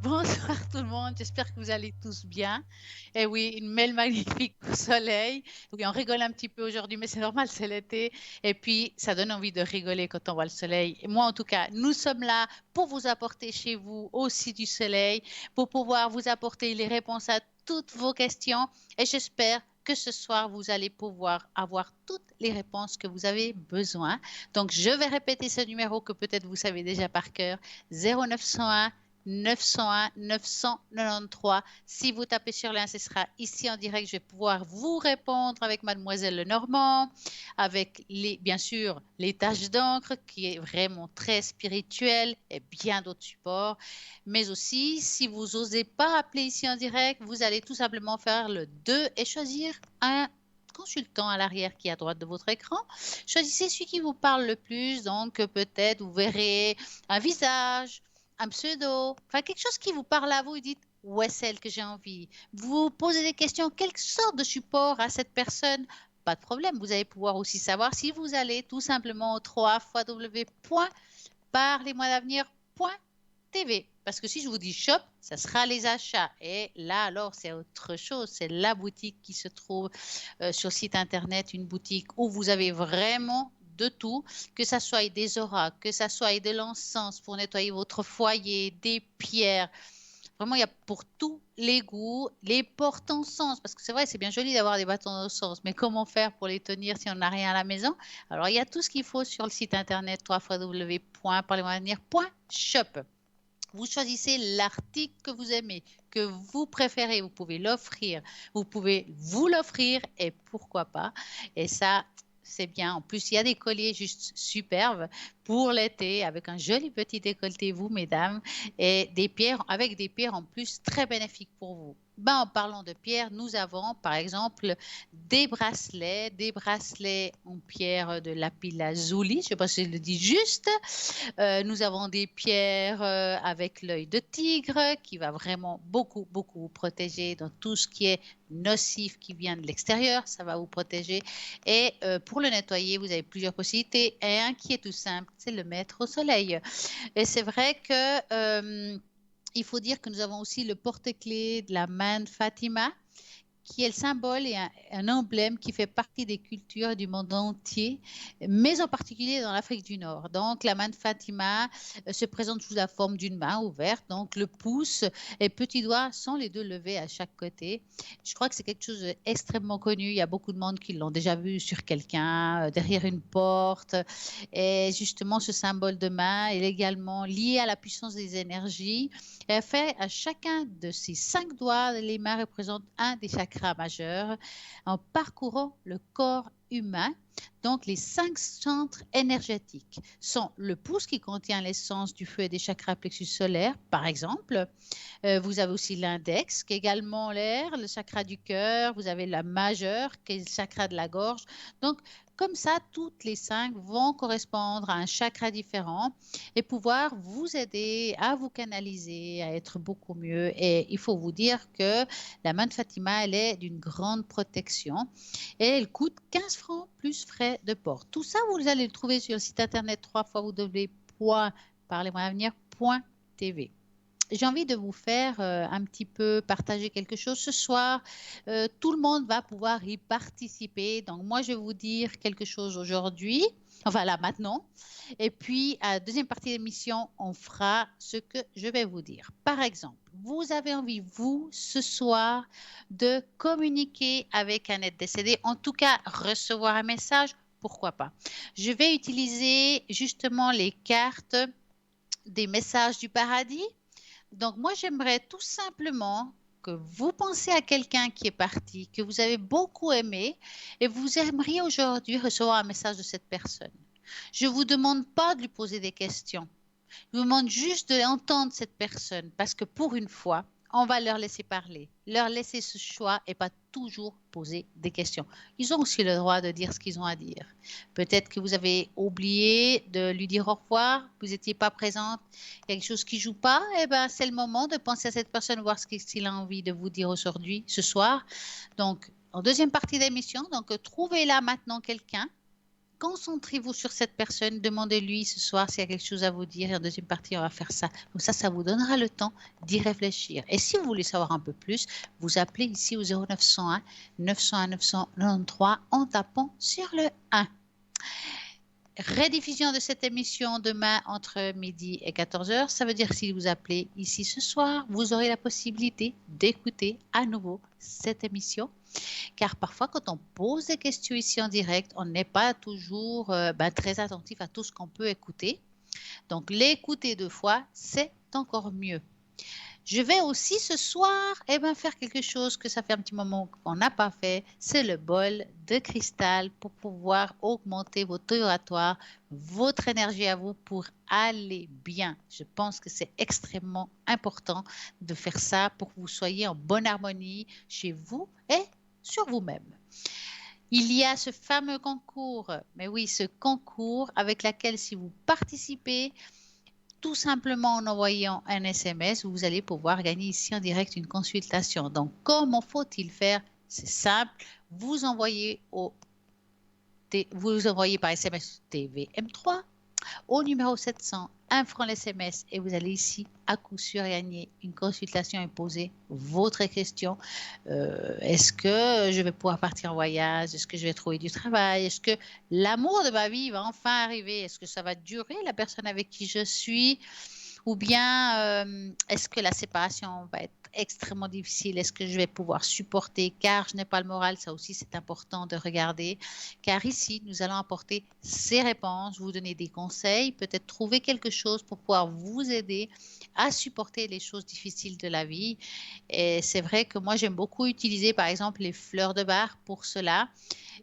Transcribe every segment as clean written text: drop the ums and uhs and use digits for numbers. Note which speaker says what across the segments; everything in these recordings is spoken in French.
Speaker 1: Bonsoir tout le monde, j'espère que vous allez tous bien. Et oui, une belle magnifique soleil. Oui, on rigole un petit peu aujourd'hui, mais c'est normal, c'est l'été. Et puis, ça donne envie de rigoler quand on voit le soleil. Et moi, en tout cas, nous sommes là pour vous apporter chez vous aussi du soleil, pour pouvoir vous apporter les réponses à toutes vos questions. Et j'espère que ce soir, vous allez pouvoir avoir toutes les réponses que vous avez besoin. Donc, je vais répéter ce numéro que peut-être vous savez déjà par cœur, 0901 901 993. Si vous tapez sur l'un, ce sera ici en direct. Je vais pouvoir vous répondre avec Mademoiselle Lenormand, avec bien sûr les tâches d'encre qui est vraiment très spirituel et bien d'autres supports. Mais aussi, si vous n'osez pas appeler ici en direct, vous allez tout simplement faire le 2 et choisir un consultant à l'arrière qui est à droite de votre écran. Choisissez celui qui vous parle le plus. Donc, peut-être vous verrez un visage, un pseudo, enfin quelque chose qui vous parle à vous et dites où est celle que j'ai envie. Vous posez des questions, quelle sorte de support à cette personne? Pas de problème, vous allez pouvoir aussi savoir si vous allez tout simplement au 3 www.parlez-moi-d'avenir.tv. Parce que si je vous dis shop, ça sera les achats. Et là, alors, c'est autre chose. C'est la boutique qui se trouve sur le site internet, une boutique où vous avez vraiment de tout, que ça soit des oracles, que ça soit de l'encens pour nettoyer votre foyer, des pierres. Vraiment, il y a pour tous les goûts, les porte-encens, parce que c'est vrai, c'est bien joli d'avoir des bâtons d'encens, mais comment faire pour les tenir si on n'a rien à la maison? Alors, il y a tout ce qu'il faut sur le site internet www.parlez-moi-d'avenir.shop. Vous choisissez l'article que vous aimez, que vous préférez. Vous pouvez l'offrir. Vous pouvez vous l'offrir et pourquoi pas. Et ça, c'est bien. En plus, il y a des colliers juste superbes pour l'été avec un joli petit décolleté, vous, mesdames, et des pierres avec des pierres en plus très bénéfiques pour vous. Ben, en parlant de pierres, nous avons par exemple des bracelets en pierre de lapis-lazuli. Je ne sais pas si je le dis juste. Nous avons des pierres avec l'œil de tigre qui va vraiment beaucoup, beaucoup vous protéger dans tout ce qui est nocif qui vient de l'extérieur. Ça va vous protéger. Et pour le nettoyer, vous avez plusieurs possibilités. Et un qui est tout simple, c'est le mettre au soleil. Et c'est vrai que il faut dire que nous avons aussi le porte-clés de la main de Fatima qui est le symbole et un emblème qui fait partie des cultures du monde entier, mais en particulier dans l'Afrique du Nord. Donc, la main de Fatima se présente sous la forme d'une main ouverte. Donc, le pouce et petit doigt sont les deux levés à chaque côté. Je crois que c'est quelque chose d'extrêmement connu. Il y a beaucoup de monde qui l'ont déjà vu sur quelqu'un, derrière une porte. Et justement, ce symbole de main est également lié à la puissance des énergies. Elle fait à chacun de ces 5 doigts, les mains représentent un des chakras majeurs en parcourant le corps humain. Donc, les 5 centres énergétiques sont le pouce qui contient l'essence du feu et des chakras plexus solaires, par exemple. Vous avez aussi l'index, qui est également l'air, le chakra du cœur. Vous avez la majeure, qui est le chakra de la gorge. Donc, comme ça, toutes les 5 vont correspondre à un chakra différent et pouvoir vous aider à vous canaliser, à être beaucoup mieux. Et il faut vous dire que la main de Fatima, elle est d'une grande protection et elle coûte 15 francs plus frais de port. Tout ça, vous allez le trouver sur le site internet www.parlez-moi-d'avenir.tv. J'ai envie de vous faire un petit peu partager quelque chose ce soir. Tout le monde va pouvoir y participer. Donc, moi, je vais vous dire quelque chose aujourd'hui. Enfin, là, maintenant. Et puis, à la deuxième partie de l'émission, on fera ce que je vais vous dire. Par exemple, vous avez envie, vous, ce soir, de communiquer avec un être décédé. En tout cas, recevoir un message. Pourquoi pas? Je vais utiliser justement les cartes des messages du paradis. Donc, moi, j'aimerais tout simplement que vous pensez à quelqu'un qui est parti, que vous avez beaucoup aimé, et vous aimeriez aujourd'hui recevoir un message de cette personne. Je ne vous demande pas de lui poser des questions. Je vous demande juste d'entendre cette personne, parce que pour une fois, on va leur laisser parler, leur laisser ce choix et pas toujours poser des questions. Ils ont aussi le droit de dire ce qu'ils ont à dire. Peut-être que vous avez oublié de lui dire au revoir, vous n'étiez pas présente, quelque chose qui joue pas, eh ben, c'est le moment de penser à cette personne, voir ce qu'il a envie de vous dire aujourd'hui, ce soir. Donc, en deuxième partie d'émission, donc trouvez là maintenant quelqu'un concentrez-vous sur cette personne, demandez-lui ce soir s'il y a quelque chose à vous dire et en deuxième partie, on va faire ça. Comme ça vous donnera le temps d'y réfléchir. Et si vous voulez savoir un peu plus, vous appelez ici au 0901 901 993 en tapant sur le 1. Rediffusion de cette émission demain entre midi et 14h. Ça veut dire que si vous appelez ici ce soir, vous aurez la possibilité d'écouter à nouveau cette émission. Car parfois, quand on pose des questions ici en direct, on n'est pas toujours très attentif à tout ce qu'on peut écouter. Donc, l'écouter 2 fois, c'est encore mieux. Je vais aussi ce soir faire quelque chose que ça fait un petit moment qu'on n'a pas fait. C'est le bol de cristal pour pouvoir augmenter votre taux oratoire, votre énergie à vous pour aller bien. Je pense que c'est extrêmement important de faire ça pour que vous soyez en bonne harmonie chez vous et sur vous-même. Il y a ce fameux concours, mais oui, ce concours avec lequel si vous participez, tout simplement en envoyant un SMS, vous allez pouvoir gagner ici en direct une consultation. Donc, comment faut-il faire? C'est simple. Vous envoyez par SMS TVM3 au numéro 700, 1 franc l'SMS et vous allez ici à coup sûr gagner une consultation et poser votre question. Est-ce que je vais pouvoir partir en voyage? Est-ce que je vais trouver du travail? Est-ce que l'amour de ma vie va enfin arriver? Est-ce que ça va durer, la personne avec qui je suis? Ou bien est-ce que la séparation va être extrêmement difficile? Est-ce que je vais pouvoir supporter car je n'ai pas le moral? Ça aussi, c'est important de regarder. Car ici, nous allons apporter ces réponses, vous donner des conseils, peut-être trouver quelque chose pour pouvoir vous aider à supporter les choses difficiles de la vie. Et c'est vrai que moi, j'aime beaucoup utiliser, par exemple, les fleurs de Bach pour cela.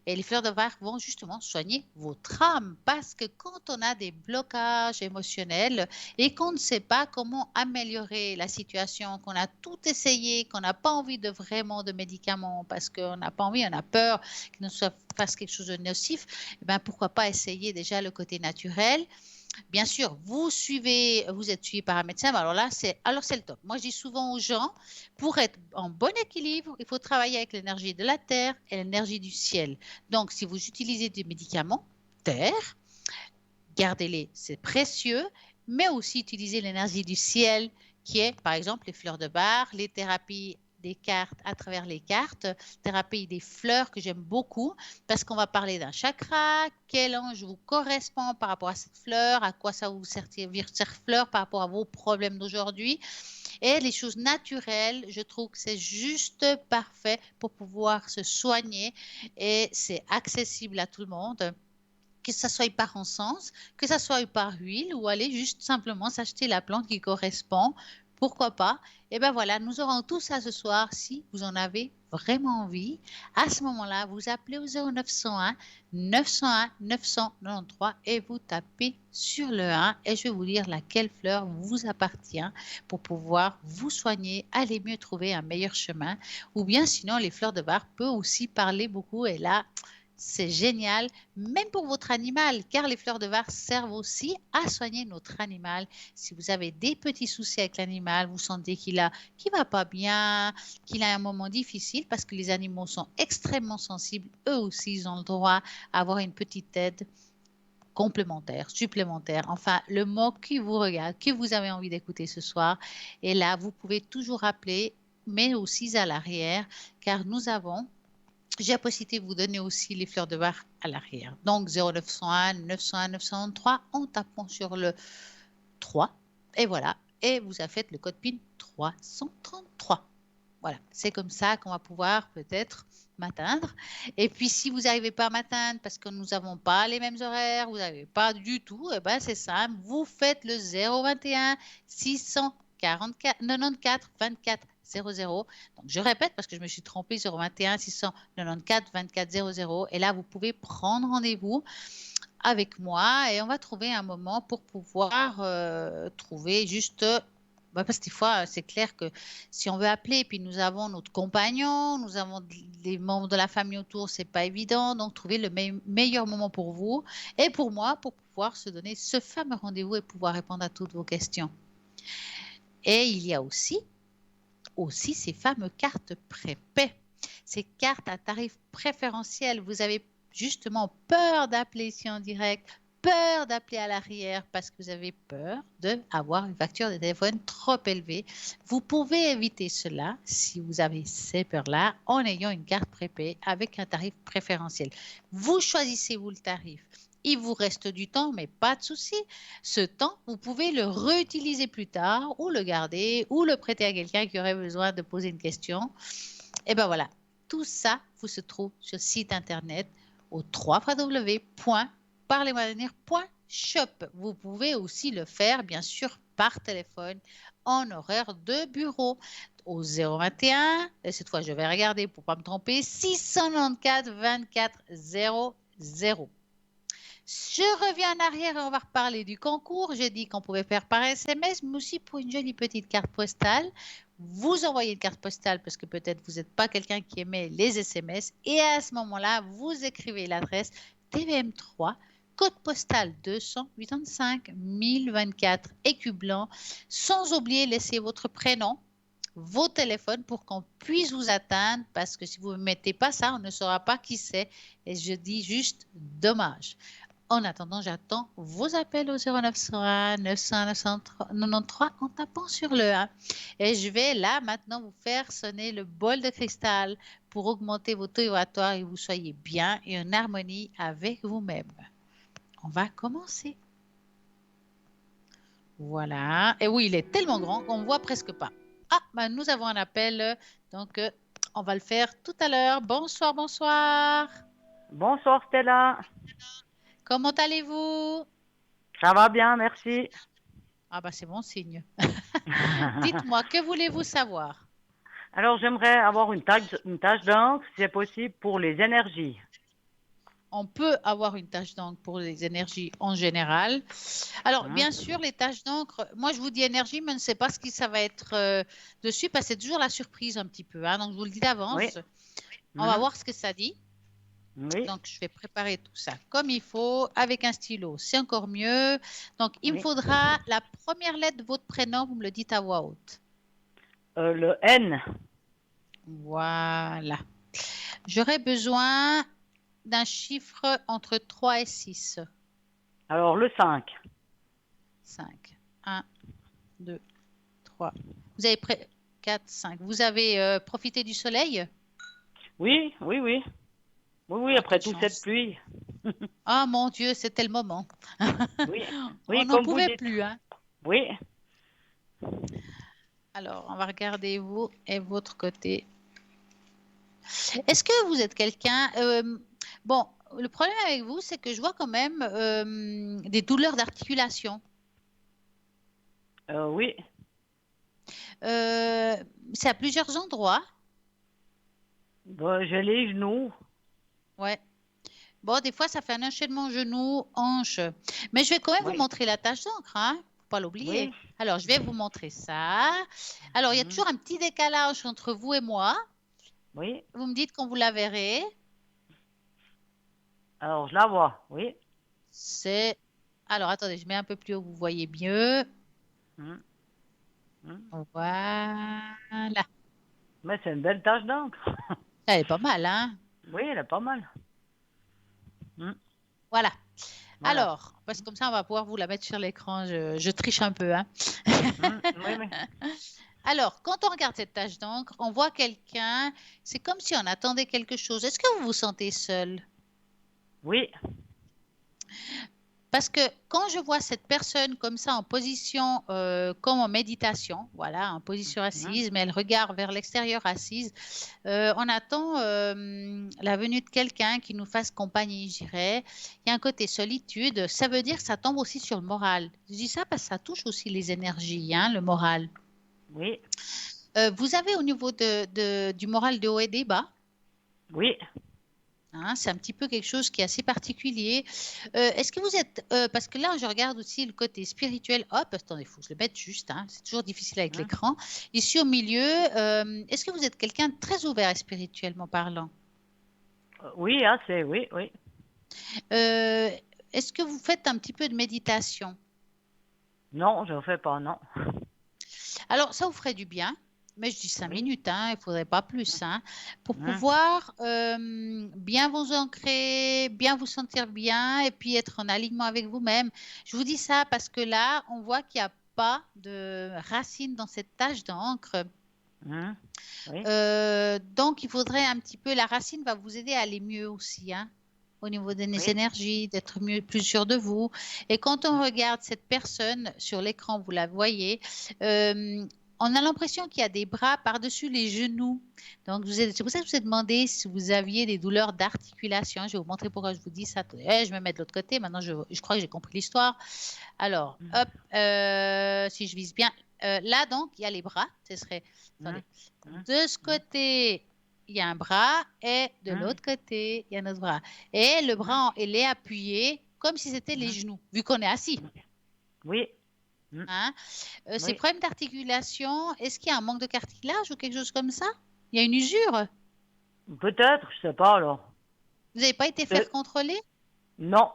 Speaker 1: Et les fleurs de Bach vont justement soigner votre âme parce que quand on a des blocages émotionnels et qu'on ne sait pas comment améliorer la situation, qu'on a tout essayé, qu'on n'a pas envie de vraiment de médicaments parce qu'on n'a pas envie, on a peur qu'il ne soit fasse quelque chose de nocif, pourquoi pas essayer déjà le côté naturel. Bien sûr, vous êtes suivi par un médecin, alors là, c'est le top. Moi, je dis souvent aux gens, pour être en bon équilibre, il faut travailler avec l'énergie de la terre et l'énergie du ciel. Donc, si vous utilisez des médicaments, terre, gardez-les, c'est précieux, mais aussi utilisez l'énergie du ciel, qui est, par exemple, les fleurs de Bach, les thérapies des cartes à travers les cartes, thérapie des fleurs que j'aime beaucoup parce qu'on va parler d'un chakra, quel ange vous correspond par rapport à cette fleur, à quoi ça vous servir cette fleur par rapport à vos problèmes d'aujourd'hui. Et les choses naturelles, je trouve que c'est juste parfait pour pouvoir se soigner et c'est accessible à tout le monde. Que ça soit par encens, que ça soit par huile ou aller juste simplement s'acheter la plante qui correspond. Pourquoi pas? Et bien voilà, nous aurons tout ça ce soir si vous en avez vraiment envie. À ce moment-là, vous appelez au 0901 901 993 et vous tapez sur le 1 et je vais vous dire laquelle fleur vous appartient pour pouvoir vous soigner, aller mieux trouver un meilleur chemin. Ou bien sinon, les fleurs de Bach peuvent aussi parler beaucoup et là, c'est génial, même pour votre animal, car les fleurs de Bach servent aussi à soigner notre animal. Si vous avez des petits soucis avec l'animal, vous sentez qu'il va pas bien, qu'il a un moment difficile, parce que les animaux sont extrêmement sensibles, eux aussi, ils ont le droit à avoir une petite aide complémentaire, supplémentaire, enfin, le mot qui vous regarde, que vous avez envie d'écouter ce soir. Et là, vous pouvez toujours appeler, mais aussi à l'arrière, car j'ai la possibilité de vous donner aussi les fleurs de Bach à l'arrière. Donc 0901 901 903 en tapant sur le 3 et voilà. Et vous avez fait le code PIN 333. Voilà, c'est comme ça qu'on va pouvoir peut-être m'atteindre. Et puis si vous n'arrivez pas à m'atteindre parce que nous n'avons pas les mêmes horaires, vous n'avez pas du tout, et c'est simple, vous faites le 021 644 94 24 00. Donc je répète parce que je me suis trompée, 021 694 24 00. Et là, vous pouvez prendre rendez-vous avec moi et on va trouver un moment pour pouvoir trouver juste parce que des fois, c'est clair que si on veut appeler, puis nous avons notre compagnon, nous avons les membres de la famille autour, c'est pas évident. Donc, trouver le meilleur moment pour vous et pour moi pour pouvoir se donner ce fameux rendez-vous et pouvoir répondre à toutes vos questions. Et il y a aussi ces fameuses cartes prépaies. Ces cartes à tarif préférentiel, vous avez justement peur d'appeler ici en direct, peur d'appeler à l'arrière parce que vous avez peur d'avoir une facture de téléphone trop élevée. Vous pouvez éviter cela si vous avez ces peurs-là en ayant une carte prépayée avec un tarif préférentiel. Vous choisissez vous le tarif. Il vous reste du temps, mais pas de souci. Ce temps, vous pouvez le réutiliser plus tard ou le garder ou le prêter à quelqu'un qui aurait besoin de poser une question. Et ben voilà, tout ça vous se trouve sur le site internet au www.parlez-moi-d'avenir.shop. Vous pouvez aussi le faire, bien sûr, par téléphone en horaire de bureau au 021, et cette fois je vais regarder pour ne pas me tromper, 694 24 00. Je reviens en arrière et on va reparler du concours. J'ai dit qu'on pouvait faire par SMS, mais aussi pour une jolie petite carte postale. Vous envoyez une carte postale parce que peut-être vous n'êtes pas quelqu'un qui aimait les SMS. Et à ce moment-là, vous écrivez l'adresse TVM3, code postal 285 1024, écu blanc. Sans oublier, laissez votre prénom, vos téléphones pour qu'on puisse vous atteindre parce que si vous ne mettez pas ça, on ne saura pas qui c'est. Et je dis juste dommage. En attendant, j'attends vos appels au 0901 900 993 en tapant sur le 1. Et je vais là maintenant vous faire sonner le bol de cristal pour augmenter vos taux vibratoires et que vous soyez bien et en harmonie avec vous-même. On va commencer. Voilà. Et oui, il est tellement grand qu'on ne voit presque pas. Ah, ben nous avons un appel. Donc, on va le faire tout à l'heure. Bonsoir, bonsoir.
Speaker 2: Bonsoir Stella.
Speaker 1: Comment allez-vous?
Speaker 2: Ça va bien, merci.
Speaker 1: Ah, bah c'est bon signe. Dites-moi, que voulez-vous savoir?
Speaker 2: Alors j'aimerais avoir une tâche d'encre, si c'est possible, pour les énergies.
Speaker 1: On peut avoir une tache d'encre pour les énergies en général. Alors,
Speaker 2: Hein?
Speaker 1: bien sûr, les taches d'encre, moi je vous dis énergie, mais je ne sais pas ce qui ça va être dessus parce que c'est toujours la surprise un petit peu. Hein. Donc, je vous le dis
Speaker 2: Oui.
Speaker 1: d'avance. On va
Speaker 2: Hein?
Speaker 1: voir ce que ça dit.
Speaker 2: Oui.
Speaker 1: Donc, je vais préparer tout ça comme il faut avec un stylo. C'est encore mieux. Donc, il me
Speaker 2: Oui.
Speaker 1: faudra la première lettre de votre prénom. Vous me le dites à voix haute.
Speaker 2: Le N.
Speaker 1: Voilà. J'aurais besoin d'un chiffre entre 3 et 6.
Speaker 2: Alors le 5.
Speaker 1: 5. 1, 2, 3. Vous avez 4, 5. Vous avez profité du soleil?
Speaker 2: Oui, oui, oui. Oui, oui,
Speaker 1: Ah,
Speaker 2: après
Speaker 1: quelle
Speaker 2: toute cette
Speaker 1: chance.
Speaker 2: pluie.
Speaker 1: Ah, mon Dieu, c'était le moment.
Speaker 2: Oui.
Speaker 1: On
Speaker 2: Oui,
Speaker 1: n'en
Speaker 2: comme vous
Speaker 1: pouvait
Speaker 2: dites.
Speaker 1: plus, hein.
Speaker 2: Oui.
Speaker 1: Alors, on va regarder vous et votre côté. Est-ce que vous êtes quelqu'un... bon, le problème avec vous, c'est que je vois quand même des douleurs d'articulation.
Speaker 2: Oui.
Speaker 1: C'est à plusieurs endroits.
Speaker 2: Bon, j'ai les genoux.
Speaker 1: Ouais. Bon, des fois, ça fait un enchaînement genou, hanche. Mais je vais quand même vous
Speaker 2: Oui.
Speaker 1: montrer la tache d'encre, hein. Faut pas l'oublier.
Speaker 2: Oui.
Speaker 1: Alors, je vais vous montrer ça. Alors, il y a
Speaker 2: Hein?
Speaker 1: toujours un petit décalage entre vous et moi.
Speaker 2: Oui.
Speaker 1: Vous me dites quand vous la verrez.
Speaker 2: Alors je la vois. Oui.
Speaker 1: C'est... Alors, attendez, je mets un peu plus haut, vous voyez mieux.
Speaker 2: Hein? Hein?
Speaker 1: Voilà.
Speaker 2: Mais c'est une belle tâche d'encre.
Speaker 1: Elle est pas mal, hein?
Speaker 2: Oui, elle est pas mal. Hein?
Speaker 1: Voilà.
Speaker 2: Voilà.
Speaker 1: Alors, parce que comme ça, on va pouvoir vous la mettre sur l'écran. Je triche un peu, hein?
Speaker 2: Hein? Oui, oui.
Speaker 1: Alors, quand on regarde cette tache d'encre, on voit quelqu'un, c'est comme si on attendait quelque chose. Est-ce que vous vous sentez seul?
Speaker 2: Oui.
Speaker 1: Parce que quand je vois cette personne comme ça en position, comme en méditation, voilà, en position
Speaker 2: Hein?
Speaker 1: assise, mais elle regarde vers l'extérieur assise, on attend la venue de quelqu'un qui nous fasse compagnie, je dirais. Il y a un côté solitude, ça veut dire que ça tombe aussi sur le moral. Je dis ça parce que ça touche aussi les énergies, hein, le moral.
Speaker 2: Oui.
Speaker 1: Vous avez au niveau du moral de haut et des bas.
Speaker 2: Oui.
Speaker 1: Hein, c'est un petit peu quelque chose qui est assez particulier. Est-ce que vous êtes, parce que là, je regarde aussi le côté spirituel. Hop, attendez, il faut que je le mette juste. Hein, c'est toujours difficile avec
Speaker 2: Hein?
Speaker 1: l'écran. Ici au milieu, est-ce que vous êtes quelqu'un de très ouvert spirituellement parlant?
Speaker 2: Oui, assez, oui, oui.
Speaker 1: Euh, Est-ce que vous faites un petit peu de méditation?
Speaker 2: Non, je ne fais pas, non.
Speaker 1: Alors, ça vous ferait du bien. mais je dis 5
Speaker 2: Oui.
Speaker 1: minutes, hein, il ne faudrait pas plus, hein, pour
Speaker 2: Hein,
Speaker 1: pouvoir bien vous ancrer, bien vous sentir bien et puis être en alignement avec vous-même. Je vous dis ça parce que là, on voit qu'il n'y a pas de racines dans cette tache d'encre.
Speaker 2: hein, oui.
Speaker 1: Donc, il faudrait un petit peu, la racine va vous aider à aller mieux aussi, hein, au niveau des
Speaker 2: Oui.
Speaker 1: énergies, d'être mieux, plus sûr de vous. Et quand on regarde cette personne sur l'écran, vous la voyez, euh, on a l'impression qu'il y a des bras par-dessus les genoux. Donc, c'est pour ça que je vous ai demandé si vous aviez des douleurs d'articulation. Je vais vous montrer pourquoi je vous dis ça. Je me mets de l'autre côté. Maintenant, je crois que j'ai compris l'histoire. Alors, hop, si je vise bien, là, donc, il y a les bras. Ce serait,
Speaker 2: Hein,
Speaker 1: attendez,
Speaker 2: hein,
Speaker 1: de ce
Speaker 2: hein,
Speaker 1: côté, il y a un bras et de
Speaker 2: hein,
Speaker 1: l'autre côté, il y a un autre bras. Et le
Speaker 2: hein,
Speaker 1: bras, il est appuyé comme si c'était les
Speaker 2: hein,
Speaker 1: genoux, vu qu'on est assis.
Speaker 2: oui. Hein,
Speaker 1: Hein. Ces
Speaker 2: oui.
Speaker 1: problèmes d'articulation, est-ce qu'il y a un manque de cartilage ou quelque chose comme ça? Il y a une usure?
Speaker 2: Peut-être, je sais pas alors.
Speaker 1: Vous n'avez pas été
Speaker 2: Euh,
Speaker 1: faire contrôler?
Speaker 2: non.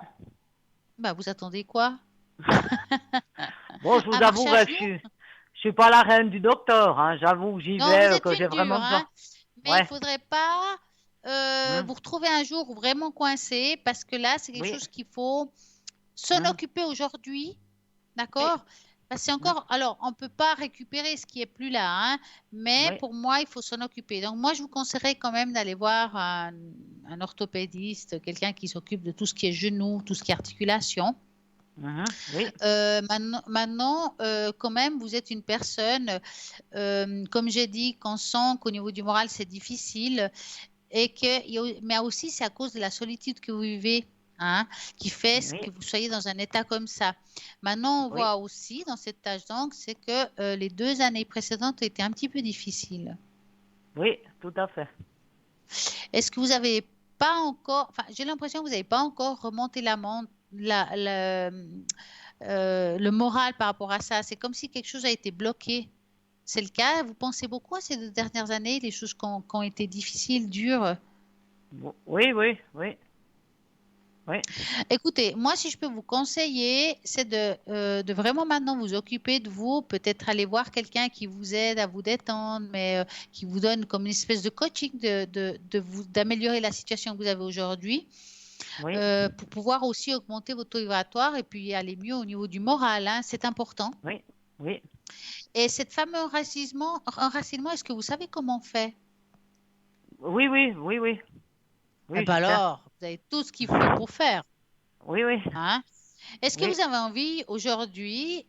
Speaker 1: Bah, vous attendez quoi?
Speaker 2: Bon, je
Speaker 1: Un
Speaker 2: vous
Speaker 1: marche à
Speaker 2: avouerai que
Speaker 1: genoux?
Speaker 2: je suis pas la reine du docteur, hein. J'avoue que j'y
Speaker 1: Non,
Speaker 2: vais
Speaker 1: vous êtes
Speaker 2: quand j'ai
Speaker 1: une dure,
Speaker 2: vraiment
Speaker 1: hein.
Speaker 2: besoin.
Speaker 1: Mais il
Speaker 2: Ouais.
Speaker 1: faudrait pas
Speaker 2: Hein,
Speaker 1: vous retrouver un jour vraiment coincé parce que là, c'est quelque
Speaker 2: oui.
Speaker 1: chose qu'il faut s'en
Speaker 2: Hein,
Speaker 1: occuper aujourd'hui,
Speaker 2: oui.
Speaker 1: d'accord? Parce que c'est
Speaker 2: Hein,
Speaker 1: encore, alors, on ne peut pas récupérer ce qui est plus là, hein, mais
Speaker 2: oui.
Speaker 1: pour moi, il faut s'en occuper. Donc, moi, je vous conseillerais quand même d'aller voir un orthopédiste, quelqu'un qui s'occupe de tout ce qui est genoux, tout ce qui est articulation.
Speaker 2: Oui.
Speaker 1: Maintenant, quand même, vous êtes une personne, comme j'ai dit, qu'on sent qu'au niveau du moral, c'est difficile et mais aussi c'est à cause de la solitude que vous vivez, hein, qui fait que
Speaker 2: Oui.
Speaker 1: vous soyez dans un état comme ça. Maintenant, on
Speaker 2: Oui.
Speaker 1: voit aussi dans cette tâche d'encre, c'est que les 2 années précédentes étaient un petit peu difficiles.
Speaker 2: Oui, tout à fait.
Speaker 1: Est-ce que vous avez pas encore, enfin, j'ai l'impression que vous n'avez pas encore remonté le moral par rapport à ça. C'est comme si quelque chose a été bloqué. C'est le cas? Vous pensez beaucoup à ces 2 dernières années, les choses qui ont été difficiles, dures?
Speaker 2: Oui, oui, oui, oui.
Speaker 1: Écoutez, moi, si je peux vous conseiller, c'est de vraiment maintenant vous occuper de vous, peut-être aller voir quelqu'un qui vous aide à vous détendre, mais qui vous donne comme une espèce de coaching d'améliorer la situation que vous avez aujourd'hui,
Speaker 2: Oui,
Speaker 1: pour pouvoir aussi augmenter votre taux vibratoire et puis aller mieux au niveau du moral, hein, c'est important.
Speaker 2: oui, oui.
Speaker 1: Et cette fameux enracinement, est-ce que vous savez comment on fait?
Speaker 2: Oui, oui, oui, oui.
Speaker 1: Eh
Speaker 2: Oui,
Speaker 1: ben
Speaker 2: je sais.
Speaker 1: alors, vous avez tout ce qu'il faut pour faire,
Speaker 2: Oui, oui,
Speaker 1: hein? Est-ce que
Speaker 2: oui,
Speaker 1: vous avez envie aujourd'hui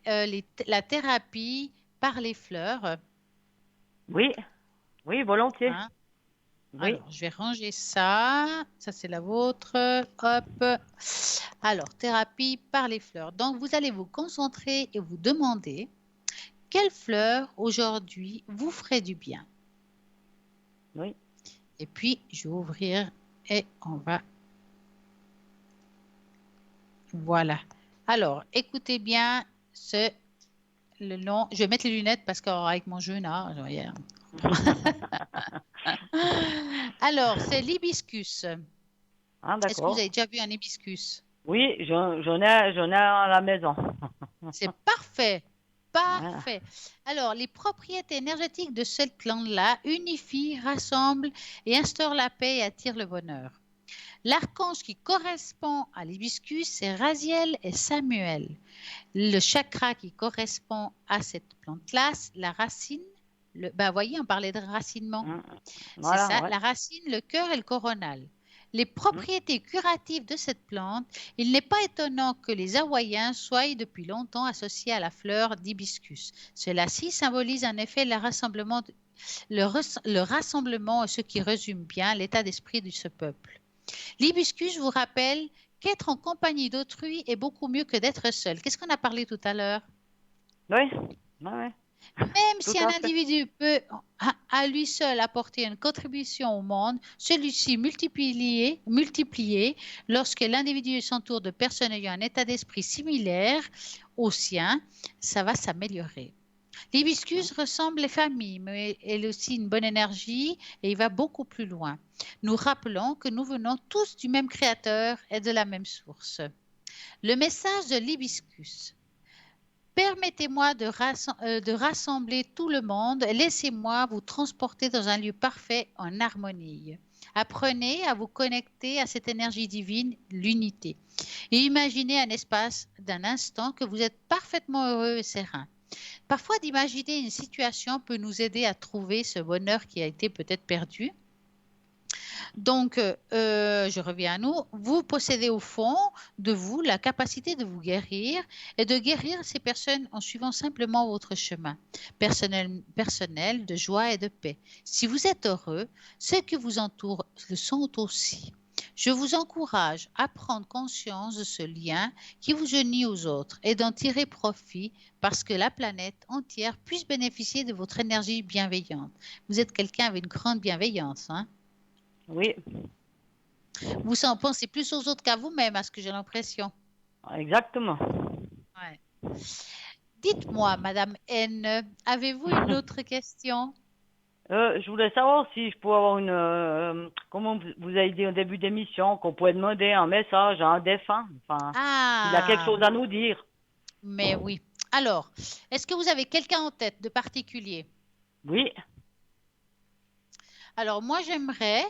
Speaker 1: la thérapie par les fleurs,
Speaker 2: oui, oui, volontiers.
Speaker 1: hein?
Speaker 2: Oui,
Speaker 1: Alors, je vais ranger ça. Ça, c'est la vôtre. Hop. Alors, thérapie par les fleurs. Donc, vous allez vous concentrer et vous demander quelle fleur aujourd'hui vous ferait du bien.
Speaker 2: oui.
Speaker 1: Et puis, je vais ouvrir et on va. Voilà. Alors, écoutez bien le nom. Je vais mettre les lunettes parce qu'avec mon jeune âge, voyez. Alors, c'est l'hibiscus.
Speaker 2: Ah,
Speaker 1: Est-ce que vous avez
Speaker 2: d'accord.
Speaker 1: déjà vu un hibiscus?
Speaker 2: Oui, j'en ai à la maison.
Speaker 1: C'est parfait.
Speaker 2: Voilà.
Speaker 1: Parfait. Alors, les propriétés énergétiques de cette plante-là unifient, rassemblent et instaurent la paix et attirent le bonheur. L'archange qui correspond à l'hibiscus, c'est Raziel et Samuel. Le chakra qui correspond à cette plante-là, la racine. Ben, voyez, on parlait de racinement. C'est
Speaker 2: Voilà,
Speaker 1: ça,
Speaker 2: ouais.
Speaker 1: la racine, le cœur et le coronal. Les
Speaker 2: Mm,
Speaker 1: propriétés curatives de cette plante, il n'est pas étonnant que les Hawaïens soient depuis longtemps associés à la fleur d'hibiscus. Cela-ci symbolise en effet le rassemblement, ce qui résume bien l'état d'esprit de ce peuple. L'hibiscus vous rappelle qu'être en compagnie d'autrui est beaucoup mieux que d'être seul. Qu'est-ce qu'on a parlé tout à l'heure?
Speaker 2: oui, ouais, ouais,
Speaker 1: Même
Speaker 2: tout
Speaker 1: si un
Speaker 2: à fait.
Speaker 1: individu peut à lui seul apporter une contribution au monde, celui-ci multiplié lorsque l'individu s'entoure de personnes ayant un état d'esprit similaire au sien, ça va s'améliorer. L'hibiscus ressemble les familles, mais elle a aussi une bonne énergie et il va beaucoup plus loin. Nous rappelons que nous venons tous du même créateur et de la même source. Le message de l'hibiscus. Permettez-moi de rassembler tout le monde. Laissez-moi vous transporter dans un lieu parfait en harmonie. Apprenez à vous connecter à cette énergie divine, l'unité. Et imaginez un espace d'un instant que vous êtes parfaitement heureux et serein. Parfois, d'imaginer une situation peut nous aider à trouver ce bonheur qui a été peut-être perdu. Donc, je reviens à nous. Vous possédez au fond de vous la capacité de vous guérir et de guérir ces personnes en suivant simplement votre chemin personnel de joie et de paix. Si vous êtes heureux, ceux qui vous entourent le sont aussi. Je vous encourage à prendre conscience de ce lien qui vous unit aux autres et d'en tirer profit parce que la planète entière puisse bénéficier de votre énergie bienveillante. Vous êtes quelqu'un avec une grande bienveillance, hein?
Speaker 2: Oui,
Speaker 1: Vous en pensez plus aux autres qu'à vous-même, à ce que j'ai l'impression.
Speaker 2: exactement.
Speaker 1: Ouais. Dites-moi, Madame N, avez-vous une autre question?
Speaker 2: Je voulais savoir si je pouvais avoir comment vous avez dit au début d'émission, qu'on pouvait demander un message à un défunt, enfin, s'il a quelque
Speaker 1: Ah,
Speaker 2: chose à nous dire.
Speaker 1: mais oui. Alors, est-ce que vous avez quelqu'un en tête de particulier?
Speaker 2: Oui,
Speaker 1: Alors, moi, j'aimerais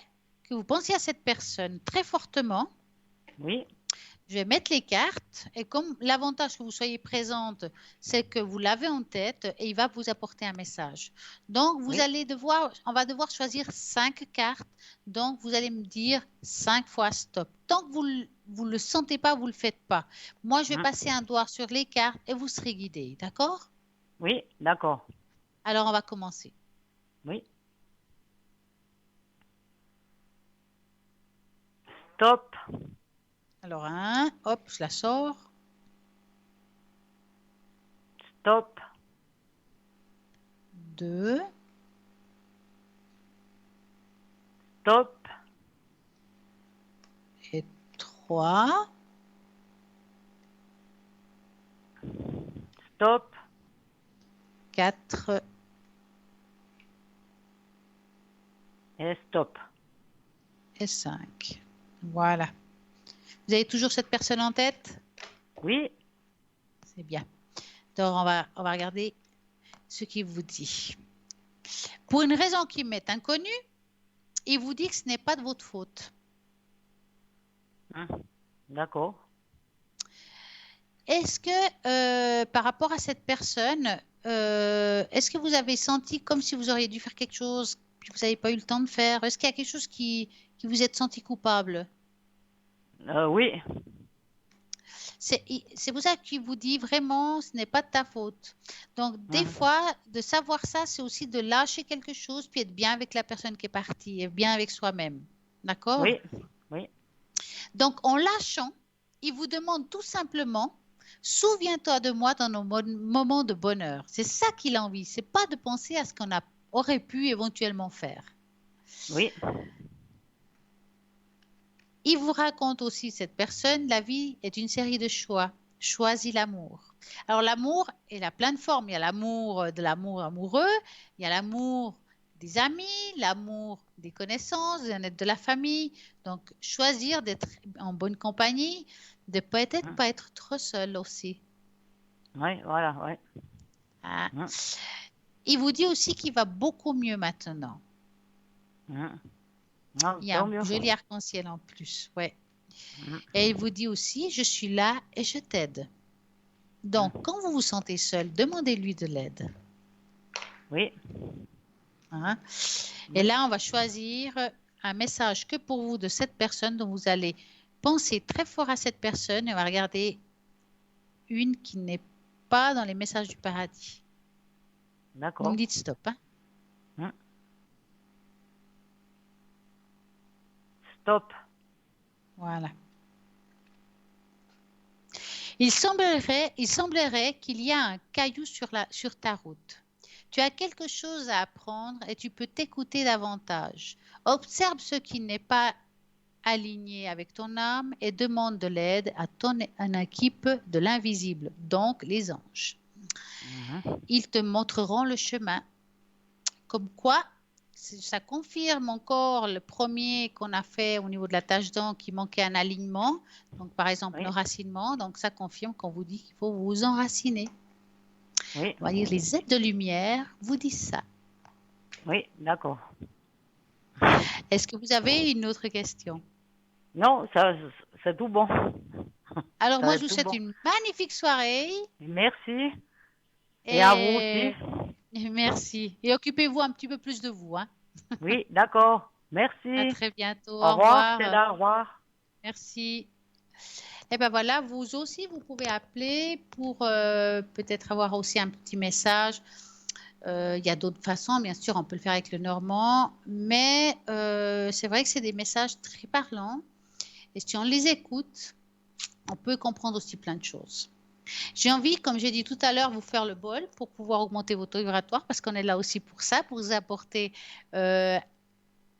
Speaker 1: que vous pensiez à cette personne très fortement.
Speaker 2: oui,
Speaker 1: Je vais mettre les cartes et comme l'avantage que vous soyez présente, c'est que vous l'avez en tête et il va vous apporter un message. Donc,
Speaker 2: oui.
Speaker 1: on va devoir choisir 5 cartes. Donc, vous allez me dire 5 fois stop. Tant que vous le sentez pas, vous le faites pas. Moi, je vais
Speaker 2: Hein,
Speaker 1: passer un doigt sur les cartes et vous serez guidé. D'accord?
Speaker 2: oui, d'accord.
Speaker 1: Alors, on va commencer.
Speaker 2: Oui. Stop,
Speaker 1: Alors, hop, je la sors.
Speaker 2: stop,
Speaker 1: 2,
Speaker 2: stop,
Speaker 1: et 3,
Speaker 2: stop,
Speaker 1: 4
Speaker 2: et stop.
Speaker 1: et 5. Voilà. Vous avez toujours cette personne en tête?
Speaker 2: Oui,
Speaker 1: C'est bien. Donc, on va regarder ce qu'il vous dit. Pour une raison qui m'est inconnue, il vous dit que ce n'est pas de votre faute.
Speaker 2: hein, d'accord.
Speaker 1: Est-ce que, par rapport à cette personne, est-ce que vous avez senti comme si vous auriez dû faire quelque chose que vous n'avez pas eu le temps de faire? Est-ce qu'il y a quelque chose qui vous êtes senti coupable?
Speaker 2: Oui,
Speaker 1: C'est pour ça qu'il vous dit vraiment, ce n'est pas de ta faute. Donc, des
Speaker 2: hein,
Speaker 1: fois, de savoir ça, c'est aussi de lâcher quelque chose, puis être bien avec la personne qui est partie, et bien avec soi-même. D'accord?
Speaker 2: oui, oui,
Speaker 1: Donc, en lâchant, il vous demande tout simplement, souviens-toi de moi dans nos moments de bonheur. C'est ça qu'il a envie. C'est pas de penser à ce qu'on aurait pu éventuellement faire.
Speaker 2: oui,
Speaker 1: Il vous raconte aussi, cette personne, la vie est une série de choix. Choisis l'amour. Alors l'amour, il a plein de formes. Il y a l'amour de l'amour amoureux, il y a l'amour des amis, l'amour des connaissances, de la famille. Donc choisir d'être en bonne compagnie, de peut-être
Speaker 2: hein,
Speaker 1: pas être trop seul aussi.
Speaker 2: oui, voilà, oui.
Speaker 1: Ah.
Speaker 2: Hein,
Speaker 1: Il vous dit aussi qu'il va beaucoup mieux maintenant.
Speaker 2: hein. Ah,
Speaker 1: Il y a
Speaker 2: tant
Speaker 1: un
Speaker 2: mieux.
Speaker 1: joli arc-en-ciel en plus. Ouais.
Speaker 2: Hein,
Speaker 1: Et il vous dit aussi, je suis là et je t'aide.
Speaker 2: hein.
Speaker 1: Donc, quand vous vous sentez seul, demandez-lui de l'aide.
Speaker 2: Oui,
Speaker 1: Hein. Et
Speaker 2: oui,
Speaker 1: là, on va choisir un message que pour vous de cette personne dont vous allez penser très fort à cette personne et on va regarder une qui n'est pas dans les messages du paradis. Vous me
Speaker 2: d'accord.
Speaker 1: dites stop. Hein.
Speaker 2: Hein, stop.
Speaker 1: Voilà. Il semblerait qu'il y a un caillou sur ta route. Tu as quelque chose à apprendre et tu peux t'écouter davantage. Observe ce qui n'est pas aligné avec ton âme et demande de l'aide à ton équipe de l'invisible, donc les anges.
Speaker 2: Mhm.
Speaker 1: Ils te montreront le chemin. Comme quoi, ça confirme encore le premier qu'on a fait au niveau de la tâche d'encre qui manquait un alignement. Donc, par exemple,
Speaker 2: Oui,
Speaker 1: l'enracinement. Donc, ça confirme qu'on vous dit qu'il faut vous enraciner.
Speaker 2: Oui,
Speaker 1: On va dire les aides de lumière vous disent ça.
Speaker 2: oui, d'accord.
Speaker 1: Est-ce que vous avez une autre question?
Speaker 2: Non, ça, c'est tout bon.
Speaker 1: Alors
Speaker 2: Ça va
Speaker 1: moi, je
Speaker 2: être
Speaker 1: vous
Speaker 2: tout
Speaker 1: souhaite
Speaker 2: bon.
Speaker 1: une magnifique soirée
Speaker 2: Merci. Et à vous aussi.
Speaker 1: et merci. Et occupez-vous un petit peu plus de vous, hein.
Speaker 2: Oui, d'accord.
Speaker 1: À
Speaker 2: Merci.
Speaker 1: très bientôt.
Speaker 2: Au
Speaker 1: Au
Speaker 2: revoir,
Speaker 1: revoir.
Speaker 2: Stella, au revoir.
Speaker 1: Merci. Et ben voilà, vous aussi, vous pouvez appeler pour peut-être avoir aussi un petit message. Il y a d'autres façons, bien sûr, on peut le faire avec le normand, mais c'est vrai que c'est des messages très parlants. Et si on les écoute, on peut comprendre aussi plein de choses. J'ai envie, comme j'ai dit tout à l'heure, vous faire le bol pour pouvoir augmenter votre taux vibratoire parce qu'on est là aussi pour ça, pour vous apporter un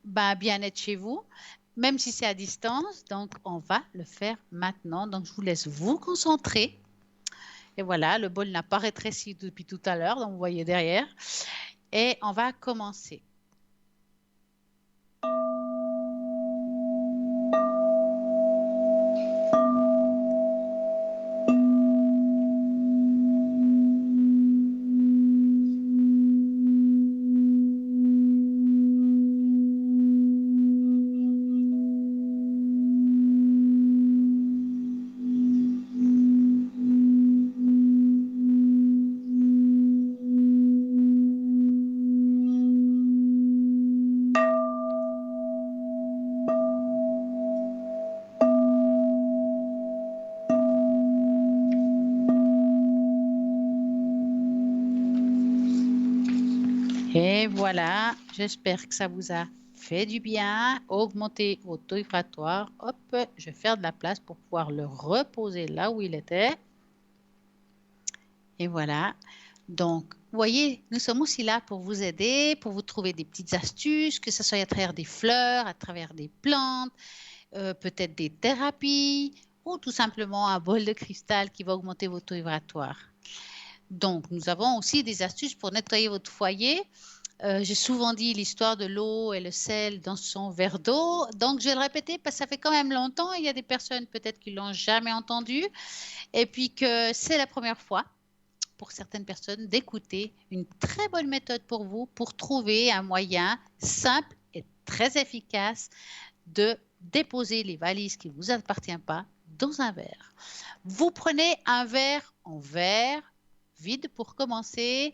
Speaker 1: bien-être chez vous, même si c'est à distance. Donc, on va le faire maintenant. Donc, je vous laisse vous concentrer. Et voilà, le bol n'a pas rétréci depuis tout à l'heure, donc vous voyez derrière. Et on va commencer. Et voilà, j'espère que ça vous a fait du bien, augmenter votre taux vibratoire. Hop, je vais faire de la place pour pouvoir le reposer là où il était. Et voilà. Donc, vous voyez, nous sommes aussi là pour vous aider, pour vous trouver des petites astuces, que ce soit à travers des fleurs, à travers des plantes, peut-être des thérapies ou tout simplement un bol de cristal qui va augmenter votre taux vibratoire. Donc, nous avons aussi des astuces pour nettoyer votre foyer. J'ai souvent dit l'histoire de l'eau et le sel dans son verre d'eau. Donc, je vais le répéter parce que ça fait quand même longtemps. Il y a des personnes peut-être qui ne l'ont jamais entendu et puis que c'est la première fois pour certaines personnes d'écouter une très bonne méthode pour vous pour trouver un moyen simple et très efficace de déposer les valises qui ne vous appartiennent pas dans un verre. Vous prenez un verre en verre vide pour commencer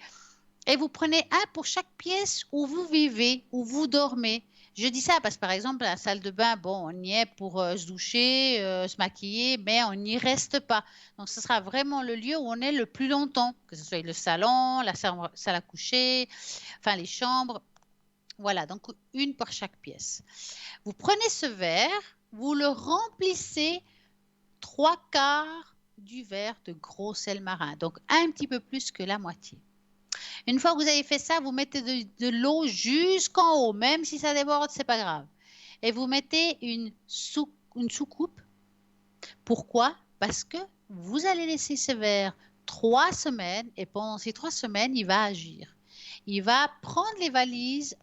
Speaker 1: et vous prenez un pour chaque pièce où vous vivez, où vous dormez. Je dis ça parce que, par exemple, la salle de bain, bon, on y est pour se doucher, se maquiller, mais on n'y reste pas. Donc, ce sera vraiment le lieu où on est le plus longtemps, que ce soit le salon, la salle à coucher, enfin les chambres. Voilà, donc une par chaque pièce. Vous prenez ce verre, vous le remplissez 3/4 du verre de gros sel marin, donc un petit peu plus que la moitié. Une fois que vous avez fait ça, vous mettez de l'eau jusqu'en haut, même si ça déborde, c'est pas grave. Et vous mettez une soucoupe. Pourquoi? Parce que vous allez laisser ce verre 3 semaines et pendant ces 3 semaines, il va agir. Il va prendre les valises,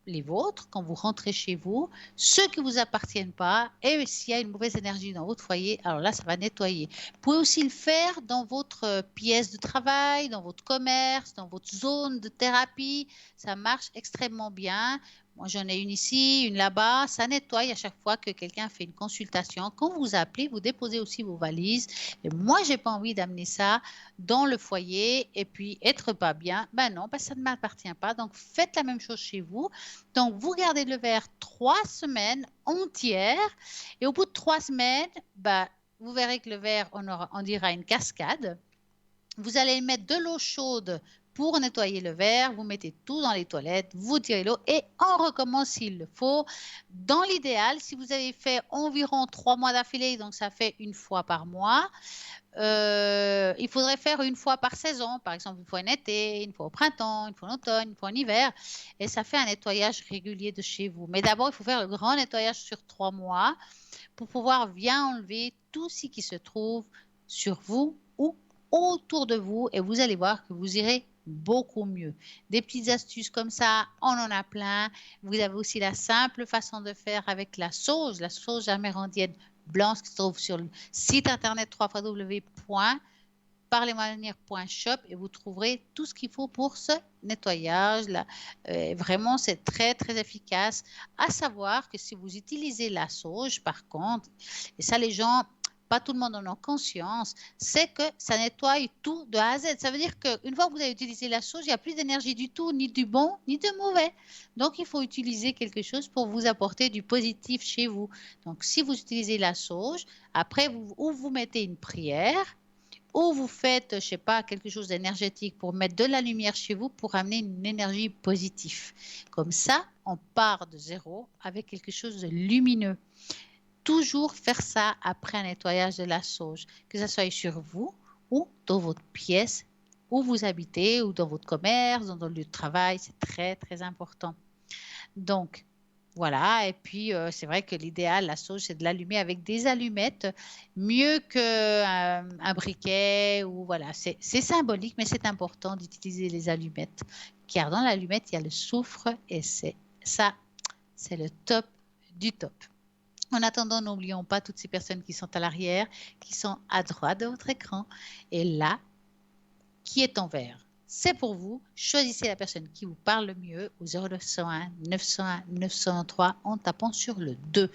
Speaker 1: les vôtres, quand vous rentrez chez vous, ceux qui ne vous appartiennent pas, et s'il y a une mauvaise énergie dans votre foyer, alors là, ça va nettoyer. Vous pouvez aussi le faire dans votre pièce de travail, dans votre commerce, dans votre zone de thérapie. Ça marche extrêmement bien. Moi, j'en ai une ici, une là-bas. Ça nettoie à chaque fois que quelqu'un fait une consultation. Quand vous appelez, vous déposez aussi vos valises. Et moi, je n'ai pas envie d'amener ça dans le foyer et puis être pas bien. Ben non, ça ne m'appartient pas. Donc, faites la même chose chez vous. Donc, vous gardez le verre 3 semaines entières et au bout de 3 semaines, vous verrez que le verre, on dira une cascade. Vous allez mettre de l'eau chaude pour nettoyer le verre. Vous mettez tout dans les toilettes, vous tirez l'eau et on recommence s'il le faut. Dans l'idéal, si vous avez fait environ 3 mois d'affilée, donc ça fait une fois par mois, il faudrait faire une fois par saison, par exemple une fois en été, une fois au printemps, une fois en automne, une fois en hiver, et ça fait un nettoyage régulier de chez vous. Mais d'abord, il faut faire le grand nettoyage sur 3 mois pour pouvoir bien enlever tout ce qui se trouve sur vous ou autour de vous, et vous allez voir que vous irez beaucoup mieux. Des petites astuces comme ça, on en a plein. Vous avez aussi la simple façon de faire avec la sauge amérindienne blanche qui se trouve sur le site internet www.sauge parlez-moi-d'avenir.shop et vous trouverez tout ce qu'il faut pour ce nettoyage. Là. Vraiment, c'est très, très efficace. À savoir que si vous utilisez la sauge, par contre, et ça, les gens, pas tout le monde en a conscience, c'est que ça nettoie tout de A à Z. Ça veut dire qu'une fois que vous avez utilisé la sauge, il n'y a plus d'énergie du tout, ni du bon, ni du mauvais. Donc, il faut utiliser quelque chose pour vous apporter du positif chez vous. Donc, si vous utilisez la sauge, après, vous mettez une prière, ou vous faites, je ne sais pas, quelque chose d'énergétique pour mettre de la lumière chez vous pour amener une énergie positive. Comme ça, on part de zéro avec quelque chose de lumineux. Toujours faire ça après un nettoyage de la sauge, que ce soit sur vous ou dans votre pièce où vous habitez ou dans votre commerce, dans votre lieu de travail. C'est très, très important. Donc, voilà. Et puis, c'est vrai que l'idéal, la sauge, c'est de l'allumer avec des allumettes, mieux qu'un briquet. Ou voilà, c'est symbolique, mais c'est important d'utiliser les allumettes. Car dans l'allumette, il y a le soufre et c'est le top du top. En attendant, n'oublions pas toutes ces personnes qui sont à l'arrière, qui sont à droite de votre écran. Et là, qui est en vert, c'est pour vous. Choisissez la personne qui vous parle le mieux au 0901 901 903 en tapant sur le 2.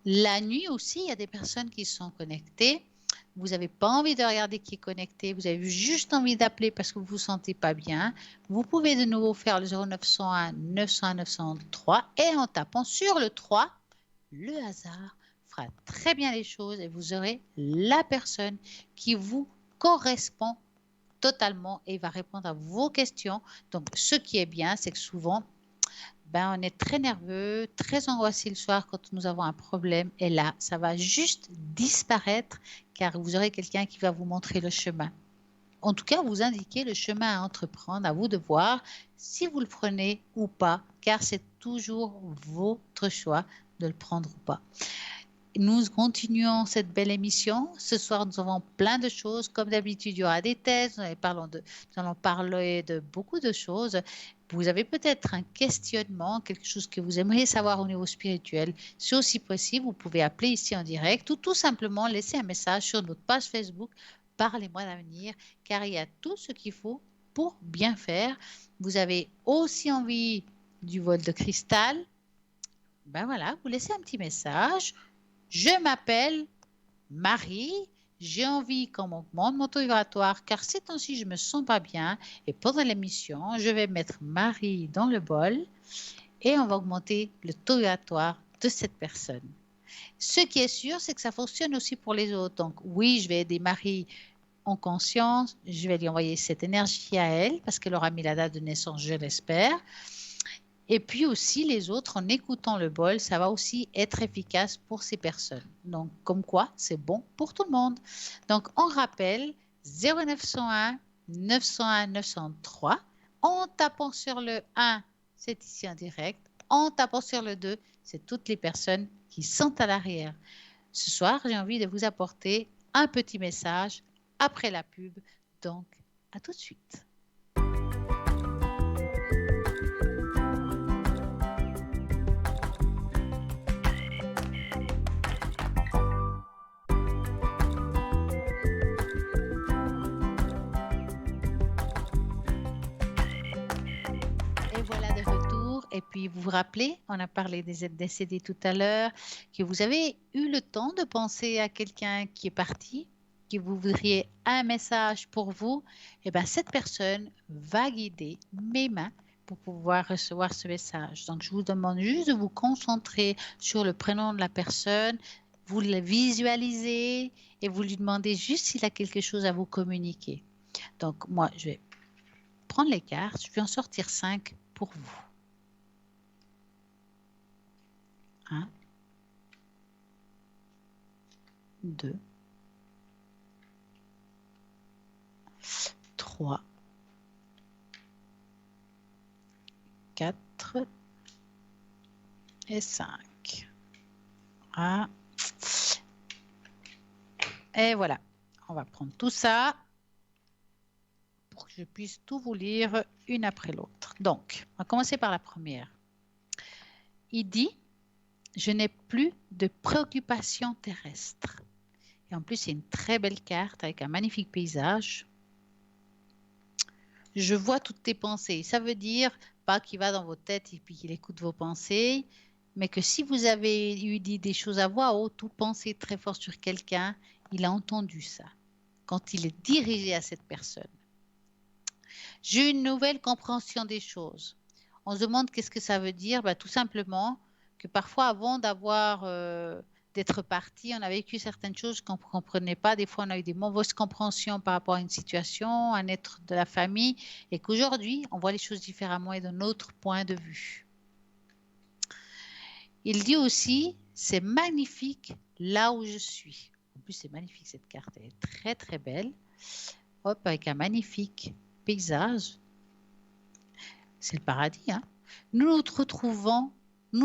Speaker 1: La nuit aussi, il y a des personnes qui sont connectées. Vous n'avez pas envie de regarder qui est connecté. Vous avez juste envie d'appeler parce que vous ne vous sentez pas bien. Vous pouvez de nouveau faire le 0901 901 903 et en tapant sur le 3, le hasard fera très bien les choses et vous aurez la personne qui vous correspond totalement et va répondre à vos questions. Donc, ce qui est bien, c'est que souvent, on est très nerveux, très angoissé le soir quand nous avons un problème. Et là, ça va juste disparaître car vous aurez quelqu'un qui va vous montrer le chemin. En tout cas, vous indiquer le chemin à entreprendre, à vous de voir si vous le prenez ou pas, car c'est toujours votre choix de le prendre ou pas. Nous continuons cette belle émission. Ce soir, nous avons plein de choses. Comme d'habitude, il y aura des thèses. Nous allons parler de beaucoup de choses. Vous avez peut-être un questionnement, quelque chose que vous aimeriez savoir au niveau spirituel. Si aussi possible, vous pouvez appeler ici en direct ou tout simplement laisser un message sur notre page Facebook. Parlez-moi d'avenir, car il y a tout ce qu'il faut pour bien faire. Vous avez aussi envie du vol de cristal. Voilà, vous laissez un petit message. Je m'appelle Marie, j'ai envie qu'on m'augmente mon taux vibratoire car ces temps-ci je me sens pas bien et pendant l'émission je vais mettre Marie dans le bol et on va augmenter le taux vibratoire de cette personne. Ce qui est sûr, c'est que ça fonctionne aussi pour les autres. Donc oui, je vais aider Marie en conscience, je vais lui envoyer cette énergie à elle parce qu'elle aura mis la date de naissance, je l'espère. Et puis aussi les autres, en écoutant le bol, ça va aussi être efficace pour ces personnes. Donc, comme quoi, c'est bon pour tout le monde. Donc, on rappelle 0901 901 903. En tapant sur le 1, c'est ici en direct. En tapant sur le 2, c'est toutes les personnes qui sont à l'arrière. Ce soir, j'ai envie de vous apporter un petit message après la pub. Donc, à tout de suite. Voilà de retour. Et puis, vous vous rappelez, on a parlé des êtres décédés tout à l'heure, que vous avez eu le temps de penser à quelqu'un qui est parti, que vous voudriez un message pour vous. Et bien, cette personne va guider mes mains pour pouvoir recevoir ce message. Donc, je vous demande juste de vous concentrer sur le prénom de la personne. Vous le visualisez et vous lui demandez juste s'il a quelque chose à vous communiquer. Donc, moi, je vais prendre les cartes. Je vais en sortir 5 pour vous. 1, 2, 3, 4 et 5. Ah. Et voilà. On va prendre tout ça pour que je puisse tout vous lire une après l'autre. Donc, on va commencer par la première. Il dit, je n'ai plus de préoccupations terrestres. Et en plus, c'est une très belle carte avec un magnifique paysage. Je vois toutes tes pensées. Ça veut dire pas qu'il va dans vos têtes et puis qu'il écoute vos pensées, mais que si vous avez eu dit des choses à voix haute ou pensé très fort sur quelqu'un, il a entendu ça quand il est dirigé à cette personne. J'ai une nouvelle compréhension des choses. On se demande qu'est-ce que ça veut dire. Tout simplement que parfois, avant d'être parti, on a vécu certaines choses qu'on ne comprenait pas. Des fois, on a eu des mauvaises compréhensions par rapport à une situation, un être de la famille, et qu'aujourd'hui, on voit les choses différemment et d'un autre point de vue. Il dit aussi, c'est magnifique là où je suis. En plus, c'est magnifique cette carte, elle est très très belle. Hop, avec un magnifique paysage. C'est le paradis, hein. Nous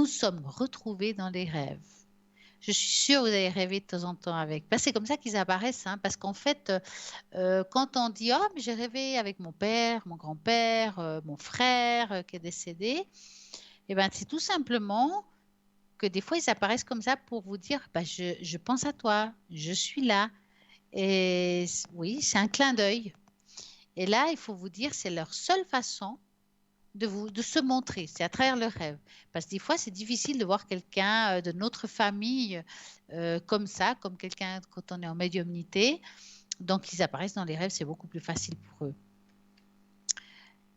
Speaker 1: sommes retrouvés dans les rêves. Je suis sûre que vous avez rêvé de temps en temps avec. C'est comme ça qu'ils apparaissent, hein, parce qu'en fait, quand on dit oh, mais j'ai rêvé avec mon père, mon grand-père, mon frère qui est décédé, eh ben, c'est tout simplement que des fois ils apparaissent comme ça pour vous dire je pense à toi, je suis là. Et oui, c'est un clin d'œil. Et là, il faut vous dire, c'est leur seule façon de se montrer, c'est à travers le rêve. Parce que des fois, c'est difficile de voir quelqu'un de notre famille comme ça, comme quelqu'un quand on est en médiumnité. Donc, ils apparaissent dans les rêves, c'est beaucoup plus facile pour eux.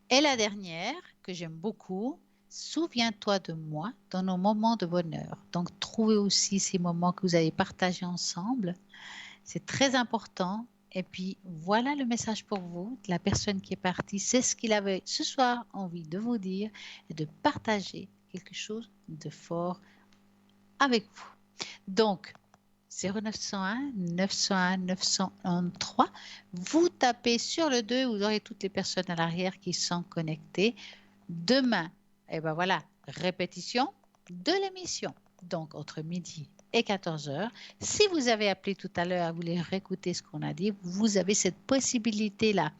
Speaker 1: Et la dernière, que j'aime beaucoup, souviens-toi de moi dans nos moments de bonheur. Donc, trouvez aussi ces moments que vous avez partagés ensemble. C'est très important. Et puis, voilà le message pour vous. La personne qui est partie, c'est ce qu'il avait ce soir envie de vous dire et de partager quelque chose de fort avec vous. Donc, 0901 901 913, vous tapez sur le 2, vous aurez toutes les personnes à l'arrière qui sont connectées. Demain, et ben voilà, répétition de l'émission. Donc, entre midi et 14 heures. Si vous avez appelé tout à l'heure, vous voulez réécouter ce qu'on a dit, vous avez cette possibilité-là.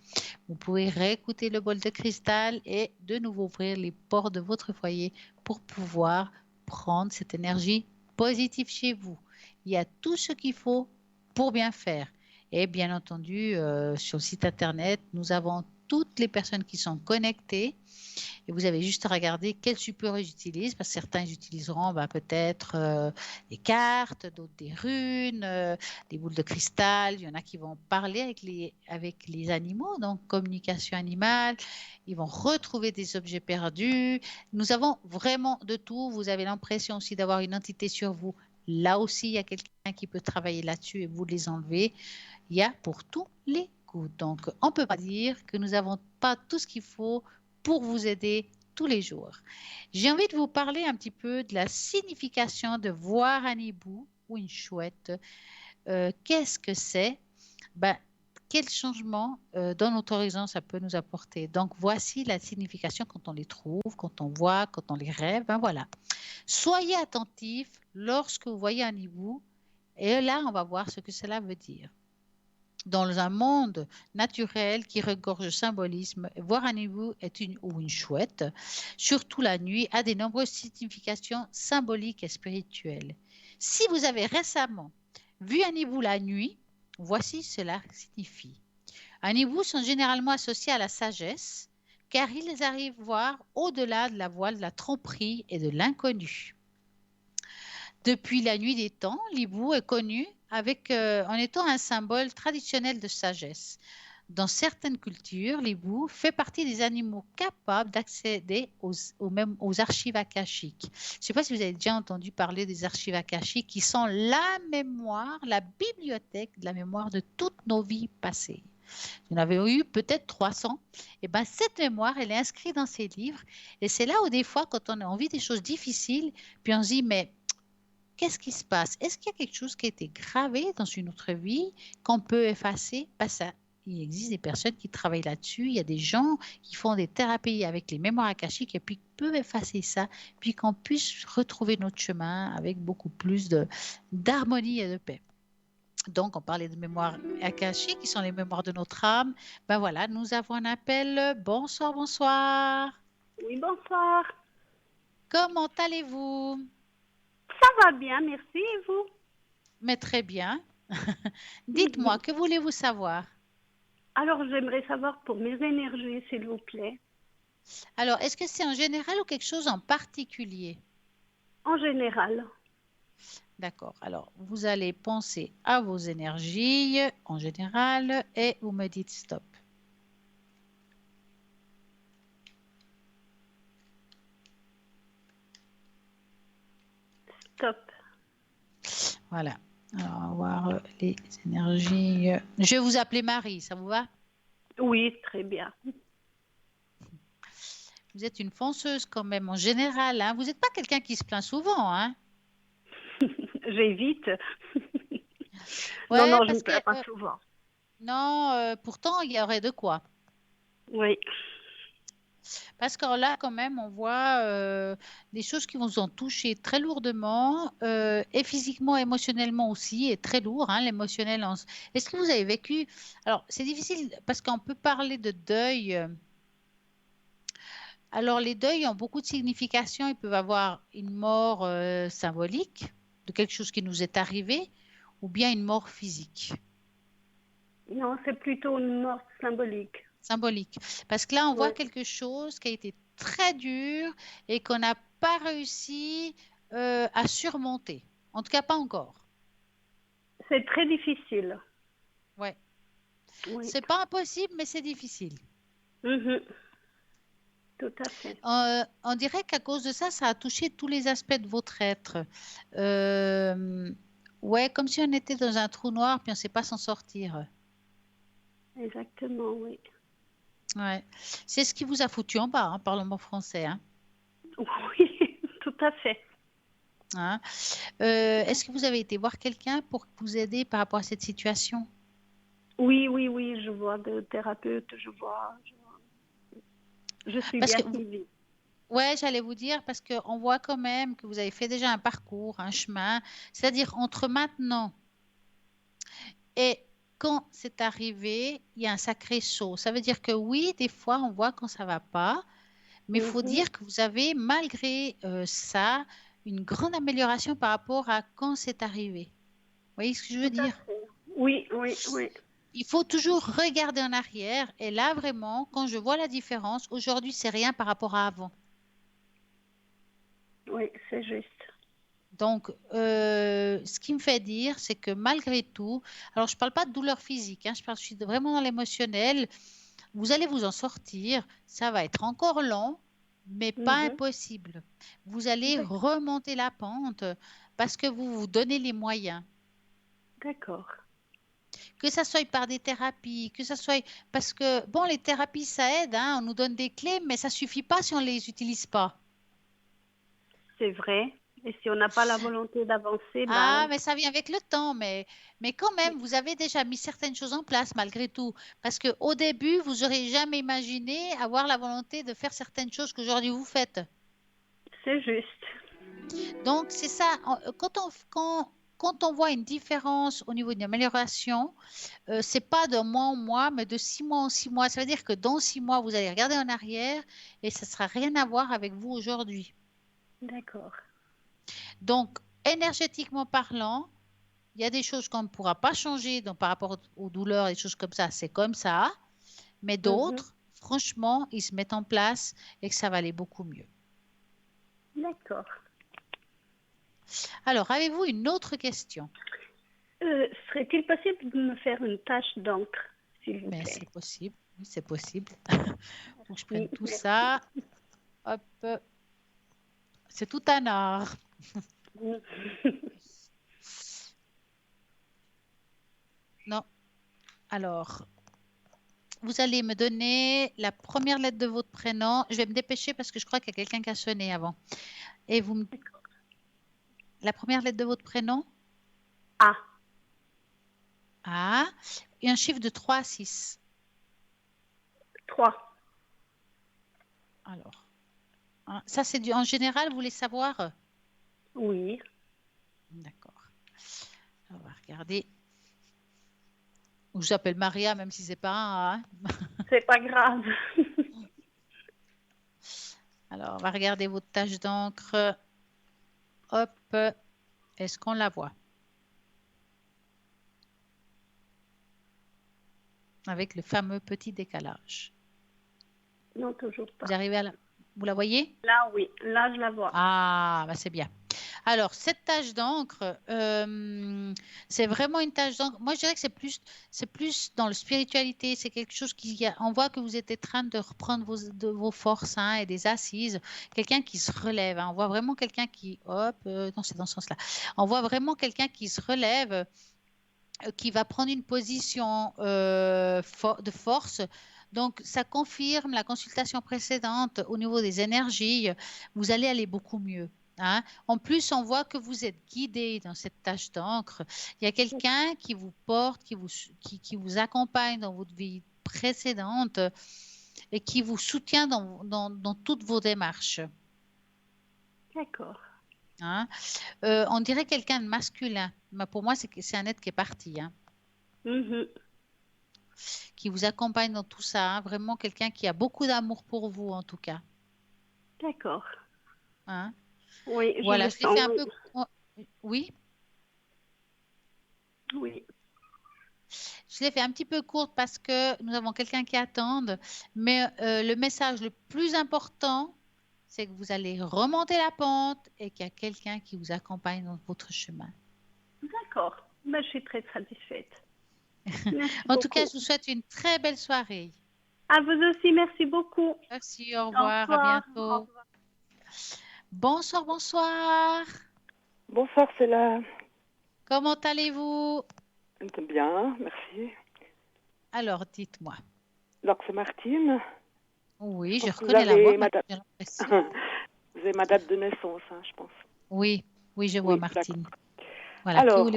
Speaker 1: Vous pouvez réécouter le bol de cristal et de nouveau ouvrir les portes de votre foyer pour pouvoir prendre cette énergie positive chez vous. Il y a tout ce qu'il faut pour bien faire. Et bien entendu, sur le site internet, nous avons toutes les personnes qui sont connectées. Et vous avez juste à regarder quel support ils utilisent, parce que certains utiliseront peut-être des cartes, d'autres des runes, des boules de cristal. Il y en a qui vont parler avec les animaux, donc communication animale. Ils vont retrouver des objets perdus. Nous avons vraiment de tout. Vous avez l'impression aussi d'avoir une entité sur vous. Là aussi, il y a quelqu'un qui peut travailler là-dessus et vous les enlever. Il y a pour tous les goûts. Donc, on ne peut pas dire que nous n'avons pas tout ce qu'il faut pour vous aider tous les jours. J'ai envie de vous parler un petit peu de la signification de voir un hibou ou une chouette. Qu'est-ce que c'est? Quel changement dans notre horizon ça peut nous apporter? Donc, voici la signification quand on les trouve, quand on voit, quand on les rêve. Voilà. Soyez attentifs lorsque vous voyez un hibou. Et là, on va voir ce que cela veut dire. Dans un monde naturel qui regorge de symbolisme, voir un hibou ou une chouette, surtout la nuit, a de nombreuses significations symboliques et spirituelles. Si vous avez récemment vu un hibou la nuit, voici cela signifie. Un hibou sont généralement associés à la sagesse, car ils arrivent à voir au-delà de la voile de la tromperie et de l'inconnu. Depuis la nuit des temps, l'hibou est connu en étant un symbole traditionnel de sagesse. Dans certaines cultures, l'hibou fait partie des animaux capables d'accéder aux archives akashiques. Je ne sais pas si vous avez déjà entendu parler des archives akashiques qui sont la mémoire, la bibliothèque de la mémoire de toutes nos vies passées. Il y en avait eu peut-être 300. Et cette mémoire, elle est inscrite dans ces livres. Et c'est là où des fois, quand on a envie des choses difficiles, puis on se dit, mais qu'est-ce qui se passe? Est-ce qu'il y a quelque chose qui a été gravé dans une autre vie qu'on peut effacer? Il existe des personnes qui travaillent là-dessus. Il y a des gens qui font des thérapies avec les mémoires akashiques et puis qui peuvent effacer ça, puis qu'on puisse retrouver notre chemin avec beaucoup plus d'harmonie et de paix. Donc, on parlait de mémoires akashiques qui sont les mémoires de notre âme. Voilà, nous avons un appel. Bonsoir, bonsoir.
Speaker 3: Oui, bonsoir.
Speaker 1: Comment allez-vous?
Speaker 3: Ça va bien, merci, et vous?
Speaker 1: Mais très bien. Dites-moi, que voulez-vous savoir?
Speaker 3: Alors, j'aimerais savoir pour mes énergies, s'il vous plaît.
Speaker 1: Alors, est-ce que c'est en général ou quelque chose en particulier?
Speaker 3: En général.
Speaker 1: D'accord. Alors, vous allez penser à vos énergies en général et vous me dites stop.
Speaker 3: Top.
Speaker 1: Voilà. Alors, on va voir les énergies. Je vais vous appeler Marie, ça vous va?
Speaker 3: Oui, très bien.
Speaker 1: Vous êtes une fonceuse quand même en général, hein. Vous n'êtes pas quelqu'un qui se plaint souvent, hein?
Speaker 3: J'évite. Non,
Speaker 1: Ouais,
Speaker 3: non, je ne me
Speaker 1: parce que
Speaker 3: plains pas souvent.
Speaker 1: non, pourtant il y aurait de quoi.
Speaker 3: Oui,
Speaker 1: Parce que là, quand même, on voit des choses qui vous ont touché très lourdement, et physiquement, émotionnellement aussi, et très lourd, hein, l'émotionnel. Est-ce que vous avez vécu... Alors, c'est difficile parce qu'on peut parler de deuil. Alors, les deuils ont beaucoup de significations. Ils peuvent avoir une mort symbolique de quelque chose qui nous est arrivé, ou bien une mort physique.
Speaker 3: non, c'est plutôt une mort symbolique.
Speaker 1: Symbolique. Parce que là, on voit
Speaker 3: Oui,
Speaker 1: quelque chose qui a été très dur et qu'on n'a pas réussi à surmonter. En tout cas, pas encore.
Speaker 3: c'est très difficile.
Speaker 1: Ouais.
Speaker 3: Oui,
Speaker 1: C'est pas impossible, mais c'est difficile.
Speaker 3: Mhm. Tout à fait.
Speaker 1: On dirait qu'à cause de ça, ça a touché tous les aspects de votre être. Euh, ouais, comme si on était dans un trou noir puis on ne sait pas s'en sortir.
Speaker 3: Exactement, oui.
Speaker 1: Ouais. C'est ce qui vous a foutu en bas, hein, parlons bon français, hein.
Speaker 3: Oui, tout à fait.
Speaker 1: Hein. Est-ce que vous avez été voir quelqu'un pour vous aider par rapport à cette situation?
Speaker 3: Oui, oui, oui, je vois de thérapeutes, je suis
Speaker 1: Parce
Speaker 3: bien
Speaker 1: que,
Speaker 3: suivie.
Speaker 1: ouais, j'allais vous dire, parce qu'on voit quand même que vous avez fait déjà un parcours, un chemin, c'est-à-dire entre maintenant et quand c'est arrivé, il y a un sacré saut. Ça veut dire que oui, des fois, on voit quand ça va pas, mais il faut
Speaker 3: Mhm.
Speaker 1: dire que vous avez, malgré ça, une grande amélioration par rapport à quand c'est arrivé. Vous voyez ce que je veux
Speaker 3: Tout à
Speaker 1: dire?
Speaker 3: fait. Oui, oui, oui.
Speaker 1: Il faut toujours regarder en arrière. Et là, vraiment, quand je vois la différence, aujourd'hui, c'est rien par rapport à avant.
Speaker 3: Oui, c'est juste.
Speaker 1: Donc, ce qui me fait dire, c'est que malgré tout, alors je ne parle pas de douleur physique, hein, je suis vraiment dans l'émotionnel, vous allez vous en sortir, ça va être encore long, mais pas
Speaker 3: Mhm.
Speaker 1: impossible. Vous allez
Speaker 3: D'ac-
Speaker 1: remonter la pente parce que vous vous donnez les moyens.
Speaker 3: D'accord.
Speaker 1: Que ça soit par des thérapies, que ça soit... Parce que, bon, les thérapies, ça aide, hein, on nous donne des clés, mais ça ne suffit pas si on ne les utilise pas.
Speaker 3: C'est vrai. Et si on n'a pas la volonté d'avancer,
Speaker 1: Ah,
Speaker 3: ben,
Speaker 1: mais ça vient avec le temps, mais quand même, vous avez déjà mis certaines choses en place malgré tout. Parce qu'au début, vous n'aurez jamais imaginé avoir la volonté de faire certaines choses qu'aujourd'hui vous faites.
Speaker 3: c'est juste.
Speaker 1: Donc, c'est ça, quand on voit une différence au niveau d'une amélioration, c'est pas de mois en mois, mais de 6 mois en 6 mois. Ça veut dire que dans 6 mois, vous allez regarder en arrière et ça ne sera rien à voir avec vous aujourd'hui.
Speaker 3: D'accord.
Speaker 1: Donc, énergétiquement parlant, il y a des choses qu'on ne pourra pas changer donc par rapport aux douleurs et des choses comme ça, c'est comme ça. Mais
Speaker 3: Mhm.
Speaker 1: d'autres, franchement, ils se mettent en place et que ça va aller beaucoup mieux.
Speaker 3: D'accord.
Speaker 1: Alors, avez-vous une autre question?
Speaker 3: Serait-il possible de me faire une tache d'encre, s'il vous
Speaker 1: Mais
Speaker 3: plaît?
Speaker 1: c'est possible, oui, c'est possible. Faut que je prenne
Speaker 3: Oui,
Speaker 1: tout
Speaker 3: merci.
Speaker 1: ça. Hop, c'est tout un art.
Speaker 3: Mhm.
Speaker 1: Non. Alors, vous allez me donner la première lettre de votre prénom. Je vais me dépêcher parce que je crois qu'il y a quelqu'un qui a sonné avant. Et la première lettre de votre prénom?
Speaker 3: Ah,
Speaker 1: A. Et un chiffre de 3 à 6.
Speaker 3: 3.
Speaker 1: Alors, hein, ça c'est en général, vous voulez savoir?
Speaker 3: Oui,
Speaker 1: D'accord. On va regarder. Ou j'appelle Maria, même si c'est pas un A, hein.
Speaker 3: c'est pas grave.
Speaker 1: Alors, on va regarder votre tache d'encre. Hop, est-ce qu'on la voit? avec le fameux petit décalage.
Speaker 3: Non, toujours pas.
Speaker 1: Vous arrivez vous la voyez?
Speaker 3: Là, oui. Là, je la vois.
Speaker 1: Ah, bah c'est bien. Alors, cette tache d'encre, c'est vraiment une tache d'encre. Moi, je dirais que c'est plus dans la spiritualité. C'est quelque chose on voit que vous êtes en train de reprendre vos forces, hein, et des assises. Quelqu'un qui se relève, hein. On voit vraiment quelqu'un qui, non, c'est dans ce sens-là. On voit vraiment quelqu'un qui se relève, qui va prendre une position de force. Donc, ça confirme la consultation précédente au niveau des énergies. Vous allez aller beaucoup mieux. Hein. En plus, on voit que vous êtes guidé dans cette tache d'encre. Il y a quelqu'un qui vous porte, qui vous accompagne dans votre vie précédente et qui vous soutient dans toutes vos démarches.
Speaker 3: D'accord.
Speaker 1: Hein. On dirait quelqu'un de masculin. Mais pour moi, c'est un être qui est parti. Hein. Qui vous accompagne dans tout ça. Hein. Vraiment quelqu'un qui a beaucoup d'amour pour vous, en tout cas.
Speaker 3: D'accord.
Speaker 1: Hein.
Speaker 3: Oui,
Speaker 1: voilà, je l'ai fait un peu. Oui.
Speaker 3: Oui.
Speaker 1: Je l'ai fait un petit peu courte parce que nous avons quelqu'un qui attend. Mais le message le plus important, c'est que vous allez remonter la pente et qu'il y a quelqu'un qui vous accompagne dans votre chemin.
Speaker 3: D'accord. Ben, je suis très satisfaite.
Speaker 1: En tout cas, je vous souhaite une très belle soirée.
Speaker 3: À vous aussi, merci beaucoup.
Speaker 1: Merci, au revoir, à bientôt.
Speaker 3: Au revoir.
Speaker 1: Bonsoir, bonsoir.
Speaker 4: Bonsoir, c'est là.
Speaker 1: Comment allez-vous?
Speaker 4: Bien, merci.
Speaker 1: Alors, dites-moi.
Speaker 4: Donc, c'est Martine.
Speaker 1: Oui, je reconnais la voix.
Speaker 4: Vous avez ma date de naissance, hein, je pense.
Speaker 1: Oui, je vois Martine.
Speaker 4: Voilà, alors,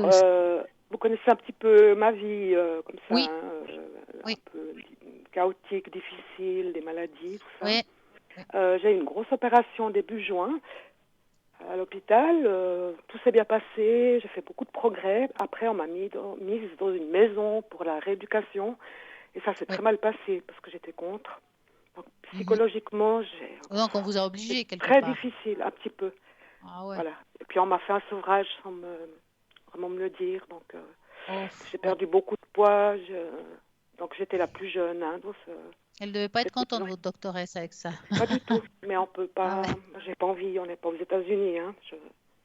Speaker 4: vous connaissez un petit peu ma vie, comme ça,
Speaker 1: oui.
Speaker 4: Un peu chaotique, difficile, des maladies, tout ça.
Speaker 1: Oui.
Speaker 4: J'ai eu une grosse opération début juin à l'hôpital. Tout s'est bien passé, j'ai fait beaucoup de progrès. Après, on m'a mise dans une maison pour la rééducation. Et ça s'est très mal passé parce que j'étais contre. Donc, psychologiquement,
Speaker 1: donc, on vous a obligé quelque
Speaker 4: part. Très
Speaker 1: part.
Speaker 4: difficile, un petit peu.
Speaker 1: Ah ouais.
Speaker 4: Voilà. Et puis, on m'a fait un sevrage sans vraiment me le dire. Donc, j'ai perdu beaucoup de poids. Donc, j'étais la plus jeune. Hein, donc,
Speaker 1: elle ne devait pas être contente, votre doctoresse, avec ça.
Speaker 4: Pas du tout. Mais on peut pas. J'ai pas envie. On n'est pas aux États-Unis. Hein.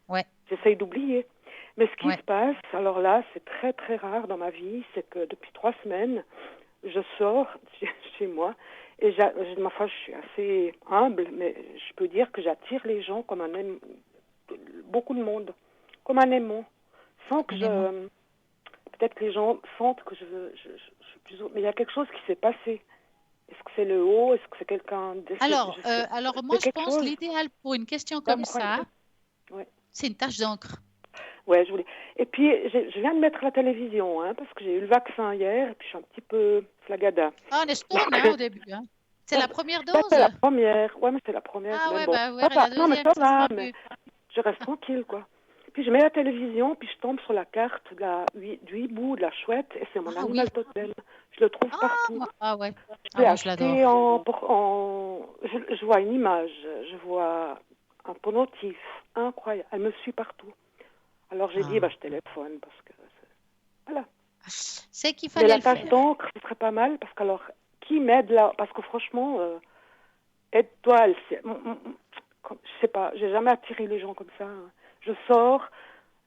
Speaker 1: Ouais.
Speaker 4: J'essaye d'oublier. Mais ce qui se passe, alors là, c'est très, très rare dans ma vie, c'est que depuis 3 semaines, je sors chez moi et ma foi, je suis assez humble, mais je peux dire que j'attire les gens comme beaucoup de monde, comme un aimant, sans que peut-être que les gens sentent que je suis plus haut, mais il y a quelque chose qui s'est passé. Est-ce que c'est le haut? Est-ce que c'est quelqu'un
Speaker 1: Alors moi, je pense l'idéal pour une question comme ça, c'est une tache d'encre.
Speaker 4: Ouais, je voulais. Et puis, je viens de mettre la télévision, hein, parce que j'ai eu le vaccin hier, et puis je suis un petit peu flagada.
Speaker 1: Ah, on est stone, hein, au début. Hein. C'est la première dose?
Speaker 4: C'est la première. Ouais, mais c'est la première.
Speaker 1: Ah ouais,
Speaker 4: bon.
Speaker 1: la deuxième,
Speaker 4: non, mais ça va, mais
Speaker 1: mieux.
Speaker 4: je reste tranquille, quoi. Puis je mets la télévision, puis je tombe sur la carte du hibou, de la chouette, et c'est mon animal totem. Je le trouve partout.
Speaker 1: Ouais.
Speaker 4: Je l'adore. Je vois une image, je vois un pendentif incroyable. Elle me suit partout. Alors j'ai dit, je téléphone parce que voilà.
Speaker 1: C'est qu'il fallait
Speaker 4: la tache d'encre, ce serait pas mal parce que alors qui m'aide là? Parce que franchement, aide-toi. Je sais pas, j'ai jamais attiré les gens comme ça. Hein. Je sors,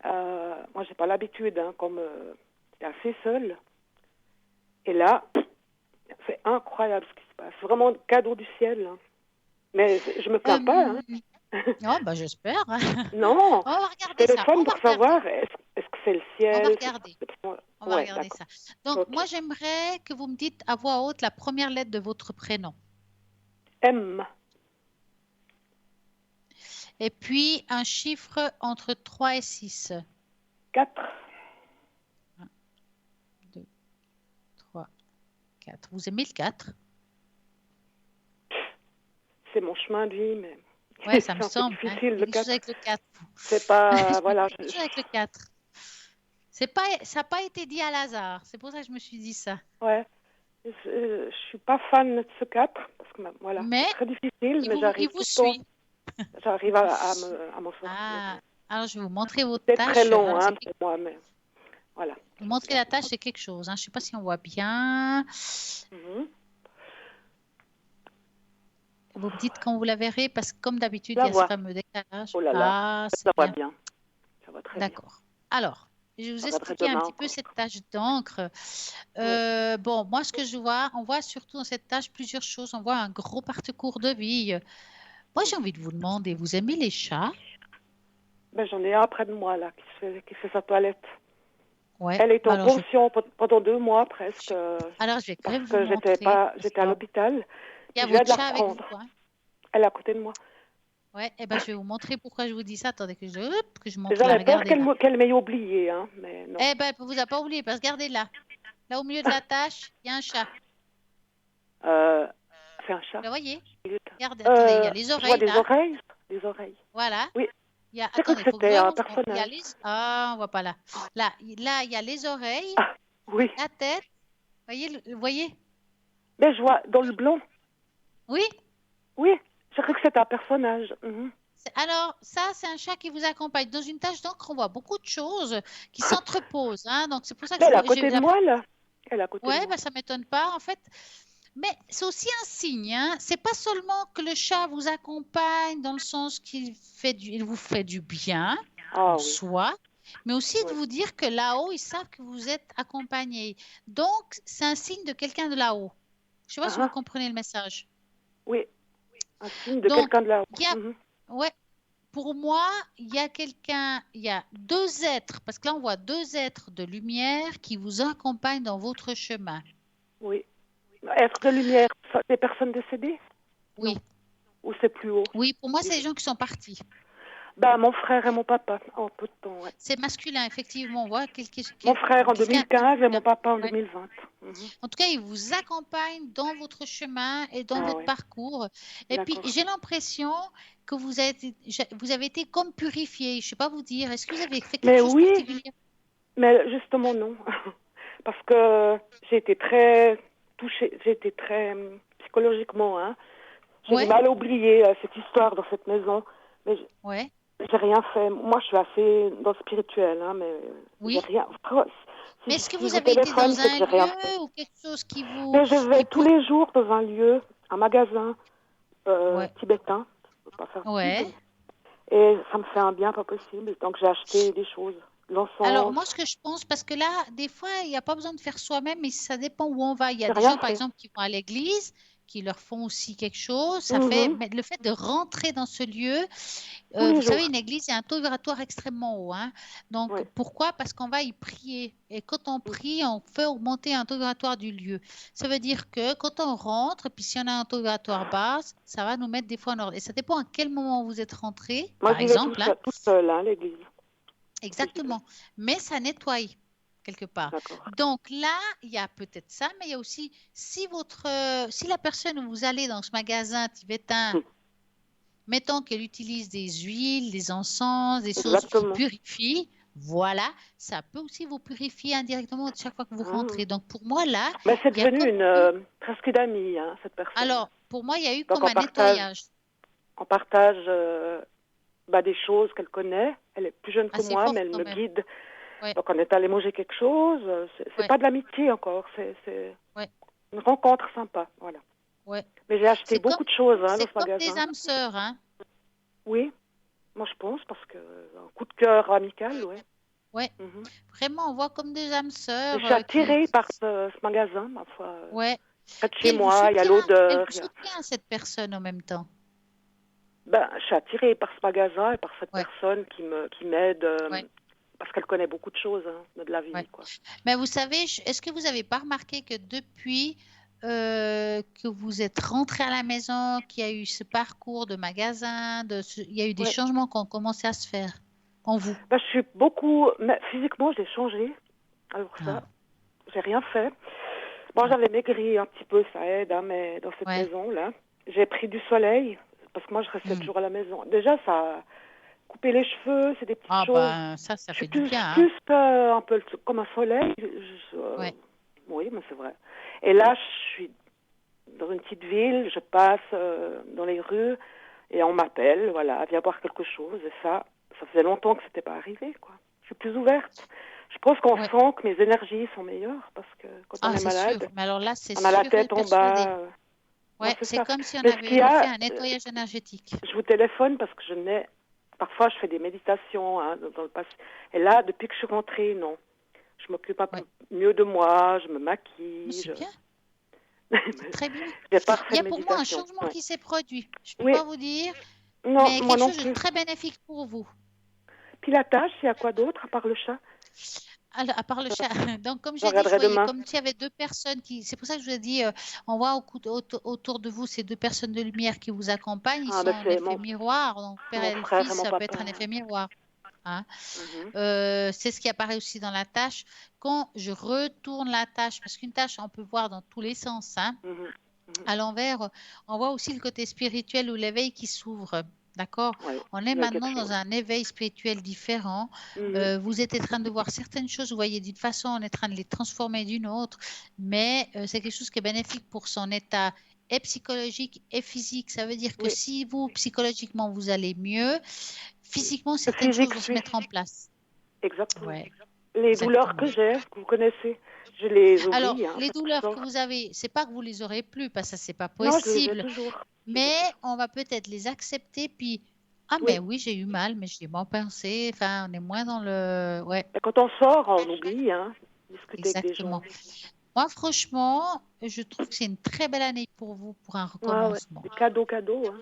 Speaker 4: moi j'ai pas l'habitude, hein, comme j'étais assez seule. Et là, c'est incroyable ce qui se passe. Vraiment cadeau du ciel. Hein. Mais je me plains pas. Hein.
Speaker 1: Oh, j'espère.
Speaker 4: Non,
Speaker 1: on va regarder
Speaker 4: je téléphone pour savoir est-ce que c'est le ciel.
Speaker 1: On va regarder. On va regarder ça. Donc, moi, j'aimerais que vous me dites à voix haute la première lettre de votre prénom.
Speaker 4: M.
Speaker 1: Et puis, un chiffre entre 3 et 6.
Speaker 4: 4.
Speaker 1: 1, 2, 3, 4. Vous aimez le 4?
Speaker 4: C'est mon chemin de vie, mais...
Speaker 1: Ouais, ça me semble.
Speaker 4: Difficile, le 4.
Speaker 1: Avec le 4.
Speaker 4: C'est pas... voilà.
Speaker 1: Avec le 4. Ça n'a pas été dit à hasard. C'est pour ça que je me suis dit ça.
Speaker 4: Ouais. Je suis pas fan de ce 4, parce que voilà, c'est très difficile, mais j'arrive tout le temps. J'arrive à m'en sortir.
Speaker 1: Alors, je vais vous montrer votre
Speaker 4: tâche.
Speaker 1: tâche.
Speaker 4: C'est très long pour moi, mais voilà.
Speaker 1: Vous montrez la tâche, c'est quelque chose. Hein. Je ne sais pas si on voit bien.
Speaker 4: Mhm.
Speaker 1: Vous me dites quand vous la verrez, parce que comme d'habitude,
Speaker 4: Je
Speaker 1: il
Speaker 4: la
Speaker 1: y a ce
Speaker 4: vois.
Speaker 1: fameux décalage.
Speaker 4: Oh là là,
Speaker 1: Ah,
Speaker 4: ça
Speaker 1: c'est
Speaker 4: va
Speaker 1: bien.
Speaker 4: bien. Ça va très bien.
Speaker 1: D'accord. Alors, je vais vous
Speaker 4: Ça va
Speaker 1: expliquer un
Speaker 4: demain
Speaker 1: petit peu
Speaker 4: encore.
Speaker 1: cette tâche d'encre.
Speaker 4: Oui.
Speaker 1: Bon, moi, ce que je vois, on voit surtout dans cette tâche plusieurs choses. On voit un gros parcours de vie. Moi, j'ai envie de vous demander, vous aimez les chats?
Speaker 4: Ben, j'en ai un près de moi, là, qui fait sa toilette.
Speaker 1: Ouais.
Speaker 4: Elle était
Speaker 1: Bah
Speaker 4: en
Speaker 1: alors,
Speaker 4: pension pendant 2 mois presque,
Speaker 1: alors, je vais quand
Speaker 4: parce
Speaker 1: même vous
Speaker 4: que
Speaker 1: montrer. Parce
Speaker 4: j'étais à
Speaker 1: que
Speaker 4: l'hôpital.
Speaker 1: il y a
Speaker 4: Puis je viens
Speaker 1: votre
Speaker 4: de la
Speaker 1: chat avec vous,
Speaker 4: reprendre.
Speaker 1: hein?
Speaker 4: Elle est à côté de moi.
Speaker 1: Ouais. Eh ben, je vais vous montrer pourquoi je vous dis ça. Attendez que je montre là.
Speaker 4: J'avais peur
Speaker 1: Regardez là.
Speaker 4: qu'elle m'ait oublié, hein, mais non.
Speaker 1: Eh ben, elle vous a pas oublié parce que regardez là. Là, au milieu de la tâche, il y a un chat.
Speaker 4: Euh, c'est un chat.
Speaker 1: Vous le voyez?
Speaker 4: Il est-
Speaker 1: Regardez, attendez, il y a les
Speaker 4: je vois
Speaker 1: oreilles
Speaker 4: des
Speaker 1: là.
Speaker 4: oreilles. Des oreilles.
Speaker 1: Voilà.
Speaker 4: Oui,
Speaker 1: Il y a,
Speaker 4: j'ai cru que
Speaker 1: attendez, il faut que
Speaker 4: c'était un
Speaker 1: vraiment. Il y a
Speaker 4: personnage.
Speaker 1: les. Ah, on voit pas là. Là, il y a les oreilles,
Speaker 4: Ah, oui.
Speaker 1: la tête. Vous voyez?
Speaker 4: Mais je vois dans le blanc.
Speaker 1: Oui?
Speaker 4: Oui, j'ai cru que c'était un personnage. Mhm.
Speaker 1: Alors, ça, c'est un chat qui vous accompagne. Dans une tâche d'encre, on voit beaucoup de choses qui s'entreposent. Hein. Donc, c'est pour ça que
Speaker 4: Mais
Speaker 1: je
Speaker 4: elle est à
Speaker 1: vous.
Speaker 4: côté de moi, là. Elle est à côté de
Speaker 1: Ouais,
Speaker 4: moi.
Speaker 1: bah, ça m'étonne pas, en fait. Mais c'est aussi un signe. Hein. C'est pas seulement que le chat vous accompagne dans le sens il vous fait du bien
Speaker 4: Ah
Speaker 1: en
Speaker 4: oui.
Speaker 1: soi, mais aussi de
Speaker 4: Oui.
Speaker 1: vous dire que là-haut, ils savent que vous êtes accompagné. Donc, c'est un signe de quelqu'un de là-haut. Je sais pas si vous
Speaker 4: Ah,
Speaker 1: comprenez le message.
Speaker 4: oui, un signe de
Speaker 1: Donc,
Speaker 4: quelqu'un de là-haut.
Speaker 1: il y a,
Speaker 4: Mhm.
Speaker 1: ouais, pour moi, il y a deux êtres, parce que là, on voit deux êtres de lumière qui vous accompagnent dans votre chemin.
Speaker 4: Oui. Être de lumière, des personnes décédées?
Speaker 1: Oui,
Speaker 4: Non. Ou c'est plus haut?
Speaker 1: oui, pour moi, c'est les gens qui sont partis.
Speaker 4: Bah, mon frère et mon papa, en peu de temps, ouais.
Speaker 1: C'est masculin, effectivement. On voit
Speaker 4: Mon frère en
Speaker 1: quelqu'un.
Speaker 4: 2015 et mon papa en
Speaker 1: Ouais.
Speaker 4: 2020. Mhm.
Speaker 1: En tout cas, il vous accompagne dans votre chemin et dans
Speaker 4: Ah
Speaker 1: votre
Speaker 4: ouais,
Speaker 1: parcours. Et puis,
Speaker 4: d'accord.
Speaker 1: j'ai l'impression que vous avez été comme purifié. Je ne sais pas vous dire. Est-ce que vous avez fait quelque
Speaker 4: Mais
Speaker 1: chose de
Speaker 4: oui,
Speaker 1: particulier?
Speaker 4: mais justement non. Parce que j'ai été très touchée, j'ai été très psychologiquement, hein. J'ai du
Speaker 1: Ouais,
Speaker 4: mal à oublier cette histoire dans cette maison. Mais
Speaker 1: ouais,
Speaker 4: j'ai rien fait. Moi, je suis assez dans le spirituel, hein, mais j'ai
Speaker 1: oui.
Speaker 4: rien.
Speaker 1: Mais est-ce que
Speaker 4: Si je
Speaker 1: vous
Speaker 4: vous
Speaker 1: avez été
Speaker 4: téléphone,
Speaker 1: dans
Speaker 4: c'est que
Speaker 1: un
Speaker 4: j'ai rien fait.
Speaker 1: lieu ou quelque chose
Speaker 4: Mais je vais
Speaker 1: qui
Speaker 4: tous
Speaker 1: pour...
Speaker 4: les jours dans un lieu, un magasin
Speaker 1: Ouais,
Speaker 4: tibétain. Je peux pas faire de
Speaker 1: ouais.
Speaker 4: pub. Et ça me fait un bien pas possible. Donc j'ai acheté des choses,
Speaker 1: Alors,
Speaker 4: l'encens.
Speaker 1: moi, ce que je pense, parce que là, des fois, il n'y a pas besoin de faire soi-même, mais ça dépend où on va. Il y a
Speaker 4: J'ai
Speaker 1: des
Speaker 4: rien
Speaker 1: gens, par
Speaker 4: fait.
Speaker 1: exemple, qui vont à l'église, qui leur font aussi quelque chose.
Speaker 4: Mhm.
Speaker 1: Mais le fait de rentrer dans ce lieu,
Speaker 4: Tous
Speaker 1: vous
Speaker 4: les jours.
Speaker 1: savez, une église, il y a un taux vibratoire extrêmement haut. Hein. Donc,
Speaker 4: Oui.
Speaker 1: pourquoi? Parce qu'on va y prier. Et quand on prie, on fait augmenter un taux vibratoire du lieu. Ça veut dire que quand on rentre, puis si on a un taux vibratoire bas, ça va nous mettre des fois en ordre. Et ça dépend à quel moment vous êtes rentré,
Speaker 4: Moi,
Speaker 1: par
Speaker 4: j'y vais
Speaker 1: exemple. Hein.
Speaker 4: toute seule, hein, l'église. Si j'y vais.
Speaker 1: Exactement. Mais ça nettoie quelque part.
Speaker 4: D'accord.
Speaker 1: Donc là, il y a peut-être ça, mais il y a aussi si la personne où vous allez dans ce magasin tibétain,
Speaker 4: Hum.
Speaker 1: mettons qu'elle utilise des huiles, des encens, des choses qui
Speaker 4: Exactement.
Speaker 1: purifient, voilà, ça peut aussi vous purifier indirectement chaque fois que vous
Speaker 4: Ah.
Speaker 1: rentrez. Donc pour moi là,
Speaker 4: Mais c'est
Speaker 1: il y a
Speaker 4: devenu
Speaker 1: comme eu,
Speaker 4: presque une amie, hein, cette personne.
Speaker 1: alors pour moi il y a eu
Speaker 4: Donc
Speaker 1: comme un nettoyage.
Speaker 4: on partage des choses qu'elle connaît. Elle est plus jeune que
Speaker 1: Assez
Speaker 4: moi,
Speaker 1: fort
Speaker 4: mais elle
Speaker 1: quand
Speaker 4: me
Speaker 1: même.
Speaker 4: guide.
Speaker 1: Ouais,
Speaker 4: Donc on est allé manger quelque chose. C'est
Speaker 1: ouais,
Speaker 4: pas de l'amitié encore, c'est
Speaker 1: ouais,
Speaker 4: une rencontre sympa, voilà.
Speaker 1: ouais.
Speaker 4: Mais j'ai acheté beaucoup de choses dans
Speaker 1: C'est
Speaker 4: ce
Speaker 1: comme des
Speaker 4: magasin.
Speaker 1: âmes sœurs, hein.
Speaker 4: Oui, moi je pense, parce que un coup de cœur amical, ouais.
Speaker 1: Ouais.
Speaker 4: Mhm.
Speaker 1: Vraiment, on voit comme deux âmes
Speaker 4: Je
Speaker 1: sœurs
Speaker 4: suis attirée par ce magasin, ma foi.
Speaker 1: ouais.
Speaker 4: Près de
Speaker 1: Puis
Speaker 4: chez moi, il y a
Speaker 1: elle
Speaker 4: l'odeur.
Speaker 1: vous soutient, cette personne en même temps.
Speaker 4: Je suis attirée par ce magasin et par cette
Speaker 1: Ouais,
Speaker 4: personne qui m'aide
Speaker 1: ouais,
Speaker 4: parce qu'elle connaît beaucoup de choses, hein, de la
Speaker 1: ouais.
Speaker 4: vie, quoi.
Speaker 1: Mais vous savez, est-ce que vous n'avez pas remarqué que depuis que vous êtes rentré à la maison, qu'il y a eu ce parcours de magasin, il y a eu des
Speaker 4: Ouais.
Speaker 1: changements qui ont commencé à se faire en vous?
Speaker 4: Je suis beaucoup, mais physiquement, j'ai changé. Alors
Speaker 1: Ah,
Speaker 4: ça, j'ai rien fait. Bon,
Speaker 1: ouais,
Speaker 4: j'avais maigri un petit peu, ça aide, hein, mais dans cette
Speaker 1: ouais.
Speaker 4: maison-là, j'ai pris du soleil parce que moi, je restais
Speaker 1: Hmm.
Speaker 4: toujours à la maison. Déjà, ça a coupé les cheveux, c'est des petites
Speaker 1: Ah
Speaker 4: choses.
Speaker 1: ben, ça
Speaker 4: Je suis
Speaker 1: fait du bien, hein?
Speaker 4: plus un peu comme un soleil.
Speaker 1: Ouais,
Speaker 4: Oui, mais c'est vrai. Et là, je suis dans une petite ville, je passe dans les rues et on m'appelle, voilà, viens boire quelque chose. Et ça faisait longtemps que c'était pas arrivé, quoi. Je suis plus ouverte. Je pense qu'on
Speaker 1: Ouais.
Speaker 4: sent que mes énergies sont meilleures parce que quand on
Speaker 1: Ah,
Speaker 4: est
Speaker 1: c'est sûr.
Speaker 4: malade,
Speaker 1: Mais alors là, c'est
Speaker 4: on a la
Speaker 1: sûr et
Speaker 4: tête en
Speaker 1: persuadé.
Speaker 4: bas. Non,
Speaker 1: Ouais,
Speaker 4: c'est
Speaker 1: c'est
Speaker 4: ça.
Speaker 1: comme si on
Speaker 4: Mais ce qu'il y
Speaker 1: avait fait
Speaker 4: a,
Speaker 1: un nettoyage énergétique.
Speaker 4: je vous téléphone parce que parfois je fais des méditations dans le passé. Et là, depuis que je suis rentrée, non. Je m'occupe un peu
Speaker 1: Ouais,
Speaker 4: mieux de moi, je me maquille.
Speaker 1: c'est bien. C'est
Speaker 4: Je
Speaker 1: très bien.
Speaker 4: n'ai pas
Speaker 1: Il y
Speaker 4: refait
Speaker 1: a
Speaker 4: de
Speaker 1: pour moi un
Speaker 4: méditation.
Speaker 1: changement
Speaker 4: Ouais.
Speaker 1: qui s'est produit. Je ne peux
Speaker 4: Oui,
Speaker 1: pas vous dire,
Speaker 4: non,
Speaker 1: mais
Speaker 4: moi
Speaker 1: quelque
Speaker 4: non
Speaker 1: chose de
Speaker 4: plus.
Speaker 1: très bénéfique pour vous.
Speaker 4: Puis la tâche, il y a quoi d'autre à part le chat?
Speaker 1: Alors, à part le chat. Donc, comme
Speaker 4: Je
Speaker 1: j'ai dit, je
Speaker 4: regarderai
Speaker 1: voyais
Speaker 4: demain.
Speaker 1: comme s'il y avait deux personnes qui. C'est pour ça que je vous ai dit, on voit autour de vous ces deux personnes de lumière qui vous accompagnent. Ils
Speaker 4: Ah,
Speaker 1: sont
Speaker 4: ben
Speaker 1: en
Speaker 4: c'est
Speaker 1: effet miroir. Donc, père
Speaker 4: mon
Speaker 1: et le
Speaker 4: frère et
Speaker 1: fils,
Speaker 4: mon
Speaker 1: ça peut
Speaker 4: papa.
Speaker 1: être un effet miroir. Hein.
Speaker 4: Mhm,
Speaker 1: C'est ce qui apparaît aussi dans la tâche. Quand je retourne la tâche, parce qu'une tâche, on peut voir dans tous les sens. Hein.
Speaker 4: mhm, mhm.
Speaker 1: À l'envers, on voit aussi le côté spirituel ou l'éveil qui s'ouvre. D'accord?
Speaker 4: Ouais,
Speaker 1: On est
Speaker 4: il y a quelque
Speaker 1: maintenant dans
Speaker 4: chose.
Speaker 1: un éveil spirituel différent.
Speaker 4: Mhm.
Speaker 1: Vous êtes en train de voir certaines choses, vous voyez d'une façon, on est en train de les transformer d'une autre, mais c'est quelque chose qui est bénéfique pour son état et psychologique et physique. Ça veut dire que
Speaker 4: Oui,
Speaker 1: si vous, psychologiquement, vous allez mieux, physiquement,
Speaker 4: le
Speaker 1: certaines choses
Speaker 4: physique
Speaker 1: vont se
Speaker 4: suit.
Speaker 1: mettre en place.
Speaker 4: Exactement.
Speaker 1: Ouais,
Speaker 4: Les douleurs
Speaker 1: exactement.
Speaker 4: que j'ai, que vous connaissez, je les
Speaker 1: Alors,
Speaker 4: oublie. Hein,
Speaker 1: les
Speaker 4: quand je
Speaker 1: douleurs que
Speaker 4: sors.
Speaker 1: vous avez, c'est pas que vous les aurez plus, parce que ça, c'est pas
Speaker 4: Non, je les ai
Speaker 1: possible.
Speaker 4: toujours. Je les ai
Speaker 1: Mais
Speaker 4: toujours.
Speaker 1: on va peut-être les accepter, puis ah
Speaker 4: Oui.
Speaker 1: mais oui, j'ai eu mal, mais j'y ai moins pensé. Enfin, on est moins dans le... Ouais,
Speaker 4: Et quand on sort, on oublie, hein, discuter avec des gens.
Speaker 1: exactement. Moi, franchement, je trouve que c'est une très belle année pour vous, pour un
Speaker 4: Ouais, ouais.
Speaker 1: recommencement.
Speaker 4: C'est cadeau, cadeau. Hein.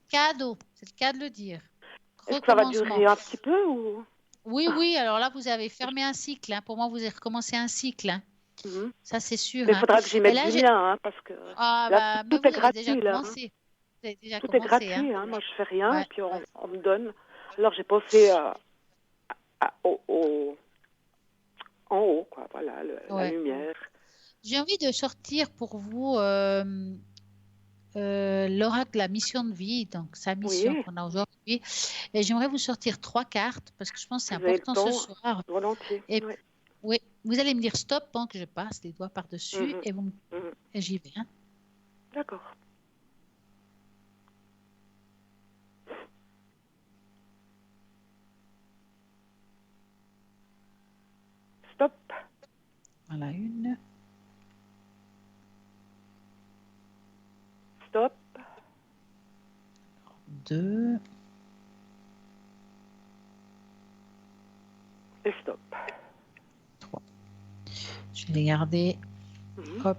Speaker 1: Cadeau, c'est le cas de le dire.
Speaker 4: Est-ce que ça va
Speaker 1: Recommencement.
Speaker 4: durer un petit peu ou...
Speaker 1: Oui, oui, alors là, vous avez fermé un cycle. Hein. Pour moi, vous avez recommencé un cycle. Hein.
Speaker 4: Mhm.
Speaker 1: Ça, c'est sûr.
Speaker 4: Mais il
Speaker 1: Hein.
Speaker 4: faudra que j'y
Speaker 1: Et
Speaker 4: mette
Speaker 1: là,
Speaker 4: du mien, hein, parce que
Speaker 1: ah,
Speaker 4: là,
Speaker 1: bah, mais
Speaker 4: tout
Speaker 1: vous
Speaker 4: est
Speaker 1: avez déjà
Speaker 4: gratuit, là. Hein.
Speaker 1: commencé. Vous avez déjà
Speaker 4: Tout est
Speaker 1: commencé. Hein.
Speaker 4: gratuit, hein. Moi, je fais rien, et
Speaker 1: Ouais,
Speaker 4: puis
Speaker 1: ouais,
Speaker 4: on me donne. Alors, j'ai pensé en haut, quoi, voilà, la
Speaker 1: ouais.
Speaker 4: lumière.
Speaker 1: J'ai envie de sortir pour vous l'oracle de la mission de vie, donc sa mission
Speaker 4: Oui,
Speaker 1: qu'on a aujourd'hui. Et j'aimerais vous sortir trois cartes parce que je pense que c'est
Speaker 4: vous avez le
Speaker 1: important ce
Speaker 4: temps,
Speaker 1: soir.
Speaker 4: volontiers.
Speaker 1: Et
Speaker 4: Oui.
Speaker 1: oui, vous allez me dire stop pendant que je passe les doigts par-dessus
Speaker 4: Mhm, mhm.
Speaker 1: et j'y vais. Hein.
Speaker 4: D'accord. Stop,
Speaker 1: Voilà, une,
Speaker 4: stop,
Speaker 1: deux,
Speaker 4: et stop.
Speaker 1: trois. Je vais les garder.
Speaker 4: Mhm.
Speaker 1: Hop.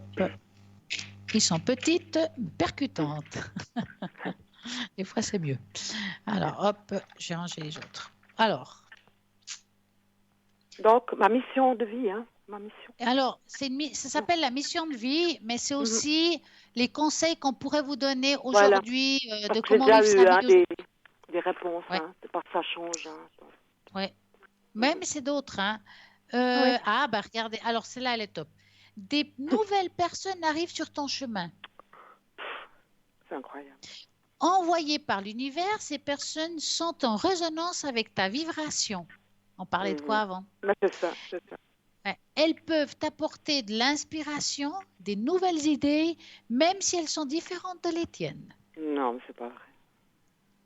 Speaker 1: Ils sont petites, percutantes. Des fois, c'est mieux. Alors, hop, j'ai rangé les autres. Alors,
Speaker 4: Donc, ma mission de vie, hein, ma mission.
Speaker 1: Alors, ça s'appelle la mission de vie, mais c'est
Speaker 4: Mhm.
Speaker 1: aussi les conseils qu'on pourrait vous donner
Speaker 4: Voilà,
Speaker 1: aujourd'hui
Speaker 4: parce
Speaker 1: de
Speaker 4: que j'ai
Speaker 1: comment
Speaker 4: déjà
Speaker 1: vivre sa
Speaker 4: eu
Speaker 1: vie
Speaker 4: hein,
Speaker 1: aujourd'hui.
Speaker 4: des réponses,
Speaker 1: Ouais,
Speaker 4: hein, c'est pas que ça change. Hein.
Speaker 1: ouais.
Speaker 4: Mhm.
Speaker 1: Mais c'est d'autres. Hein.
Speaker 4: Oui,
Speaker 1: Bah regardez, alors celle-là, elle est top. Des nouvelles personnes arrivent sur ton chemin.
Speaker 4: c'est incroyable.
Speaker 1: Envoyées par l'univers, ces personnes sont en résonance avec ta vibration. On parlait de quoi
Speaker 4: Mhm.
Speaker 1: avant?
Speaker 4: Mais c'est ça, c'est ça.
Speaker 1: Ouais. Elles peuvent t'apporter de l'inspiration, des nouvelles idées, même si elles sont différentes de les tiennes.
Speaker 4: Non, mais c'est pas vrai.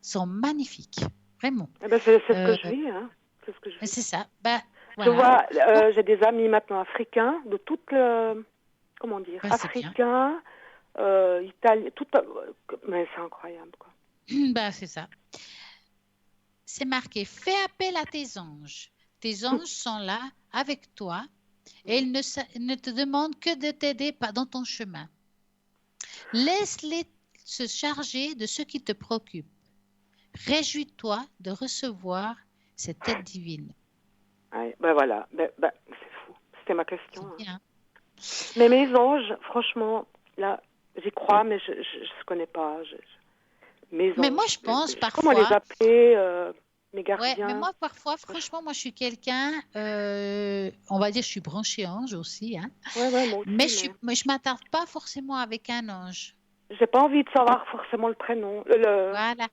Speaker 1: Sont magnifiques, vraiment.
Speaker 4: Eh ben, c'est ce
Speaker 1: Euh,
Speaker 4: que je vis, hein. C'est ce que je vis.
Speaker 1: c'est ça. Ben,
Speaker 4: Je
Speaker 1: voilà.
Speaker 4: vois,
Speaker 1: Donc,
Speaker 4: j'ai des amis maintenant africains, de toute le, comment dire,
Speaker 1: ben, c'est bien.
Speaker 4: africains, italiens, tout, mais c'est incroyable, quoi.
Speaker 1: Ben, c'est ça. C'est marqué, fais appel à tes anges. Tes anges sont là avec toi et ils ne te demandent que de t'aider dans ton chemin. Laisse-les se charger de ce qui te préoccupe. Réjouis-toi de recevoir cette aide divine.
Speaker 4: Ouais, ben voilà, c'est fou. C'était ma question.
Speaker 1: C'est
Speaker 4: Hein.
Speaker 1: bien.
Speaker 4: Mais mes anges, franchement, là, j'y crois, mais je ne connais pas. Mes
Speaker 1: Mais moi,
Speaker 4: anges,
Speaker 1: je pense
Speaker 4: je sais comment les
Speaker 1: parfois,
Speaker 4: appeler, mes
Speaker 1: ouais, mais
Speaker 4: gardiens.
Speaker 1: moi, parfois, franchement, moi, je suis quelqu'un, on va dire, je suis branchée ange aussi, hein,
Speaker 4: Ouais, moi aussi,
Speaker 1: mais je m'attarde pas forcément avec un ange.
Speaker 4: j'ai pas envie de savoir forcément le prénom.
Speaker 1: Voilà.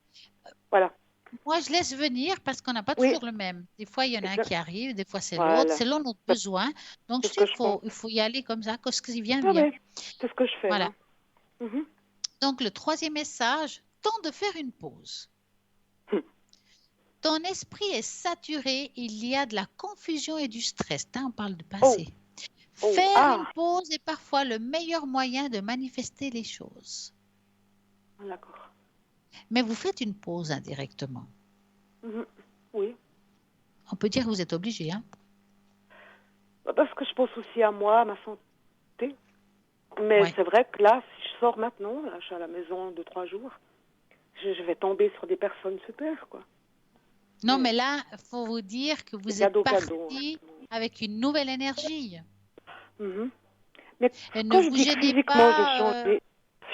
Speaker 4: Voilà.
Speaker 1: Moi, je laisse venir parce qu'on n'a pas
Speaker 4: Oui,
Speaker 1: toujours le même. Des fois, il y en a un
Speaker 4: exact.
Speaker 1: qui arrive, des fois, c'est l'autre,
Speaker 4: Voilà.
Speaker 1: selon nos
Speaker 4: C'est
Speaker 1: besoins. Donc, je
Speaker 4: ce
Speaker 1: dis,
Speaker 4: que je pense.
Speaker 1: il faut y aller comme ça, que ce qui vient,
Speaker 4: Ah
Speaker 1: vient.
Speaker 4: ouais, c'est ce que je fais.
Speaker 1: Voilà.
Speaker 4: Hein. Mhm.
Speaker 1: Donc, le troisième message, tente de faire une pause. ton esprit est saturé, il y a de la confusion et du stress. On parle de
Speaker 4: Oh,
Speaker 1: passé.
Speaker 4: oh,
Speaker 1: Faire une pause est parfois le meilleur moyen de manifester les choses.
Speaker 4: d'accord.
Speaker 1: Mais vous faites une pause indirectement.
Speaker 4: Oui.
Speaker 1: On peut dire que vous êtes obligé. Hein?
Speaker 4: Parce que je pense aussi à moi, à ma santé. Mais c'est vrai que là, si je sors maintenant, là, je suis à la maison 2-3 jours, je vais tomber sur des personnes super, quoi.
Speaker 1: Non, mais là, il faut vous dire que vous êtes parti avec une nouvelle énergie.
Speaker 4: Mais
Speaker 1: et
Speaker 4: quand
Speaker 1: ne
Speaker 4: je
Speaker 1: vous
Speaker 4: dis que
Speaker 1: gênez
Speaker 4: physiquement, j'ai
Speaker 1: pas.
Speaker 4: changé.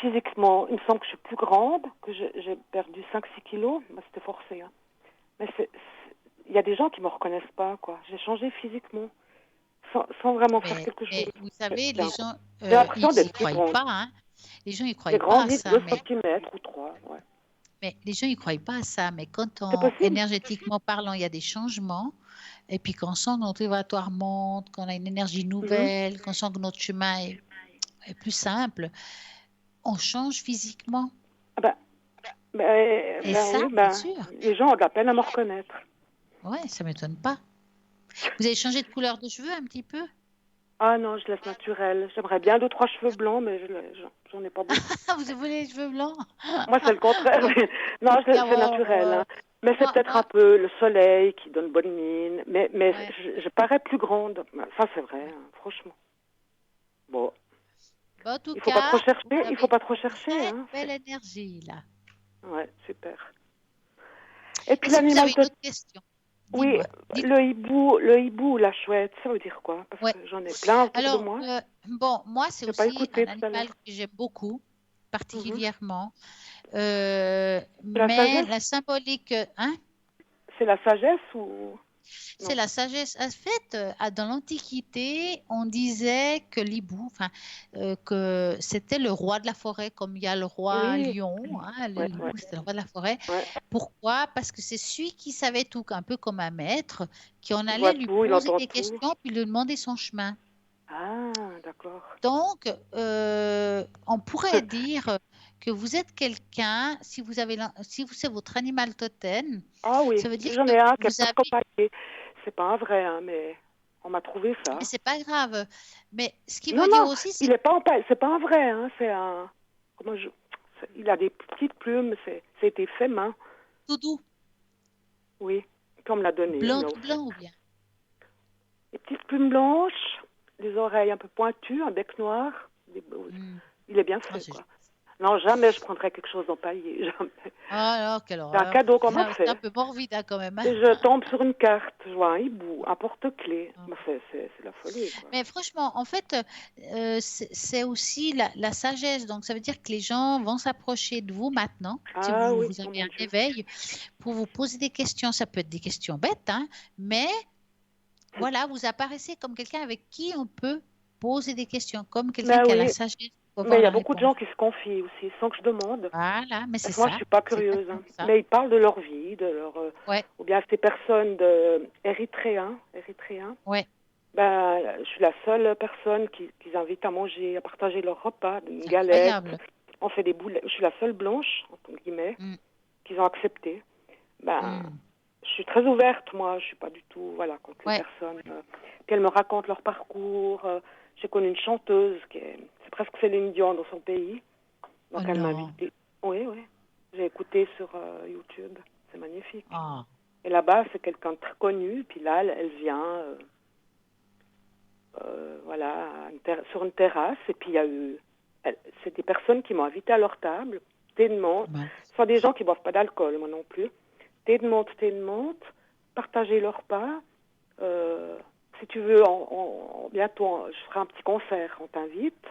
Speaker 4: Physiquement, il me semble que je suis plus grande, que j'ai perdu 5-6 kilos. Bah, c'était forcé. Hein. Mais il y a des gens qui ne me reconnaissent pas, quoi. J'ai changé physiquement, sans vraiment faire quelque chose.
Speaker 1: Vous savez, les gens,
Speaker 4: j'ai l'impression
Speaker 1: ils n'y
Speaker 4: d'être plus
Speaker 1: croient
Speaker 4: grande.
Speaker 1: pas. Hein. Les gens, ils ne croient
Speaker 4: J'ai
Speaker 1: pas à
Speaker 4: grandi
Speaker 1: ça.
Speaker 4: 2 centimètres ou 3, ouais.
Speaker 1: Mais les gens, ils ne croient pas à ça. Mais quand
Speaker 4: possible.
Speaker 1: énergétiquement parlant, il y a des changements, et puis quand on sent que notre évaluatoire monte, qu'on a une énergie nouvelle, qu'on sent que notre chemin est plus simple, on change physiquement. Et ça,
Speaker 4: oui,
Speaker 1: bien sûr.
Speaker 4: Les gens ont de la peine à me reconnaître.
Speaker 1: Oui, ça ne m'étonne pas. Vous avez changé de couleur de cheveux un petit peu?
Speaker 4: Ah non, je laisse naturel. J'aimerais bien 2-3 cheveux blancs, mais j'en ai pas beaucoup.
Speaker 1: Vous voulez les cheveux blancs?
Speaker 4: Moi, c'est le contraire. Non, c'est naturel. Hein. Mais c'est peut-être un peu le soleil qui donne bonne mine. Mais je parais plus grande. Ça, c'est vrai, hein, franchement. Bon.
Speaker 1: En tout
Speaker 4: Il faut
Speaker 1: cas,
Speaker 4: pas trop chercher. Il faut pas trop chercher.
Speaker 1: Très
Speaker 4: hein.
Speaker 1: belle énergie, là.
Speaker 4: Ouais, super. Et puis
Speaker 1: si vous
Speaker 4: l'animal
Speaker 1: avez une autre question.
Speaker 4: Oui, le hibou, la chouette, ça veut dire quoi? Parce que j'en ai plein autour de moi.
Speaker 1: Bon, moi, c'est aussi un animal que j'aime beaucoup, particulièrement. Mais la symbolique, hein?
Speaker 4: C'est la sagesse ou...
Speaker 1: C'est la sagesse. En fait, dans l'Antiquité, on disait que l'hibou, que c'était le roi de la forêt, comme il y a le roi lion, hein, l'hibou, c'était le roi de la forêt. Pourquoi? Parce que c'est celui qui savait tout, un peu comme un maître, qui en allait lui poser des questions, puis lui demander son chemin.
Speaker 4: Ah, d'accord.
Speaker 1: Donc, on pourrait dire que vous êtes quelqu'un, si c'est votre animal totem,
Speaker 4: ah oui,
Speaker 1: ça veut dire
Speaker 4: j'en
Speaker 1: que
Speaker 4: ai un qui
Speaker 1: vous
Speaker 4: est
Speaker 1: avez...
Speaker 4: papier. C'est pas un vrai, hein, mais on m'a trouvé ça.
Speaker 1: Mais c'est pas grave. Mais ce qui
Speaker 4: non,
Speaker 1: veut dire aussi, c'est...
Speaker 4: il est pas en paille. C'est pas un vrai, hein. C'est un... Il a des petites plumes. C'était fait main.
Speaker 1: Tout doux.
Speaker 4: Oui, on me l'a donné.
Speaker 1: Blanc ou bien?
Speaker 4: Les petites plumes blanches, les oreilles un peu pointues, un bec noir. Il est bien fait, quoi. Non, jamais je prendrais quelque chose d'empaillé. Jamais.
Speaker 1: Ah, quelle horreur.
Speaker 4: C'est un cadeau qu'on m'a fait.
Speaker 1: C'est un peu morbide, hein, quand même. Hein.
Speaker 4: Et je tombe sur une carte, je vois un hibou, un porte-clés. C'est la folie, quoi.
Speaker 1: Mais franchement, en fait, c'est aussi la sagesse. Donc, ça veut dire que les gens vont s'approcher de vous maintenant, si vous avez un éveil, pour vous poser des questions. Ça peut être des questions bêtes, hein, mais voilà, vous apparaissez comme quelqu'un avec qui on peut poser des questions, comme quelqu'un qui a la sagesse.
Speaker 4: Mais il y a beaucoup de gens qui se confient aussi, sans que je demande.
Speaker 1: Voilà, mais c'est ça.
Speaker 4: Moi, je suis pas curieuse. Hein. Mais ils parlent de leur vie, de leur... ou bien ces personnes érythréens.
Speaker 1: Ouais.
Speaker 4: Je suis la seule personne qu'ils invitent à manger, à partager leur repas, une galette. On fait des boulettes. Je suis la seule blanche, entre guillemets, qu'ils ont accepté. Je suis très ouverte, moi. Je suis pas du tout, contre les personnes. Puis elles me racontent leur parcours. J'ai connu une chanteuse c'est presque Céline Dion dans son pays. Donc elle m'a invitée. Oui. J'ai écouté sur YouTube. C'est magnifique.
Speaker 1: Oh.
Speaker 4: Et là-bas, c'est quelqu'un de très connu. Puis là, elle vient, sur une terrasse. Et puis il y a eu... c'est des personnes qui m'ont invitée à leur table. Thé de menthe. Ce sont des gens qui ne boivent pas d'alcool, moi non plus. Thé de menthe. Partager leur repas. Si tu veux, bientôt, je ferai un petit concert. On t'invite.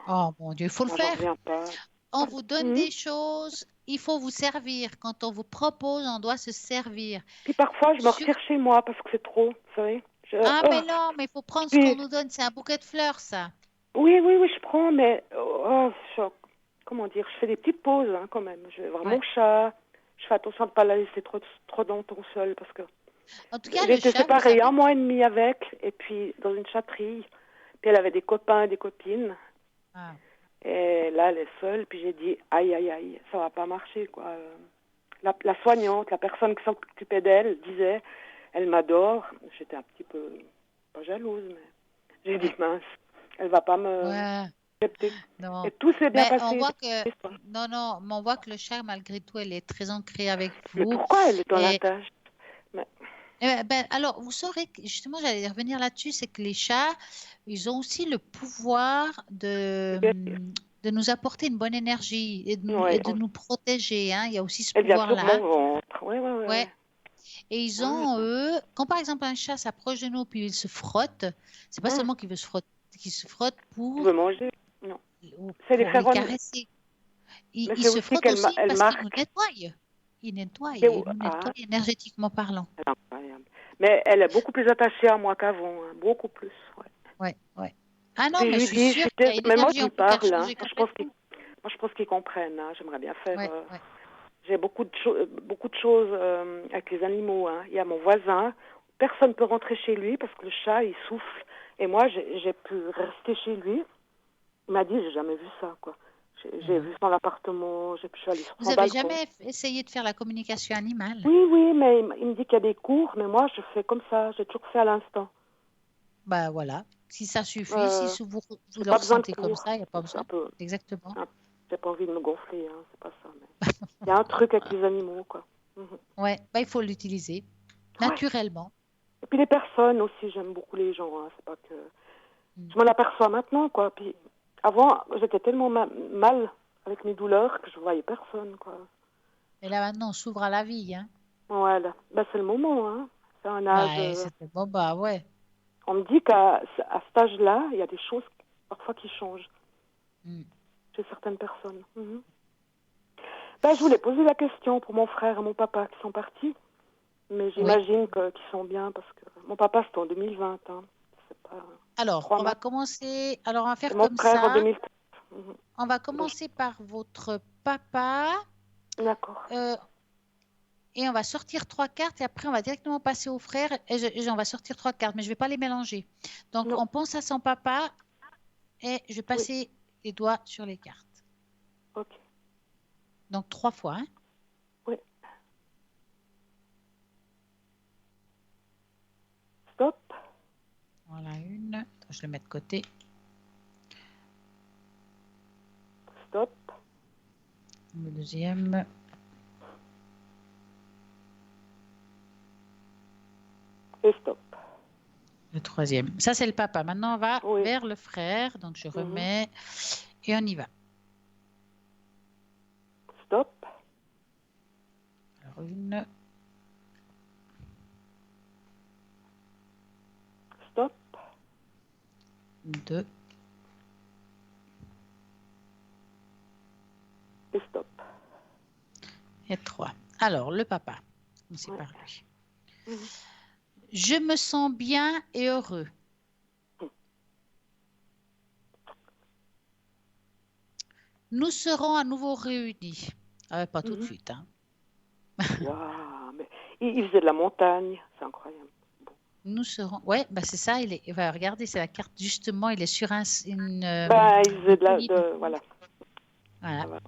Speaker 1: Oh mon Dieu, il faut le faire.
Speaker 4: Pas.
Speaker 1: On vous donne des choses, il faut vous servir. Quand on vous propose, on doit se servir.
Speaker 4: Puis parfois, je me retire chez moi parce que c'est trop, vous savez.
Speaker 1: Mais non, mais il faut prendre ce qu'on nous donne. C'est un bouquet de fleurs, ça.
Speaker 4: Oui, je prends, mais comment dire, je fais des petites pauses quand même. Je vais voir mon chat. Je fais attention de ne pas la laisser trop longtemps seule parce que
Speaker 1: en tout cas,
Speaker 4: j'ai été séparée 1 mois et demi avec, et puis dans une chatterie. Puis elle avait des copains et des copines. Et là, elle est seule. Puis j'ai dit, aïe, ça va pas marcher, quoi. la soignante, la personne qui s'occupait d'elle, disait, elle m'adore. J'étais un petit peu, pas jalouse, mais j'ai dit, mince, elle va pas me
Speaker 1: Ouais,
Speaker 4: accepter.
Speaker 1: non.
Speaker 4: Et tout s'est bien
Speaker 1: Mais on
Speaker 4: passé.
Speaker 1: voit que, non, mais on voit que le chat, malgré tout, elle est très ancrée avec
Speaker 4: Mais
Speaker 1: vous.
Speaker 4: pourquoi elle est dans la
Speaker 1: Et,
Speaker 4: tâche? Mais,
Speaker 1: alors, vous saurez que, justement, j'allais revenir là-dessus, c'est que les chats, ils ont aussi le pouvoir de nous apporter une bonne énergie et
Speaker 4: ouais,
Speaker 1: de nous protéger, hein. Il y a aussi ce
Speaker 4: elle vient sur
Speaker 1: pouvoir-là.
Speaker 4: mon ventre. Ouais, ouais, ouais,
Speaker 1: Ouais.
Speaker 4: ouais.
Speaker 1: Et ils
Speaker 4: Ah,
Speaker 1: ont, eux, quand par exemple un chat s'approche de nous puis il se frotte, c'est pas seulement qu'il veut se frotter, qu'il se frotte
Speaker 4: tu veux manger? Non. C'est les
Speaker 1: pour nous
Speaker 4: phéromones.
Speaker 1: caresser. Il,
Speaker 4: Mais
Speaker 1: il
Speaker 4: c'est
Speaker 1: se
Speaker 4: aussi
Speaker 1: frotte
Speaker 4: qu'elle
Speaker 1: aussi
Speaker 4: elle
Speaker 1: parce qu'il nous
Speaker 4: marque.
Speaker 1: nettoie. Il nettoie,
Speaker 4: C'est
Speaker 1: il nous
Speaker 4: ah,
Speaker 1: nettoie énergétiquement parlant.
Speaker 4: c'est incroyable. Mais elle est beaucoup plus attachée à moi qu'avant, hein, beaucoup plus. Ouais.
Speaker 1: Ouais. Ah non,
Speaker 4: Puis je
Speaker 1: mais je
Speaker 4: lui
Speaker 1: suis
Speaker 4: dis,
Speaker 1: sûre qu'il y a une
Speaker 4: mais moi
Speaker 1: énergie
Speaker 4: je lui
Speaker 1: en vous qui a
Speaker 4: parle, hein.
Speaker 1: changé
Speaker 4: Moi
Speaker 1: complètement.
Speaker 4: je pense qu'ils comprennent, hein. J'aimerais bien faire.
Speaker 1: Ouais.
Speaker 4: J'ai beaucoup de choses avec les animaux, hein. Il y a mon voisin, personne ne peut rentrer chez lui parce que le chat il souffle. Et moi j'ai pu rester chez lui. Il m'a dit, j'ai jamais vu ça, quoi. J'ai vu son appartement, je suis allée sur
Speaker 1: Vous
Speaker 4: son
Speaker 1: avez
Speaker 4: balcon.
Speaker 1: jamais essayé de faire la communication animale?
Speaker 4: Oui, mais il me dit qu'il y a des cours, mais moi je fais comme ça, j'ai toujours fait à l'instant.
Speaker 1: Bah voilà. Si ça suffit,
Speaker 4: Euh,
Speaker 1: si vous
Speaker 4: j'ai
Speaker 1: le
Speaker 4: pas besoin de
Speaker 1: ressentez comme
Speaker 4: cours.
Speaker 1: ça, il n'y a pas
Speaker 4: C'est
Speaker 1: besoin.
Speaker 4: un peu,
Speaker 1: Exactement.
Speaker 4: j'ai pas envie de me gonfler, hein, c'est pas ça. Mais il y a un truc avec les animaux, quoi. Mhm.
Speaker 1: Ouais, bah, il faut l'utiliser
Speaker 4: Ouais.
Speaker 1: naturellement.
Speaker 4: Et puis les personnes aussi, j'aime beaucoup les gens, hein, c'est pas que...
Speaker 1: Mm.
Speaker 4: Je m'en aperçois maintenant, quoi. Puis avant, j'étais tellement mal avec mes douleurs que je voyais personne, quoi.
Speaker 1: Et là maintenant, on s'ouvre à la vie, hein.
Speaker 4: Voilà. Ben, c'est le moment, hein. C'est un âge...
Speaker 1: Bah, c'était bon, bah ouais.
Speaker 4: On me dit qu'à cet âge-là, il y a des choses parfois qui changent
Speaker 1: Mm.
Speaker 4: chez certaines personnes. Mhm. Ben, je voulais poser la question pour mon frère et mon papa qui sont partis, mais
Speaker 1: Oui.
Speaker 4: j'imagine qu'ils sont bien parce que mon papa c'était en 2020. Hein. C'est pas
Speaker 1: Alors,
Speaker 4: 3
Speaker 1: on va
Speaker 4: mois.
Speaker 1: commencer. Alors, on va
Speaker 4: Et
Speaker 1: faire
Speaker 4: mon
Speaker 1: comme
Speaker 4: frère en
Speaker 1: ça.
Speaker 4: 2013. Mhm.
Speaker 1: On va commencer par votre papa.
Speaker 4: D'accord.
Speaker 1: Et on va sortir 3 cartes et après on va directement passer au frère et on va sortir 3 cartes, mais je ne vais pas les mélanger. Donc
Speaker 4: Non.
Speaker 1: on pense à son papa et je vais
Speaker 4: Oui.
Speaker 1: passer les doigts sur les cartes.
Speaker 4: Ok.
Speaker 1: Donc 3 fois. Hein.
Speaker 4: Oui. Stop.
Speaker 1: Voilà une. Attends, je le mets de côté.
Speaker 4: Stop.
Speaker 1: Le deuxième.
Speaker 4: Et stop.
Speaker 1: Le troisième. Ça c'est le papa. Maintenant on va
Speaker 4: Oui.
Speaker 1: vers le frère. Donc je remets et on y va.
Speaker 4: Stop.
Speaker 1: Alors une.
Speaker 4: Stop.
Speaker 1: 2.
Speaker 4: Et stop.
Speaker 1: Et 3. Alors le papa. C'est
Speaker 4: Ouais.
Speaker 1: par lui.
Speaker 4: Mhm.
Speaker 1: Je me sens bien et heureux. Nous serons à nouveau réunis. Pas tout de suite. Hein.
Speaker 4: Waouh, mais il faisait de la montagne, c'est incroyable.
Speaker 1: Nous serons. Ouais, bah c'est ça. Regardez, c'est la carte justement. Il est sur une.
Speaker 4: Il faisait voilà.
Speaker 1: Voilà.
Speaker 4: Ça va.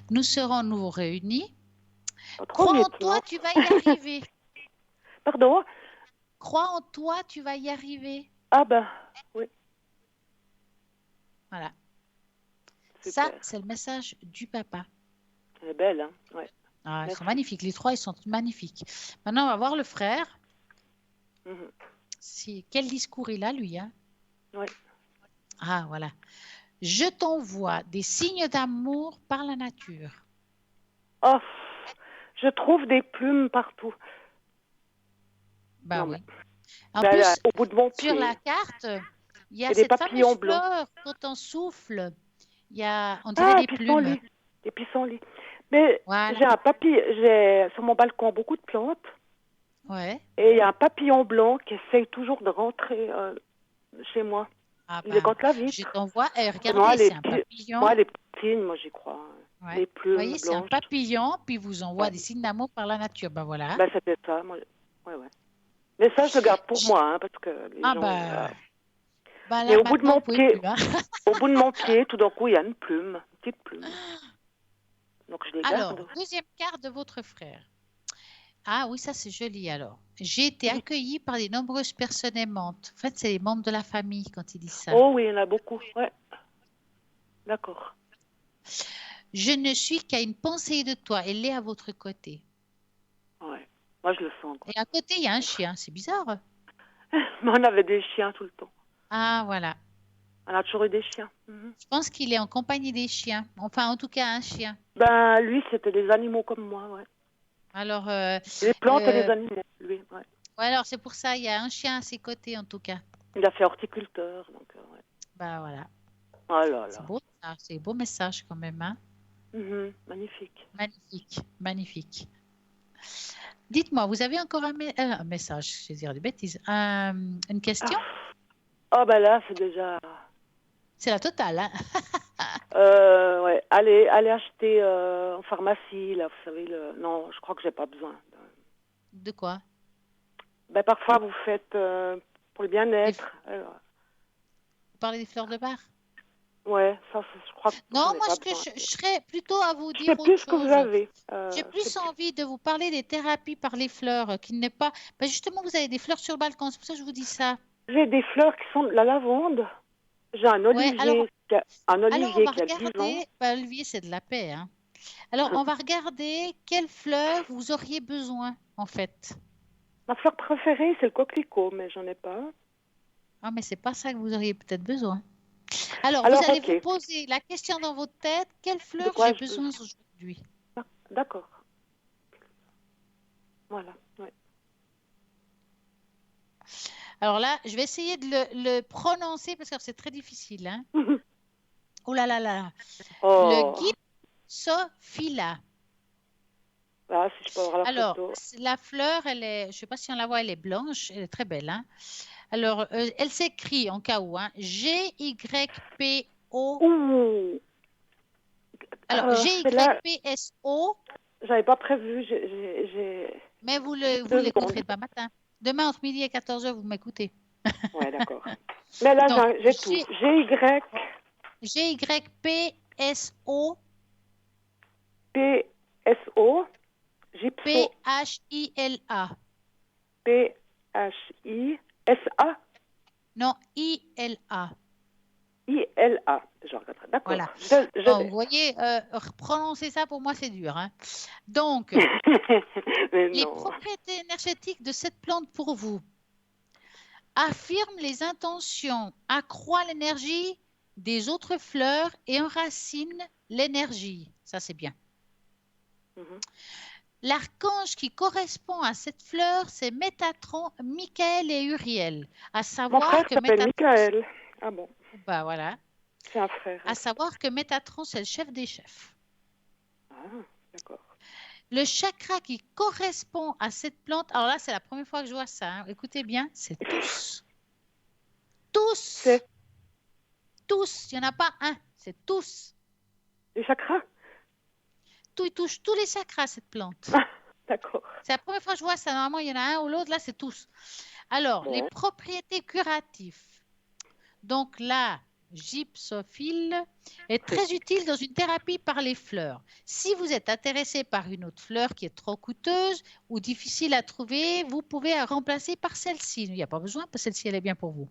Speaker 1: Nous serons à nouveau réunis.
Speaker 4: Pas trop
Speaker 1: Crois en
Speaker 4: vite,
Speaker 1: toi,
Speaker 4: non?
Speaker 1: tu vas y arriver.
Speaker 4: Pardon?
Speaker 1: Crois en toi, tu vas y arriver.
Speaker 4: Ah ben, oui.
Speaker 1: Voilà.
Speaker 4: Super.
Speaker 1: Ça, c'est le message du papa.
Speaker 4: Elle est belle, hein? Ouais.
Speaker 1: Ah, ils
Speaker 4: Merci.
Speaker 1: sont magnifiques. Les 3, ils sont magnifiques. Maintenant, on va voir le frère.
Speaker 4: Mhm.
Speaker 1: Quel discours il a, lui, hein?
Speaker 4: Oui.
Speaker 1: Ah, voilà. Je t'envoie des signes d'amour par la nature.
Speaker 4: Oh, je trouve des plumes partout.
Speaker 1: Bah
Speaker 4: Non,
Speaker 1: oui.
Speaker 4: mais
Speaker 1: En
Speaker 4: là,
Speaker 1: plus,
Speaker 4: au bout de mon pied.
Speaker 1: sur la carte, il y a
Speaker 4: Et des
Speaker 1: cette
Speaker 4: papillons
Speaker 1: fameuse
Speaker 4: blancs.
Speaker 1: fleur, quand on souffle, on dirait des plumes.
Speaker 4: pissenlits. Des pissenlits. Mais
Speaker 1: Voilà.
Speaker 4: j'ai sur mon balcon beaucoup de plantes.
Speaker 1: Ouais.
Speaker 4: Et il y a un papillon blanc qui essaye toujours de rentrer chez moi.
Speaker 1: Ah
Speaker 4: Il
Speaker 1: bah,
Speaker 4: est contre la
Speaker 1: je
Speaker 4: vitre.
Speaker 1: t'envoie.
Speaker 4: Moi,
Speaker 1: Regardez, c'est un papillon.
Speaker 4: Moi, les petits signes, moi, j'y crois.
Speaker 1: Ouais.
Speaker 4: Les
Speaker 1: Vous
Speaker 4: plumes
Speaker 1: voyez, c'est un
Speaker 4: blanches.
Speaker 1: papillon, puis il vous envoie
Speaker 4: Ouais.
Speaker 1: des signes d'amour par la nature. Ben voilà.
Speaker 4: Ben, c'était ça. Moi, ouais. Mais ça, je le garde pour moi, hein, parce que les gens...
Speaker 1: Bah
Speaker 4: Et
Speaker 1: là,
Speaker 4: au bout de
Speaker 1: maintenant,
Speaker 4: mon
Speaker 1: vous pouvez
Speaker 4: pied,
Speaker 1: plus. Hein.
Speaker 4: au bout de mon pied, tout d'un coup, il y a une petite plume. Donc, je les
Speaker 1: Alors,
Speaker 4: garde.
Speaker 1: deuxième carte de votre frère. Ah oui, ça c'est joli alors. J'ai été accueillie par de nombreuses personnes aimantes. En fait, c'est les membres de la famille quand ils disent ça.
Speaker 4: Oh oui, il y en a beaucoup. Ouais. D'accord.
Speaker 1: Je ne suis qu'à une pensée de toi. Elle est à votre côté.
Speaker 4: Ouais. Moi, je le sens. Quoi.
Speaker 1: Et à côté, il y a un chien. C'est bizarre.
Speaker 4: Mais on avait des chiens tout le temps.
Speaker 1: Ah, voilà.
Speaker 4: On a toujours eu des chiens. Mhm.
Speaker 1: Je pense qu'il est en compagnie des chiens. Enfin, en tout cas, un chien.
Speaker 4: Ben, lui, c'était des animaux comme moi, ouais.
Speaker 1: Alors,
Speaker 4: Les plantes et les animaux, lui, ouais.
Speaker 1: ouais, alors c'est pour ça, il y a un chien à ses côtés en tout cas.
Speaker 4: Il a fait horticulteur, donc, ouais.
Speaker 1: Bah voilà.
Speaker 4: Oh là
Speaker 1: C'est
Speaker 4: là.
Speaker 1: beau, ça. C'est un beau message quand même. Hein.
Speaker 4: Mhm. Magnifique.
Speaker 1: Magnifique, magnifique. Dites-moi, vous avez encore un message, je vais dire des bêtises. Une question?
Speaker 4: Oh, ben là, c'est déjà...
Speaker 1: C'est la totale. Hein.
Speaker 4: Ouais. Allez acheter en pharmacie, là, vous savez, non, je crois que j'ai pas besoin.
Speaker 1: De quoi?
Speaker 4: Ben, parfois, vous faites pour le bien-être. Alors,
Speaker 1: Vous parlez des fleurs de bar?
Speaker 4: ouais, ça, je crois que
Speaker 1: Non,
Speaker 4: j'en ai
Speaker 1: moi,
Speaker 4: pas
Speaker 1: ce que
Speaker 4: besoin.
Speaker 1: je serais plutôt à vous
Speaker 4: Je
Speaker 1: dire
Speaker 4: sais
Speaker 1: autre
Speaker 4: plus ce que vous
Speaker 1: chose.
Speaker 4: avez.
Speaker 1: J'ai plus envie de vous parler des thérapies par les fleurs, qui n'est pas... Ben justement, vous avez des fleurs sur le balcon, c'est pour ça que je vous dis ça.
Speaker 4: J'ai des fleurs qui sont de la lavande. J'ai un
Speaker 1: Ouais,
Speaker 4: olivier,
Speaker 1: alors on va
Speaker 4: qui a 10 ans.
Speaker 1: regarder... Ben, Olivier, c'est de la paix, hein. Alors, on va regarder quelles fleurs vous auriez besoin, en fait.
Speaker 4: Ma fleur préférée, c'est le coquelicot, mais j'en ai pas.
Speaker 1: Ah, mais c'est pas ça que vous auriez peut-être besoin. Alors,
Speaker 4: Alors,
Speaker 1: vous allez
Speaker 4: ok.
Speaker 1: vous poser la question dans votre tête, quelle
Speaker 4: De
Speaker 1: fleur
Speaker 4: quoi
Speaker 1: j'ai
Speaker 4: je
Speaker 1: besoin aujourd'hui?
Speaker 4: D'accord. Voilà. Ouais.
Speaker 1: Alors là, je vais essayer de le prononcer parce que c'est très difficile. Hein. Oh là là là. Le
Speaker 4: Oh.
Speaker 1: Gypsophila.
Speaker 4: Ah, si je peux avoir la
Speaker 1: Alors,
Speaker 4: photo.
Speaker 1: la fleur, elle est, je ne sais pas si on la voit, elle est blanche, elle est très belle. Hein. Alors, elle s'écrit en cas où, hein, G-Y-P-O.
Speaker 4: Ouh.
Speaker 1: Alors,
Speaker 4: Celle-là,
Speaker 1: G-Y-P-S-O.
Speaker 4: j'avais pas prévu.
Speaker 1: Mais vous
Speaker 4: J'ai
Speaker 1: vous
Speaker 4: 2
Speaker 1: l'écouterez
Speaker 4: secondes.
Speaker 1: demain matin. Demain, entre midi et 14h, vous m'écoutez.
Speaker 4: Ouais, d'accord. Mais là,
Speaker 1: Donc,
Speaker 4: j'ai tout. G-Y-P-S-O.
Speaker 1: G-Y-P-S-O.
Speaker 4: Gypso.
Speaker 1: P-H-I-L-A.
Speaker 4: P-H-I-S-A.
Speaker 1: Non, I-L-A.
Speaker 4: I-L-A. Je regarderai. D'accord.
Speaker 1: Voilà.
Speaker 4: Je
Speaker 1: Bon,
Speaker 4: vais.
Speaker 1: vous voyez, prononcer ça pour moi, c'est dur. Hein. Donc,
Speaker 4: Mais
Speaker 1: les
Speaker 4: non.
Speaker 1: propriétés énergétiques de cette plante pour vous affirment les intentions, accroît l'énergie des autres fleurs et enracine l'énergie. Ça, c'est bien.
Speaker 4: Mhm.
Speaker 1: L'archange qui correspond à cette fleur, c'est Métatron, Michael et Uriel. À
Speaker 4: Mon
Speaker 1: savoir
Speaker 4: frère
Speaker 1: que
Speaker 4: s'appelle
Speaker 1: Métatron,
Speaker 4: Michael. Ah bon.
Speaker 1: bah voilà.
Speaker 4: C'est un frère.
Speaker 1: À savoir que Métatron, c'est le chef des chefs.
Speaker 4: Ah, d'accord.
Speaker 1: Le chakra qui correspond à cette plante, alors là, c'est la première fois que je vois ça. Hein. Écoutez bien, c'est tous. Tous.
Speaker 4: C'est
Speaker 1: Tous. Il n'y en a pas un, c'est tous.
Speaker 4: les chakras?
Speaker 1: Tout, il touche tous les chakras, cette plante.
Speaker 4: Ah, d'accord.
Speaker 1: C'est la première fois que je vois ça. Normalement, il y en a un ou l'autre. Là, c'est tous. Alors,
Speaker 4: Bon.
Speaker 1: les propriétés curatives. Donc là, gypsophile est très utile dans une thérapie par les fleurs. Si vous êtes intéressé par une autre fleur qui est trop coûteuse ou difficile à trouver, vous pouvez la remplacer par celle-ci. Il n'y a pas besoin parce que celle-ci, elle est bien pour vous.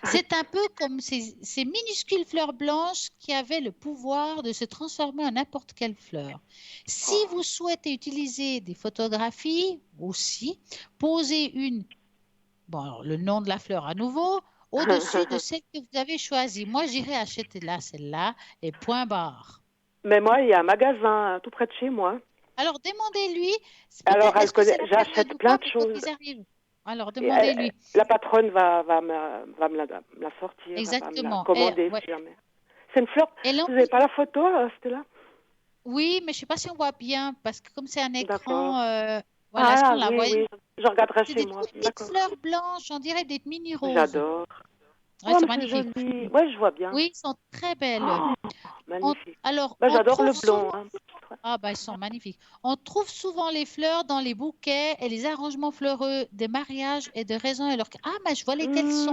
Speaker 1: C'est un peu comme ces minuscules fleurs blanches qui avaient le pouvoir de se transformer en n'importe quelle fleur. Si vous souhaitez utiliser des photographies aussi, posez bon, alors, le nom de la fleur à nouveau, au-dessus de celle que vous avez choisie. Moi, j'irai acheter là, celle-là, et point barre.
Speaker 4: Mais moi, il y a un magasin tout près de chez moi.
Speaker 1: Alors, demandez-lui.
Speaker 4: Alors,
Speaker 1: Est-ce que c'est la
Speaker 4: j'achète
Speaker 1: période ou
Speaker 4: plein
Speaker 1: pas
Speaker 4: de
Speaker 1: pour
Speaker 4: choses.
Speaker 1: qu'ils arrivent? Alors,
Speaker 4: Et
Speaker 1: demandez-lui.
Speaker 4: la patronne va me la sortir, va me la
Speaker 1: Exactement.
Speaker 4: commander
Speaker 1: Ouais.
Speaker 4: si jamais. C'est une fleur.
Speaker 1: Et
Speaker 4: Vous n'avez pas la photo, Stella?
Speaker 1: oui, mais je ne sais pas si on voit bien, parce que comme c'est un écran,
Speaker 4: D'accord.
Speaker 1: voilà, est-ce qu'on la
Speaker 4: oui,
Speaker 1: voit?
Speaker 4: oui. Je regarderai
Speaker 1: C'est
Speaker 4: chez
Speaker 1: des
Speaker 4: moi.
Speaker 1: toutes petites
Speaker 4: D'accord.
Speaker 1: fleurs blanches, on dirait des mini-roses.
Speaker 4: J'adore.
Speaker 1: Ouais,
Speaker 4: Oh,
Speaker 1: c'est
Speaker 4: mais c'est
Speaker 1: magnifique.
Speaker 4: joli. Ouais, je vois bien.
Speaker 1: Oui, ils sont très belles.
Speaker 4: Oh, magnifique.
Speaker 1: Alors,
Speaker 4: Bah,
Speaker 1: on
Speaker 4: j'adore le
Speaker 1: trouve
Speaker 4: blond.
Speaker 1: souvent...
Speaker 4: Hein.
Speaker 1: Ah, bah, ils sont magnifiques. On trouve souvent les fleurs dans les bouquets et les arrangements fleureux des mariages et de raisins et leur... Ah, mais je vois lesquels sont.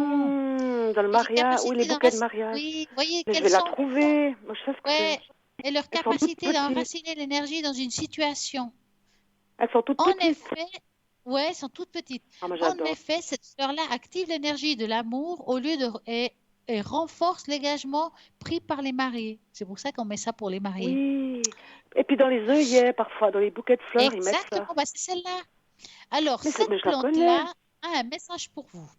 Speaker 4: Dans le
Speaker 1: Il y a
Speaker 4: mariage, oui, les
Speaker 1: possibilité d'en
Speaker 4: bouquets de
Speaker 1: rester.
Speaker 4: mariage.
Speaker 1: Oui, voyez
Speaker 4: Mais je
Speaker 1: quels
Speaker 4: vais la
Speaker 1: sont.
Speaker 4: trouver. Moi, je sais ce que
Speaker 1: Ouais,
Speaker 4: c'est.
Speaker 1: et leur
Speaker 4: Elles sont toutes
Speaker 1: capacité
Speaker 4: petites.
Speaker 1: d'enraciner l'énergie dans une situation.
Speaker 4: Elles sont toutes
Speaker 1: En
Speaker 4: petites.
Speaker 1: effet, ouais, elles sont toutes petites.
Speaker 4: Ah, moi,
Speaker 1: En
Speaker 4: j'adore.
Speaker 1: effet, cette fleur-là active l'énergie de l'amour au lieu de et renforce l'engagement pris par les mariés. C'est pour ça qu'on met ça pour les mariés.
Speaker 4: Oui. Et puis dans les œillets, parfois, dans les bouquets de fleurs, ils mettent ça.
Speaker 1: Exactement, bah, c'est celle-là. Alors,
Speaker 4: Mais
Speaker 1: cette
Speaker 4: je la connais.
Speaker 1: plante-là a un message pour vous.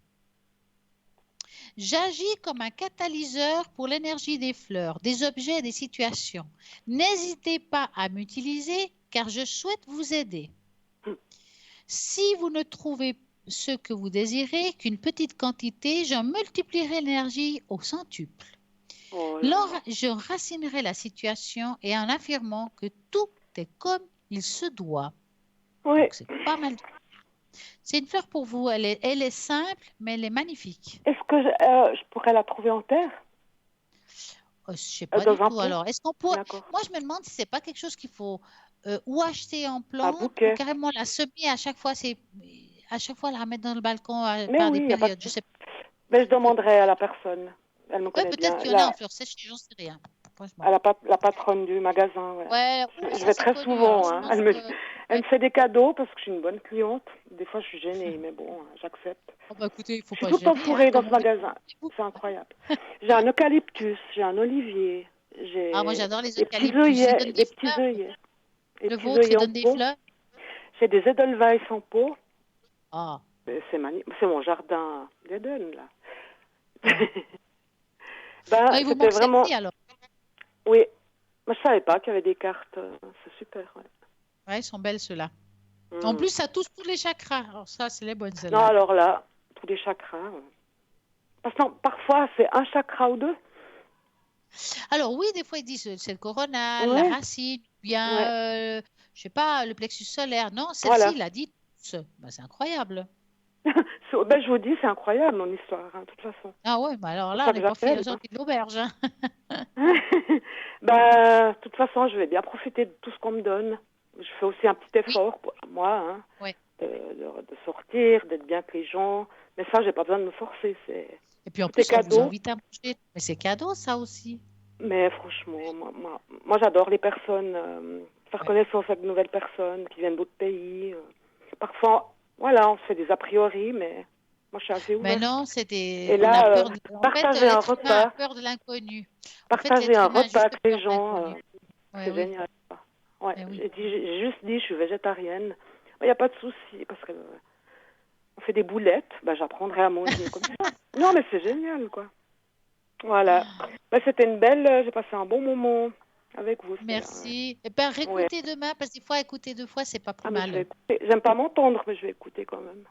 Speaker 1: J'agis comme un catalyseur pour l'énergie des fleurs, des objets et des situations. N'hésitez pas à m'utiliser car je souhaite vous aider. Si vous ne trouvez ce que vous désirez qu'une petite quantité, j'en multiplierai l'énergie au centuple.
Speaker 4: Oh là là.
Speaker 1: J'enracinerai la situation et en affirmant que tout est comme il se doit.
Speaker 4: Oui.
Speaker 1: Donc, c'est pas mal. C'est une fleur pour vous. Elle est simple, mais elle est magnifique.
Speaker 4: Est-ce que je pourrais la trouver en terre?
Speaker 1: Je ne sais pas
Speaker 4: Dans
Speaker 1: du
Speaker 4: un
Speaker 1: tout.
Speaker 4: pot?
Speaker 1: Alors, est-ce qu'on pourrait...
Speaker 4: D'accord.
Speaker 1: Moi, je me demande si c'est pas quelque chose qu'il faut ou acheter en
Speaker 4: Un
Speaker 1: plante
Speaker 4: bouquet.
Speaker 1: ou carrément la semer à chaque fois. À chaque fois la remettre dans le balcon
Speaker 4: Mais
Speaker 1: par
Speaker 4: oui,
Speaker 1: des
Speaker 4: y a pas
Speaker 1: périodes.
Speaker 4: de
Speaker 1: Je sais pas.
Speaker 4: Mais je demanderai à la personne. Elle me
Speaker 1: Ouais,
Speaker 4: connaît bien.
Speaker 1: peut-être qu'il y en a en fleurs sèches, j'en sais rien. Franchement.
Speaker 4: À la patronne du magasin. Ouais.
Speaker 1: Ouais,
Speaker 4: Je
Speaker 1: ça
Speaker 4: vais
Speaker 1: c'est
Speaker 4: très
Speaker 1: connu.
Speaker 4: souvent.
Speaker 1: Alors, je
Speaker 4: Hein.
Speaker 1: pense
Speaker 4: Elle me fait des cadeaux parce que je suis une bonne cliente. Des fois, je suis gênée, mais bon, j'accepte.
Speaker 1: Oh, bah, écoutez, il faut
Speaker 4: Je suis
Speaker 1: pas
Speaker 4: toute
Speaker 1: gêner,
Speaker 4: enfourrée dans
Speaker 1: comme
Speaker 4: ce
Speaker 1: on dit.
Speaker 4: magasin. C'est incroyable. J'ai un eucalyptus, j'ai un olivier, j'ai
Speaker 1: Ah, moi j'adore les
Speaker 4: des petits
Speaker 1: eucalyptus. Ils donnent
Speaker 4: œillets,
Speaker 1: des
Speaker 4: des petits
Speaker 1: fleurs.
Speaker 4: œillets. Des
Speaker 1: Le
Speaker 4: petits
Speaker 1: vôtre, il
Speaker 4: œillets en
Speaker 1: donne des
Speaker 4: pot.
Speaker 1: fleurs.
Speaker 4: J'ai des Edelweiss en pot.
Speaker 1: Ah,
Speaker 4: C'est magnifique. C'est mon jardin d'Eden, là.
Speaker 1: ouais.
Speaker 4: Ben,
Speaker 1: Non, il vous
Speaker 4: c'était
Speaker 1: manque
Speaker 4: vraiment...
Speaker 1: celle-ci alors.
Speaker 4: Oui. Moi, je savais pas qu'il y avait des cartes. C'est super, ouais.
Speaker 1: Ouais, ils sont belles ceux-là.
Speaker 4: Mm.
Speaker 1: En plus, ça touche tous les chakras. Alors ça, c'est les bonnes
Speaker 4: Non,
Speaker 1: celles-là.
Speaker 4: alors là, tous les chakras. Parce que parfois, c'est un chakra ou deux.
Speaker 1: Alors oui, des fois ils disent c'est le coronal, la
Speaker 4: Ouais.
Speaker 1: racine, bien,
Speaker 4: Ouais.
Speaker 1: je sais pas, le plexus solaire. Non, celle-ci,
Speaker 4: Voilà.
Speaker 1: il a dit tous. Ben, c'est incroyable.
Speaker 4: Ben, je vous dis, c'est incroyable, mon histoire, hein, de toute façon.
Speaker 1: Ah ouais, mais alors
Speaker 4: C'est
Speaker 1: là,
Speaker 4: pour
Speaker 1: on
Speaker 4: ça
Speaker 1: n'est
Speaker 4: que
Speaker 1: pas
Speaker 4: j'appelle.
Speaker 1: sorti de l'auberge. Hein.
Speaker 4: Ben, de toute façon, je vais bien profiter de tout ce qu'on me donne. Je fais aussi un petit effort pour moi, hein,
Speaker 1: Ouais.
Speaker 4: de sortir, d'être bien avec les gens. Mais ça, j'ai pas besoin de me forcer.
Speaker 1: Et puis en
Speaker 4: Tout
Speaker 1: plus,
Speaker 4: est
Speaker 1: on vous
Speaker 4: cadeau.
Speaker 1: invite à manger. Mais c'est cadeau, ça aussi.
Speaker 4: Mais franchement, moi j'adore les personnes, faire
Speaker 1: Ouais.
Speaker 4: connaissance avec de nouvelles personnes qui viennent d'autres pays. Parfois, voilà, on se fait des a priori, mais moi je suis assez
Speaker 1: Mais
Speaker 4: ouverte.
Speaker 1: non, c'est
Speaker 4: Et
Speaker 1: des... On a
Speaker 4: là,
Speaker 1: peur de... En fait,
Speaker 4: partager un
Speaker 1: l'être humain a
Speaker 4: repas,
Speaker 1: peur de l'inconnu. En fait,
Speaker 4: partager
Speaker 1: l'être
Speaker 4: un
Speaker 1: humain a
Speaker 4: repas
Speaker 1: juste
Speaker 4: avec les
Speaker 1: peur de
Speaker 4: gens,
Speaker 1: l'inconnu. Ouais,
Speaker 4: c'est
Speaker 1: oui.
Speaker 4: génial. Ouais,
Speaker 1: Eh oui.
Speaker 4: j'ai juste dit, je suis végétarienne. Il n'y a pas de souci, parce que on fait des boulettes, ben, j'apprendrai à manger comme ça. Non, mais c'est génial, quoi. Voilà. Ben, c'était une belle, j'ai passé un bon moment avec vous. Stella, ouais.
Speaker 1: Merci. Et bien,
Speaker 4: Ouais.
Speaker 1: réécoutez demain, parce que des fois, écouter 2 fois, c'est pas plus
Speaker 4: Ah, mais je vais
Speaker 1: mal.
Speaker 4: écouter. J'aime pas m'entendre, mais je vais écouter quand même.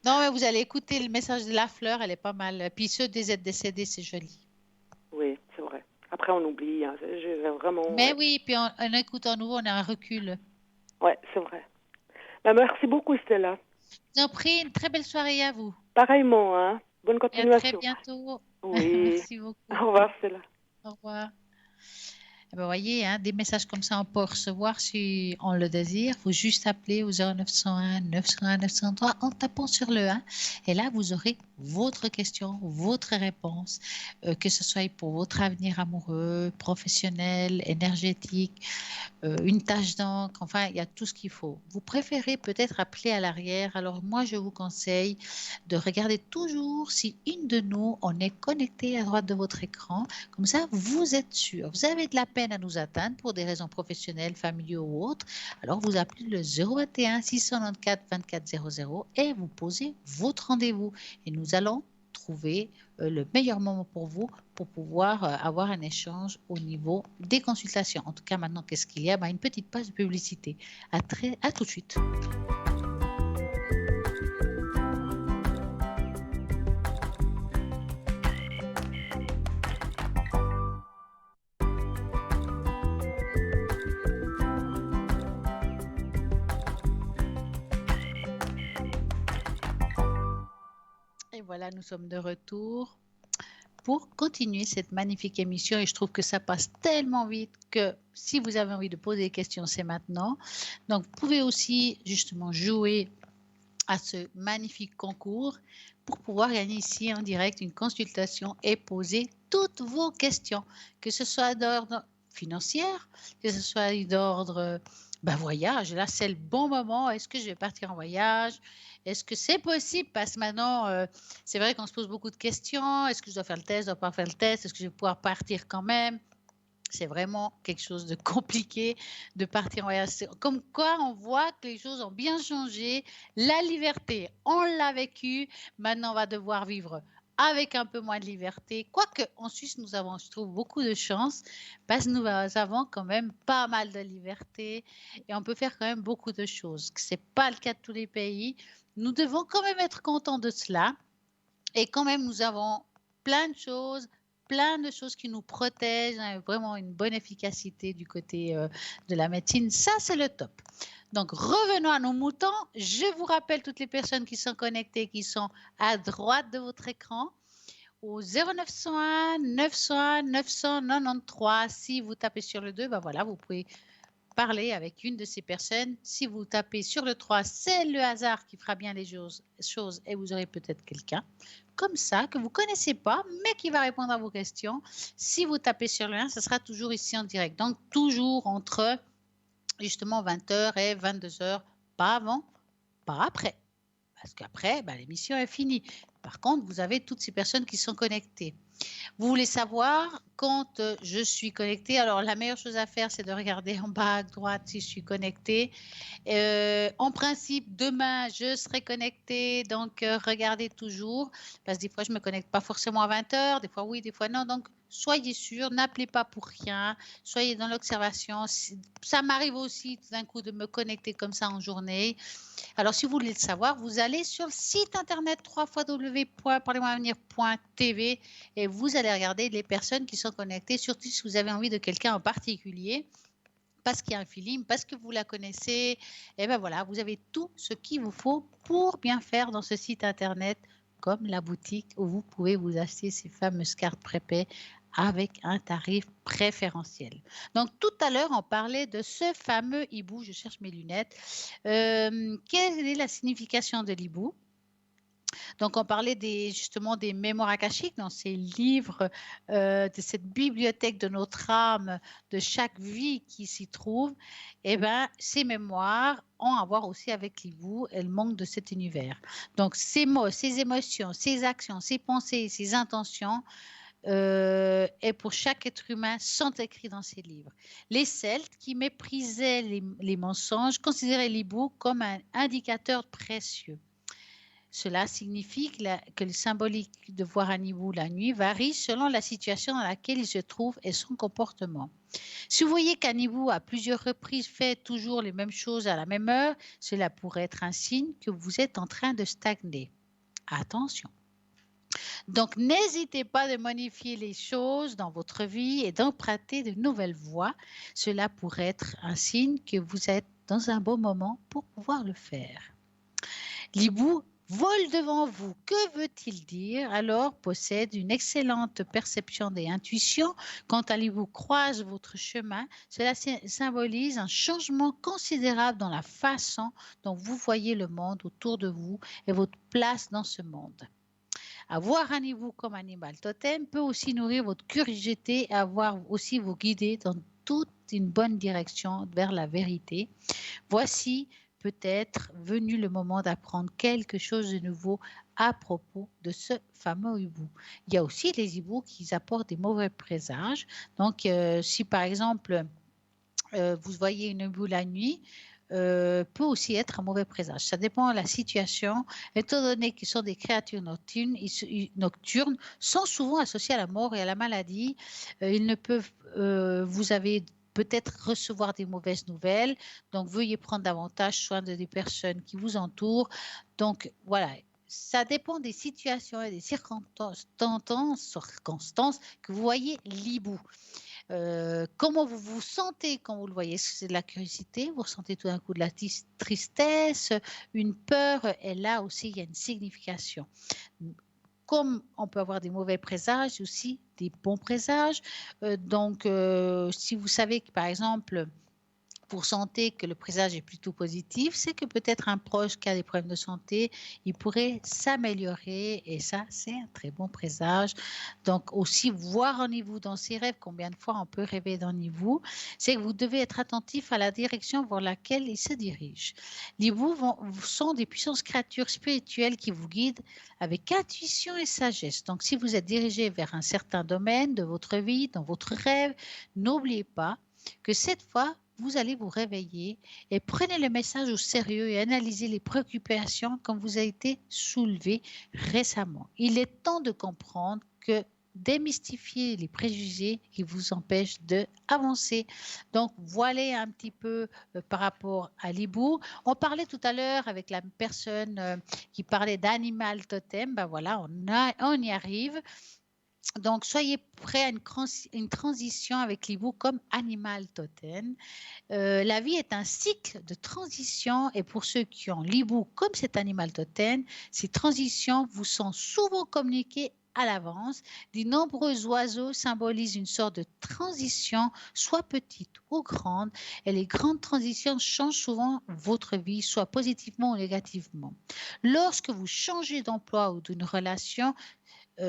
Speaker 1: Non, mais vous allez écouter le message de la fleur, elle est pas mal. Puis ceux des aides décédées, c'est joli.
Speaker 4: Oui, c'est vrai. Après, on oublie. Hein. J'ai vraiment.
Speaker 1: Mais
Speaker 4: Ouais,
Speaker 1: oui, puis en écoutant nous, on a un recul.
Speaker 4: ouais, c'est vrai. Ben, merci beaucoup, Stella.
Speaker 1: Je vous en prie, une très belle soirée à vous.
Speaker 4: Pareillement, hein. Bonne
Speaker 1: Et à très
Speaker 4: continuation.
Speaker 1: bientôt.
Speaker 4: Oui.
Speaker 1: Merci beaucoup.
Speaker 4: Au revoir, Stella.
Speaker 1: Au revoir. Eh ben, voyez, hein, des messages comme ça, on peut recevoir si on le désire. Il faut juste appeler au 0901 901 903 en tapant sur le 1. Et là, vous aurez votre question, votre réponse, que ce soit pour votre avenir amoureux, professionnel, énergétique, une tâche d'encre, enfin, il y a tout ce qu'il faut. Vous préférez peut-être appeler à l'arrière. Alors moi, je vous conseille de regarder toujours si une de nous, on est connecté à droite de votre écran. Comme ça, vous êtes sûr. Vous avez de la peine à nous atteindre pour des raisons professionnelles, familiales ou autres. Alors, vous appelez le 021 694 24 00 et vous posez votre rendez-vous. Et nous allons trouver le meilleur moment pour vous pour pouvoir avoir un échange au niveau des consultations. En tout cas, maintenant, qu'est-ce qu'il y a? Une petite page de publicité. À tout de suite. Et voilà, nous sommes de retour pour continuer cette magnifique émission et je trouve que ça passe tellement vite que si vous avez envie de poser des questions, c'est maintenant. Donc, vous pouvez aussi justement jouer à ce magnifique concours pour pouvoir gagner ici en direct une consultation et poser toutes vos questions, que ce soit financière, que ce soit d'ordre voyage. Là, c'est le bon moment. Est-ce que je vais partir en voyage? Est-ce que c'est possible? Parce que maintenant, c'est vrai qu'on se pose beaucoup de questions. Est-ce que je dois faire le test? Je ne dois pas faire le test? Est-ce que je vais pouvoir partir quand même? C'est vraiment quelque chose de compliqué de partir en voyage. Comme quoi, on voit que les choses ont bien changé. La liberté, on l'a vécue. Maintenant, on va devoir vivre avec un peu moins de liberté. Quoique, en Suisse, nous avons, je trouve, beaucoup de chance parce que nous avons quand même pas mal de liberté et on peut faire quand même beaucoup de choses. Ce n'est pas le cas de tous les pays. Nous devons quand même être contents de cela. Et quand même, nous avons plein de choses qui nous protègent, hein, vraiment une bonne efficacité du côté de la médecine. Ça, c'est le top. Donc, revenons à nos moutons. Je vous rappelle toutes les personnes qui sont connectées, qui sont à droite de votre écran, au 0901 901 993. Si vous tapez sur le 2, voilà, vous pouvez parler avec une de ces personnes. Si vous tapez sur le 3, c'est le hasard qui fera bien les choses et vous aurez peut-être quelqu'un comme ça que vous ne connaissez pas, mais qui va répondre à vos questions. Si vous tapez sur le 1, ce sera toujours ici en direct. Donc, toujours entre justement 20h et 22h, pas avant, pas après. Parce qu'après, l'émission est finie. Par contre, vous avez toutes ces personnes qui sont connectées. Vous voulez savoir quand je suis connectée? Alors, la meilleure chose à faire, c'est de regarder en bas à droite si je suis connectée. En principe, demain, je serai connectée. Donc, regardez toujours. Parce que des fois, je ne me connecte pas forcément à 20h. Des fois, oui, des fois, non. Donc, soyez sûrs, n'appelez pas pour rien. Soyez dans l'observation. Ça m'arrive aussi tout d'un coup de me connecter comme ça en journée. Alors, si vous voulez le savoir, vous allez sur le site internet www.parlez-moi-avenir.tv et vous allez regarder les personnes qui sont connectées, surtout si vous avez envie de quelqu'un en particulier, parce qu'il y a un feeling, parce que vous la connaissez. Et bien voilà, vous avez tout ce qu'il vous faut pour bien faire dans ce site internet, comme la boutique où vous pouvez vous acheter ces fameuses cartes prépay avec un tarif préférentiel. Donc, tout à l'heure, on parlait de ce fameux hibou. Je cherche mes lunettes. Quelle est la signification de l'hibou? Donc, on parlait justement des mémoires akashiques dans ces livres, de cette bibliothèque de notre âme, de chaque vie qui s'y trouve. Eh bien, ces mémoires ont à voir aussi avec l'hibou et le monde de cet univers. Donc, ces mots, ces émotions, ces actions, ces pensées, ces intentions, et pour chaque être humain sont écrits dans ces livres. Les Celtes qui méprisaient les mensonges considéraient l'hibou comme un indicateur précieux. Cela signifie que le symbolique de voir un hibou la nuit varie selon la situation dans laquelle il se trouve et son comportement. Si vous voyez qu'un hibou à plusieurs reprises fait toujours les mêmes choses à la même heure, cela pourrait être un signe que vous êtes en train de stagner. Attention. Donc, n'hésitez pas de modifier les choses dans votre vie et d'emprunter de nouvelles voies. Cela pourrait être un signe que vous êtes dans un bon moment pour pouvoir le faire. L'hibou vole devant vous. Que veut-il dire? Alors, possède une excellente perception des intuitions. Quand un hibou croise votre chemin, cela symbolise un changement considérable dans la façon dont vous voyez le monde autour de vous et votre place dans ce monde. Avoir un hibou comme animal totem peut aussi nourrir votre curiosité et avoir aussi vous guider dans toute une bonne direction vers la vérité. Voici peut-être venu le moment d'apprendre quelque chose de nouveau à propos de ce fameux hibou. Il y a aussi les hiboux qui apportent des mauvais présages. Donc, si par exemple, vous voyez une hibou la nuit, peut aussi être un mauvais présage. Ça dépend de la situation. Étant donné qu'ils sont des créatures nocturnes, sont souvent associés à la mort et à la maladie. Ils ne peuvent, vous avez peut-être recevoir des mauvaises nouvelles. Donc, veuillez prendre davantage soin des personnes qui vous entourent. Donc, voilà. Ça dépend des situations et des circonstances que vous voyez l'hibou. Comment vous vous sentez quand vous le voyez? Est-ce que c'est de la curiosité? Vous ressentez tout d'un coup de la tristesse, une peur? Et là aussi, il y a une signification. Comme on peut avoir des mauvais présages, aussi des bons présages. Donc, si vous savez que, par exemple, vous sentez que le présage est plutôt positif, c'est que peut-être un proche qui a des problèmes de santé, il pourrait s'améliorer et ça, c'est un très bon présage. Donc aussi, voir en vous dans ses rêves, combien de fois on peut rêver dans vous, c'est que vous devez être attentif à la direction vers laquelle il se dirige. Les hiboux sont des puissantes créatures spirituelles qui vous guident avec intuition et sagesse. Donc si vous êtes dirigé vers un certain domaine de votre vie, dans votre rêve, n'oubliez pas que cette fois, vous allez vous réveiller et prenez le message au sérieux et analysez les préoccupations comme vous avez été soulevé récemment. Il est temps de comprendre que démystifier les préjugés qui vous empêchent d'avancer. Donc, voilà un petit peu par rapport à l'hibou. On parlait tout à l'heure avec la personne qui parlait d'animal totem. Ben voilà, on y arrive. Donc, soyez prêts à une transition avec l'hibou comme animal totem. La vie est un cycle de transition et pour ceux qui ont l'hibou comme cet animal totem, ces transitions vous sont souvent communiquées à l'avance. De nombreux oiseaux symbolisent une sorte de transition, soit petite ou grande, et les grandes transitions changent souvent votre vie, soit positivement ou négativement. Lorsque vous changez d'emploi ou d'une relation,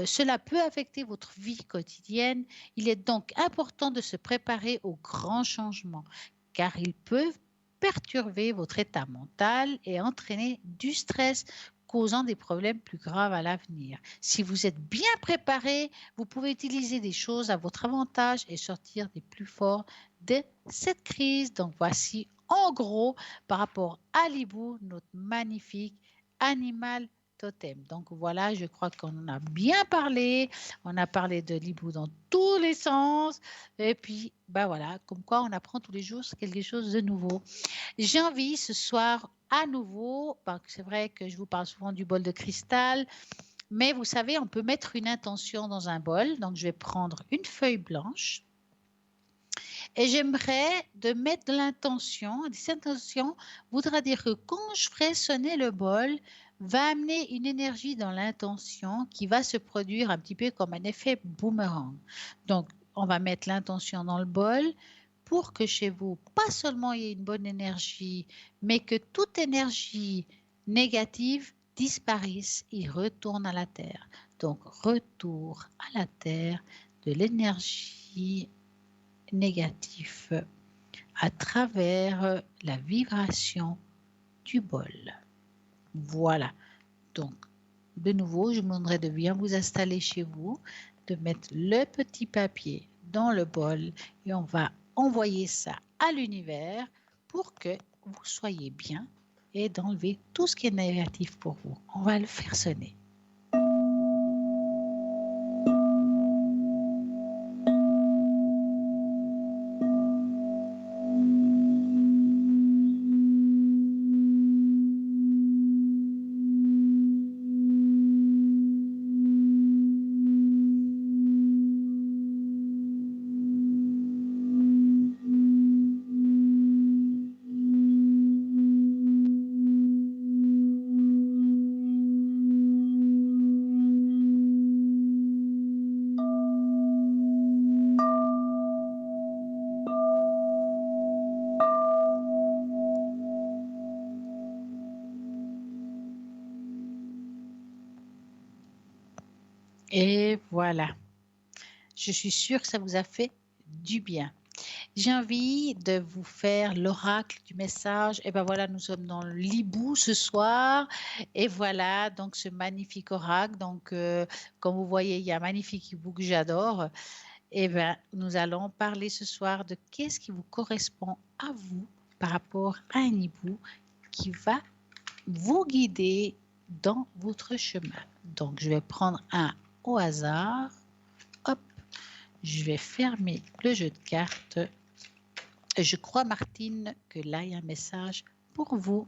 Speaker 1: cela peut affecter votre vie quotidienne. Il est donc important de se préparer aux grands changements, car ils peuvent perturber votre état mental et entraîner du stress, causant des problèmes plus graves à l'avenir. Si vous êtes bien préparé, vous pouvez utiliser des choses à votre avantage et sortir des plus forts de cette crise. Donc voici en gros par rapport à l'hibou, notre magnifique animal totem. Donc voilà, je crois qu'on en a bien parlé. On a parlé de l'hibou dans tous les sens. Et puis, ben voilà, comme quoi on apprend tous les jours quelque chose de nouveau. J'ai envie ce soir à nouveau, parce que c'est vrai que je vous parle souvent du bol de cristal, mais vous savez, on peut mettre une intention dans un bol. Donc, je vais prendre une feuille blanche et j'aimerais de mettre de l'intention. Cette intention voudra dire que quand je ferai sonner le bol, va amener une énergie dans l'intention qui va se produire un petit peu comme un effet boomerang. Donc, on va mettre l'intention dans le bol pour que chez vous, pas seulement il y ait une bonne énergie, mais que toute énergie négative disparaisse et retourne à la terre. Donc, retour à la terre de l'énergie négative à travers la vibration du bol. Voilà. Donc, de nouveau, je vous demanderai de bien vous installer chez vous, de mettre le petit papier dans le bol et on va envoyer ça à l'univers pour que vous soyez bien et d'enlever tout ce qui est négatif pour vous. On va le faire sonner. Et voilà. Je suis sûre que ça vous a fait du bien. J'ai envie de vous faire l'oracle du message. Et ben voilà, nous sommes dans l'hibou ce soir. Et voilà, donc ce magnifique oracle. Donc, comme vous voyez, il y a un magnifique hibou que j'adore. Et ben, nous allons parler ce soir de qu'est-ce qui vous correspond à vous par rapport à un hibou qui va vous guider dans votre chemin. Donc, je vais prendre un au hasard. Hop, je vais fermer le jeu de cartes. Je crois, Martine, que là, il y a un message pour vous.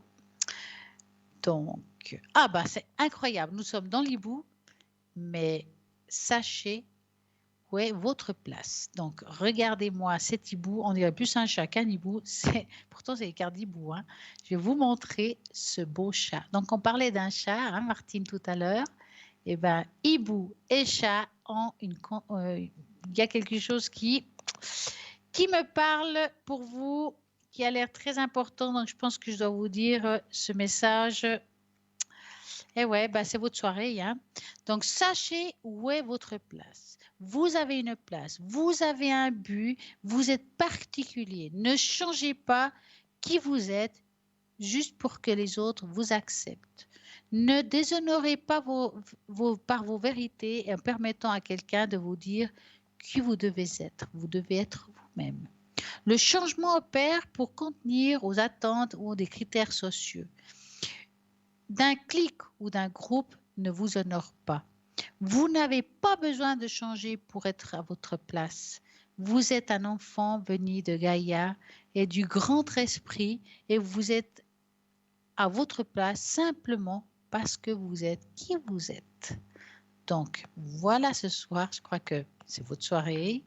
Speaker 1: Donc, ah bah c'est incroyable. Nous sommes dans l'hibou, mais sachez où est votre place. Donc, regardez-moi cet hibou. On dirait plus un chat qu'un hibou. Pourtant, c'est les cartes d'hibou. Hein. Je vais vous montrer ce beau chat. Donc, on parlait d'un chat, hein, Martine, tout à l'heure. Eh bien, hibou et chat ont il y a quelque chose qui me parle pour vous. qui a l'air très important, donc je pense que je dois vous dire ce message. Eh ouais, bah c'est votre soirée, hein. Donc, sachez où est votre place. Vous avez une place, vous avez un but, vous êtes particulier. Ne changez pas qui vous êtes juste pour que les autres vous acceptent. Ne déshonorez pas par vos vérités en permettant à quelqu'un de vous dire qui vous devez être. Vous devez être vous-même. Le changement opère pour contenir aux attentes ou des critères sociaux. D'un clic ou d'un groupe ne vous honore pas. Vous n'avez pas besoin de changer pour être à votre place. Vous êtes un enfant venu de Gaïa et du grand esprit et vous êtes à votre place simplement parce que vous êtes qui vous êtes. Donc, voilà ce soir, je crois que c'est votre soirée.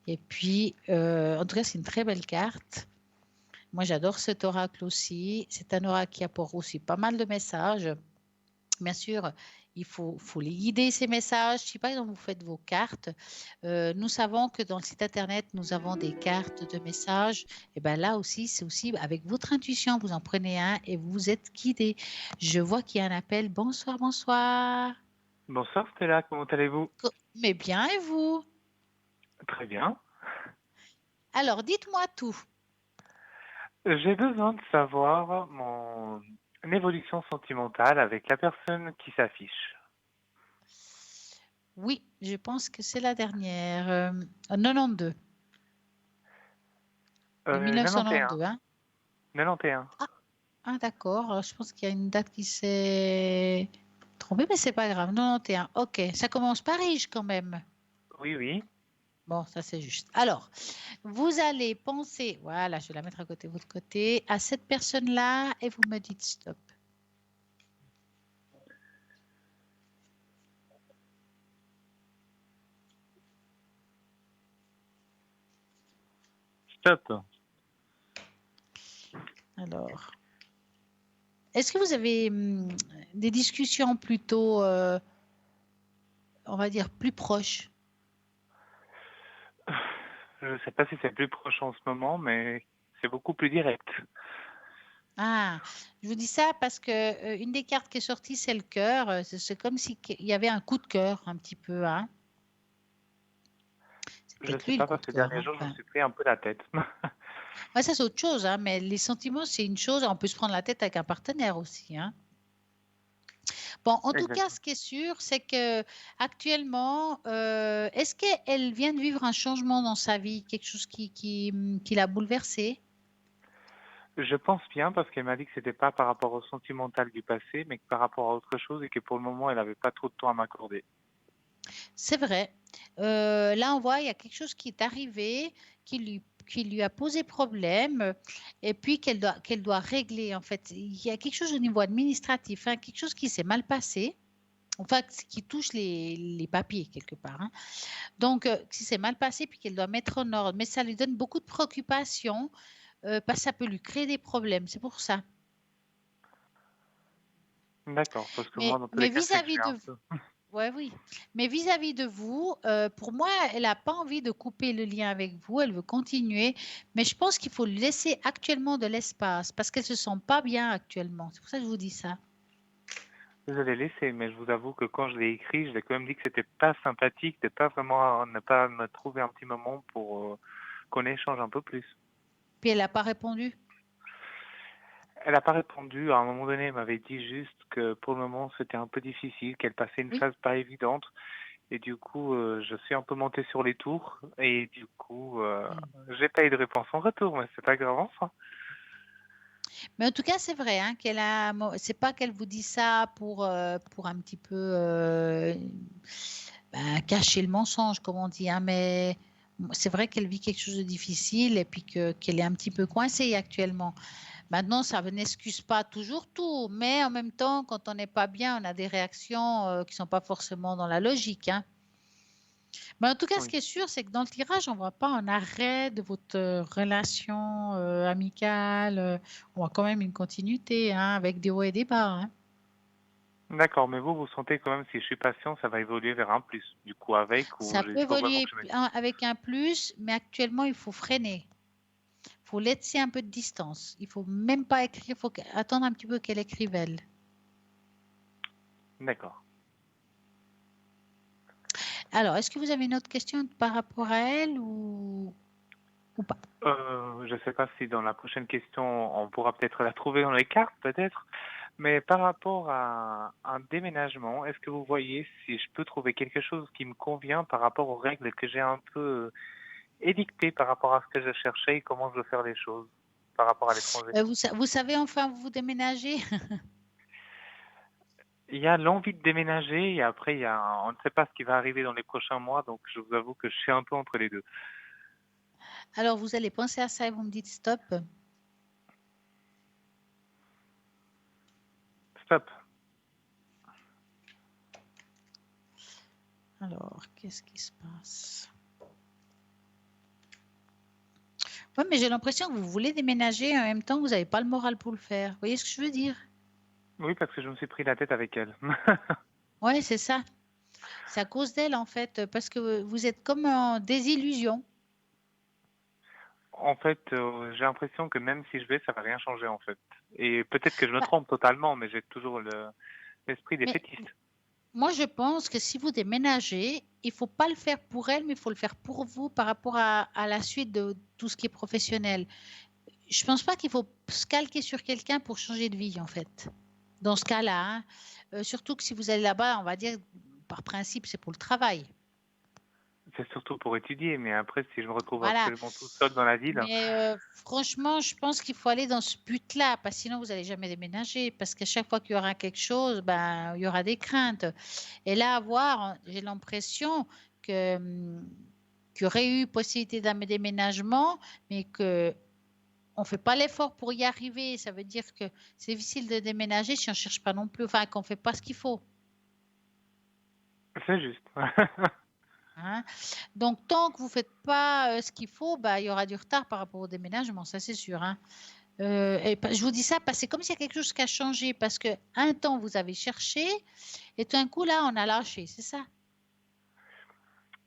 Speaker 1: Et puis, en tout cas, c'est une très belle carte. Moi, j'adore cet oracle aussi. C'est un oracle qui apporte aussi pas mal de messages. Bien sûr, il faut les guider, ces messages. Je ne sais pas comment vous faites vos cartes. Nous savons que dans le site internet, nous avons des cartes de messages. Et bien là aussi, c'est aussi avec votre intuition, vous en prenez un et vous êtes guidé. Je vois qu'il y a un appel. Bonsoir, bonsoir.
Speaker 5: Bonsoir Stella, comment allez-vous?
Speaker 1: Mais bien, et vous?
Speaker 5: Très bien.
Speaker 1: Alors, dites-moi tout.
Speaker 5: J'ai besoin de savoir mon évolution sentimentale avec la personne qui s'affiche.
Speaker 1: Oui, je pense que c'est la dernière. 92. De
Speaker 5: 91.
Speaker 1: 1992, hein?
Speaker 5: 91.
Speaker 1: Ah, d'accord. Alors, je pense qu'il y a une date qui s'est trompée, mais c'est pas grave. 91. Ok, ça commence par riche quand même.
Speaker 5: Oui, oui.
Speaker 1: Bon, ça c'est juste. Alors, vous allez penser, voilà, je vais la mettre à côté de votre côté, à cette personne-là et vous me dites stop.
Speaker 5: Stop.
Speaker 1: Alors, est-ce que vous avez des discussions plutôt, on va dire, plus proches?
Speaker 5: Je ne sais pas si c'est plus proche en ce moment, mais c'est beaucoup plus direct.
Speaker 1: Ah, je vous dis ça parce que une des cartes qui est sortie, c'est le cœur. C'est comme s'il y avait un coup de cœur un petit peu, hein. C'est
Speaker 5: Je ne
Speaker 1: peut-être
Speaker 5: sais
Speaker 1: lui le
Speaker 5: pas
Speaker 1: coup
Speaker 5: parce
Speaker 1: de
Speaker 5: que ces
Speaker 1: cœur,
Speaker 5: derniers
Speaker 1: hein.
Speaker 5: jours, je me
Speaker 1: Enfin,
Speaker 5: suis pris un peu la tête.
Speaker 1: ouais, ça c'est autre chose, hein, mais les sentiments, c'est une chose. On peut se prendre la tête avec un partenaire aussi, hein. Bon, en tout cas,
Speaker 5: Exactement.
Speaker 1: ce qui est sûr, c'est que actuellement, est-ce qu'elle vient de vivre un changement dans sa vie, quelque chose qui l'a bouleversée?
Speaker 5: Je pense bien parce qu'elle m'a dit que c'était pas par rapport au sentimental du passé, mais que par rapport à autre chose et que pour le moment, elle n'avait pas trop de temps à m'accorder.
Speaker 1: C'est vrai. Là, on voit, il y a quelque chose qui est arrivé, qui lui a posé problème, et puis qu'elle doit régler, en fait. Il y a quelque chose au niveau administratif, hein, quelque chose qui s'est mal passé, enfin, qui touche les papiers, quelque part, hein. Donc, si c'est mal passé, puis qu'elle doit mettre en ordre, mais ça lui donne beaucoup de préoccupations, parce que ça peut lui créer des problèmes, c'est pour ça.
Speaker 5: D'accord, parce que moi,
Speaker 1: Mais,
Speaker 5: dans tous les
Speaker 1: mais
Speaker 5: cas, c'est que
Speaker 1: vis-à-vis
Speaker 5: j'ai
Speaker 1: de
Speaker 5: un
Speaker 1: vous,
Speaker 5: peu.
Speaker 1: ouais, oui, mais vis-à-vis de vous, pour moi, elle n'a pas envie de couper le lien avec vous, elle veut continuer, mais je pense qu'il faut lui laisser actuellement de l'espace parce qu'elle se sent pas bien actuellement. C'est pour ça que je vous dis ça.
Speaker 5: Je l'ai laissé, mais je vous avoue que quand je l'ai écrit, je l'ai quand même dit que c'était pas sympathique de pas vraiment ne pas me trouver un petit moment pour qu'on échange un peu plus.
Speaker 1: Puis elle n'a pas répondu.
Speaker 5: Elle n'a pas répondu. À un moment donné, elle m'avait dit juste que pour le moment, c'était un peu difficile, qu'elle passait une
Speaker 1: Oui.
Speaker 5: phase pas évidente. Et du coup, je suis un peu monté sur les tours. Et du coup, j'ai pas eu de réponse en retour, mais c'est pas grave, enfin.
Speaker 1: Mais en tout cas, c'est vrai, hein, c'est pas qu'elle vous dit ça pour un petit peu cacher le mensonge, comme on dit, hein, mais c'est vrai qu'elle vit quelque chose de difficile et puis qu'elle est un petit peu coincée actuellement. Maintenant, ça n'excuse pas toujours tout, mais en même temps, quand on n'est pas bien, on a des réactions qui ne sont pas forcément dans la logique, hein. Mais en tout cas, ce
Speaker 5: Oui.
Speaker 1: qui est sûr, c'est que dans le tirage, on ne voit pas un arrêt de votre relation amicale. On voit quand même une continuité, hein, avec des hauts et des bas, hein.
Speaker 5: D'accord, mais vous sentez quand même, si je suis patient, ça va évoluer vers un plus. Du coup, avec, ou
Speaker 1: Ça peut
Speaker 5: il faut vraiment
Speaker 1: évoluer
Speaker 5: que je me...
Speaker 1: avec un plus, mais actuellement, il faut freiner. faut laisser un peu de distance. Il faut même pas écrire, il faut attendre un petit peu qu'elle écrive elle.
Speaker 5: D'accord.
Speaker 1: Alors, est-ce que vous avez une autre question par rapport à elle ou pas?
Speaker 5: Je ne sais pas si dans la prochaine question, on pourra peut-être la trouver dans les cartes, peut-être. Mais par rapport à un déménagement, est-ce que vous voyez si je peux trouver quelque chose qui me convient par rapport aux règles que j'ai un peu édictées par rapport à ce que je cherchais et comment je veux faire les choses par rapport à l'étranger?
Speaker 1: Vous savez enfin où vous déménagez?
Speaker 5: Il y a l'envie de déménager et après, on ne sait pas ce qui va arriver dans les prochains mois, donc je vous avoue que je suis un peu entre les deux.
Speaker 1: Alors, vous allez penser à ça et vous me dites stop.
Speaker 5: Stop.
Speaker 1: Alors, qu'est-ce qui se passe? Oui, mais j'ai l'impression que vous voulez déménager et en même temps, vous n'avez pas le moral pour le faire. Vous voyez ce que je veux dire?
Speaker 5: Oui, parce que je me suis pris la tête avec elle.
Speaker 1: Oui, c'est ça. C'est à cause d'elle, en fait, parce que vous êtes comme en désillusion.
Speaker 5: En fait, j'ai l'impression que même si je vais, ça va rien changer en fait. Et peut-être que je me
Speaker 1: Bah,
Speaker 5: trompe totalement, mais j'ai toujours l'esprit
Speaker 1: mais
Speaker 5: défaitiste.
Speaker 1: moi, je pense que si vous déménagez, il ne faut pas le faire pour elle, mais il faut le faire pour vous par rapport à la suite de tout ce qui est professionnel. Je ne pense pas qu'il faut se calquer sur quelqu'un pour changer de vie, en fait. Dans ce cas-là, hein. Surtout que si vous allez là-bas, on va dire, par principe, c'est pour le travail.
Speaker 5: C'est surtout pour étudier, mais après, si je me retrouve
Speaker 1: Voilà.
Speaker 5: absolument tout seul dans la ville,
Speaker 1: Mais franchement, je pense qu'il faut aller dans ce but-là, parce que sinon, vous n'allez jamais déménager. Parce qu'à chaque fois qu'il y aura quelque chose, ben, il y aura des craintes. Et là, à voir, j'ai l'impression que, qu'il y aurait eu possibilité d'un déménagement, mais que on ne fait pas l'effort pour y arriver. Ça veut dire que c'est difficile de déménager si on ne cherche pas non plus, enfin, qu'on ne fait pas ce qu'il faut.
Speaker 5: c'est juste.
Speaker 1: Hein. Donc, tant que vous ne faites pas ce qu'il faut, bah, il y aura du retard par rapport au déménagement, ça c'est sûr. Hein. Je vous dis ça parce que c'est comme s'il y a quelque chose qui a changé, parce qu'un temps vous avez cherché et tout d'un coup là on a lâché, c'est ça?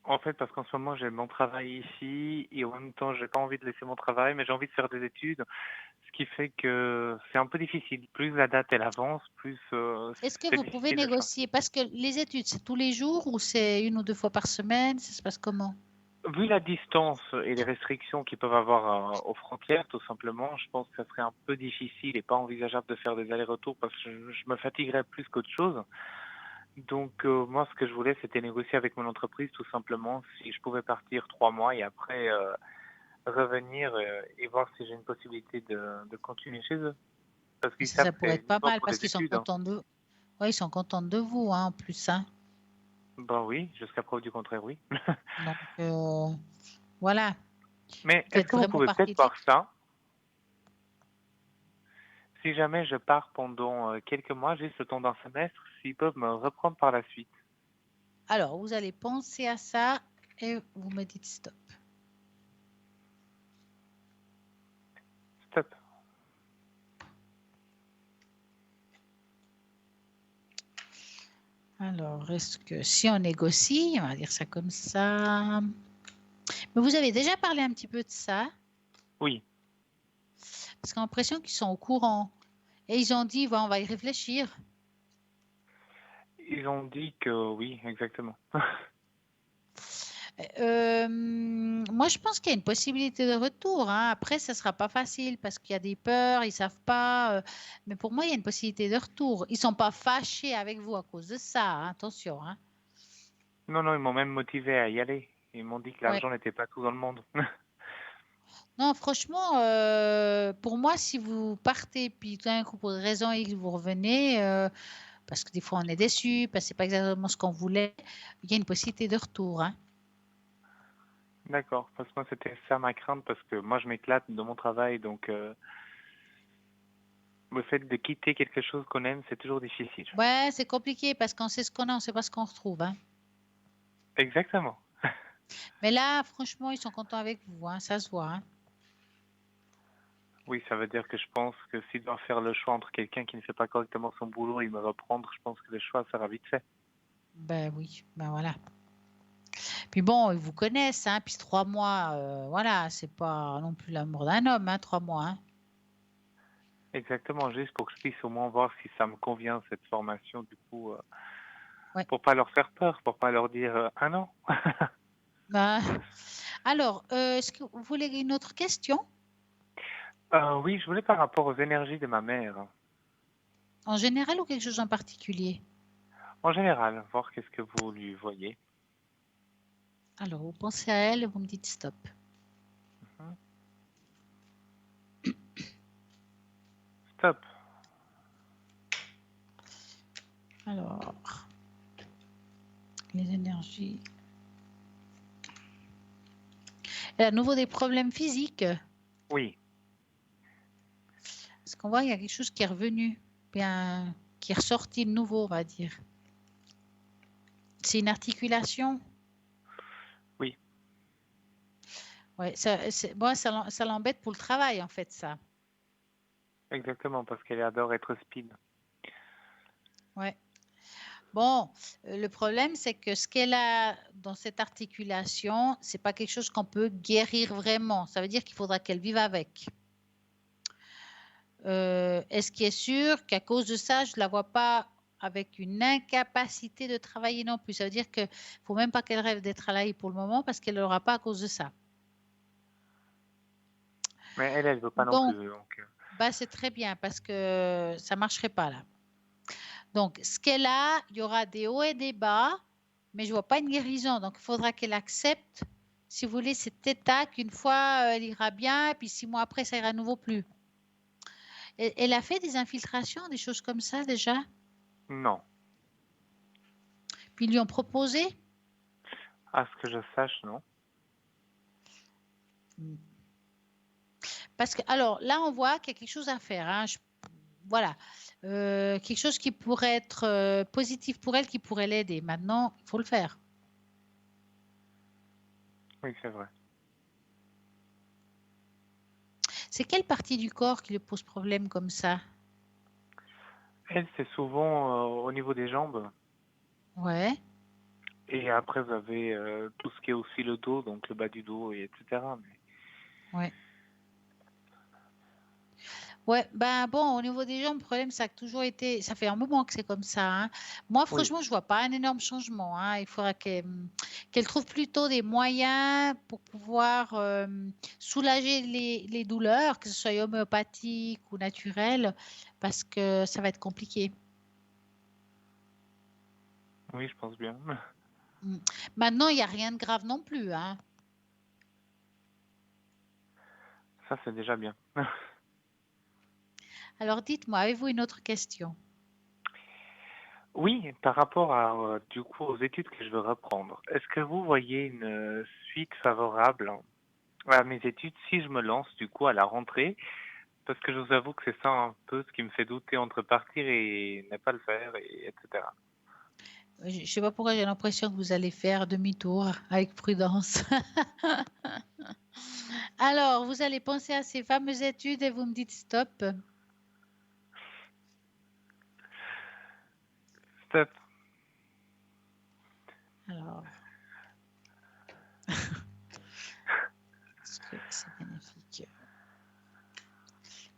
Speaker 5: En fait, parce qu'en ce moment, j'ai mon travail ici et en même temps, j'ai pas envie de laisser mon travail, mais j'ai envie de faire des études, ce qui fait que c'est un peu difficile. Plus la date elle avance, plus
Speaker 1: Est-ce que
Speaker 5: c'est
Speaker 1: vous pouvez
Speaker 5: difficile de choisir.
Speaker 1: négocier? Parce que les études, c'est tous les jours ou c'est une ou deux fois par semaine? Ça se passe comment?
Speaker 5: Vu la distance et les restrictions qu'ils peuvent avoir aux frontières, tout simplement, je pense que ça serait un peu difficile et pas envisageable de faire des allers-retours parce que je me fatiguerais plus qu'autre chose. Donc, moi, ce que je voulais, c'était négocier avec mon entreprise, tout simplement, si je pouvais partir 3 mois et après revenir et voir si j'ai une possibilité de continuer chez eux. Parce
Speaker 1: Mais
Speaker 5: qu'ils
Speaker 1: ça
Speaker 5: savent que
Speaker 1: pourrait
Speaker 5: c'est
Speaker 1: être pas
Speaker 5: uniquement
Speaker 1: mal
Speaker 5: pour
Speaker 1: parce
Speaker 5: des
Speaker 1: qu'ils sont
Speaker 5: études, hein.
Speaker 1: contents de, ouais, ils sont contents de vous, hein, en plus, hein.
Speaker 5: Ben oui, jusqu'à preuve du contraire, oui.
Speaker 1: Donc voilà,
Speaker 5: Mais
Speaker 1: vous
Speaker 5: est-ce
Speaker 1: faites
Speaker 5: que vous
Speaker 1: vraiment
Speaker 5: pouvez
Speaker 1: partie
Speaker 5: peut-être
Speaker 1: de
Speaker 5: voir
Speaker 1: l'équipe.
Speaker 5: ça? Si jamais je pars pendant quelques mois, juste le temps d'un semestre, s'ils peuvent me reprendre par la suite.
Speaker 1: Alors, vous allez penser à ça et vous me dites stop.
Speaker 5: Stop.
Speaker 1: Alors, est-ce que si on négocie, on va dire ça comme ça. Mais vous avez déjà parlé un petit peu de ça,
Speaker 5: Oui,
Speaker 1: parce qu'on a l'impression qu'ils sont au courant. Et ils ont dit, on va y réfléchir.
Speaker 5: ils ont dit que oui, exactement.
Speaker 1: Moi, je pense qu'il y a une possibilité de retour. Hein. Après, ça ne sera pas facile parce qu'il y a des peurs, ils ne savent pas. Mais pour moi, il y a une possibilité de retour. Ils ne sont pas fâchés avec vous à cause de ça. Hein. Attention. Hein.
Speaker 5: Non, non, ils m'ont même motivé à y aller. Ils m'ont dit que
Speaker 1: Ouais.
Speaker 5: l'argent n'était pas tout dans le monde.
Speaker 1: Non, franchement, pour moi, si vous partez, puis tout d'un coup, pour des raisons X, vous revenez, parce que des fois, on est déçu, parce que ce n'est pas exactement ce qu'on voulait, il y a une possibilité de retour. Hein.
Speaker 5: D'accord, parce que moi c'était ça ma crainte, parce que moi je m'éclate dans mon travail, donc le fait de quitter quelque chose qu'on aime, c'est toujours difficile.
Speaker 1: Ouais, c'est compliqué parce qu'on sait ce qu'on a, on ne sait pas ce qu'on retrouve. Hein.
Speaker 5: Exactement.
Speaker 1: Mais là, franchement, ils sont contents avec vous, hein, ça se voit. Hein.
Speaker 5: Oui, ça veut dire que je pense que s'il doit faire le choix entre quelqu'un qui ne fait pas correctement son boulot et me reprendre, je pense que le choix sera vite fait.
Speaker 1: Ben oui, ben voilà. Puis bon, ils vous connaissent, hein, puis 3 mois, voilà, c'est pas non plus l'amour d'un homme, hein, 3 mois. Hein.
Speaker 5: Exactement, juste pour que je puisse au moins voir si ça me convient, cette formation, du coup,
Speaker 1: Ouais.
Speaker 5: pour pas leur faire peur, pour pas leur dire ah non.
Speaker 1: Bah, alors, est-ce que vous voulez une autre question?
Speaker 5: Oui, je voulais par rapport aux énergies de ma mère.
Speaker 1: En général ou quelque chose en particulier?
Speaker 5: En général, voir qu'est-ce que vous lui voyez.
Speaker 1: Alors, vous pensez à elle et vous me dites stop.
Speaker 5: Mhm. Stop.
Speaker 1: Alors, les énergies. Elle a à nouveau des problèmes physiques.
Speaker 5: Oui,
Speaker 1: Parce qu'on voit qu'il y a quelque chose qui est revenu, bien, qui est ressorti de nouveau, on va dire. C'est une articulation.
Speaker 5: oui,
Speaker 1: Ouais, bon, ça l'embête pour le travail, en fait, ça.
Speaker 5: exactement, parce qu'elle adore être speed.
Speaker 1: Ouais. Bon, le problème, c'est que ce qu'elle a dans cette articulation, c'est pas quelque chose qu'on peut guérir vraiment. Ça veut dire qu'il faudra qu'elle vive avec. Est-ce qu'il est sûr qu'à cause de ça, je ne la vois pas avec une incapacité de travailler non plus? Ça veut dire qu'il ne faut même pas qu'elle rêve d'être travailler pour le moment parce qu'elle ne l'aura pas à cause de ça.
Speaker 5: Mais elle ne veut pas non
Speaker 1: Donc,
Speaker 5: plus. Donc,
Speaker 1: bah, c'est très bien parce que ça ne marcherait pas là. Donc, ce qu'elle a, il y aura des hauts et des bas, mais je ne vois pas une guérison. Donc, il faudra qu'elle accepte, si vous voulez, cet état qu'une fois, elle ira bien, et puis 6 mois après, ça ira à nouveau plus. Elle a fait des infiltrations, des choses comme ça déjà?
Speaker 5: non.
Speaker 1: Puis ils lui ont proposé?
Speaker 5: À ce que je sache, non.
Speaker 1: Parce que, alors là, on voit qu'il y a quelque chose à faire. Hein. Voilà. Quelque chose qui pourrait être positif pour elle, qui pourrait l'aider. Maintenant, il faut le faire.
Speaker 5: Oui, c'est vrai.
Speaker 1: C'est quelle partie du corps qui lui pose problème comme ça?
Speaker 5: Elle, c'est souvent au niveau des jambes.
Speaker 1: Ouais.
Speaker 5: Et après, vous avez tout ce qui est aussi le dos, donc le bas du dos, et etc. Mais...
Speaker 1: Ouais. Ouais, ben bon, au niveau des jambes, le problème, ça a toujours été, ça fait un moment que c'est comme ça. Hein. Moi,
Speaker 5: Oui,
Speaker 1: franchement, je vois pas un énorme changement. Hein. Il faudra qu'elle trouve plutôt des moyens pour pouvoir soulager les douleurs, que ce soit homéopathique ou naturel, parce que ça va être compliqué.
Speaker 5: oui, je pense bien.
Speaker 1: Maintenant, il n'y a rien de grave non plus. Hein.
Speaker 5: Ça, c'est déjà bien.
Speaker 1: Alors, dites-moi, avez-vous une autre question?
Speaker 5: Oui, par rapport à, du coup, aux études que je veux reprendre, est-ce que vous voyez une suite favorable à mes études si je me lance, du coup, à la rentrée? Parce que je vous avoue que c'est ça un peu ce qui me fait douter entre partir et ne pas le faire, et etc.
Speaker 1: Je ne sais pas pourquoi j'ai l'impression que vous allez faire demi-tour avec prudence. Alors, vous allez penser à ces fameuses études et vous me dites stop.
Speaker 5: Stop.
Speaker 1: Alors, est-ce que c'est bénéfique?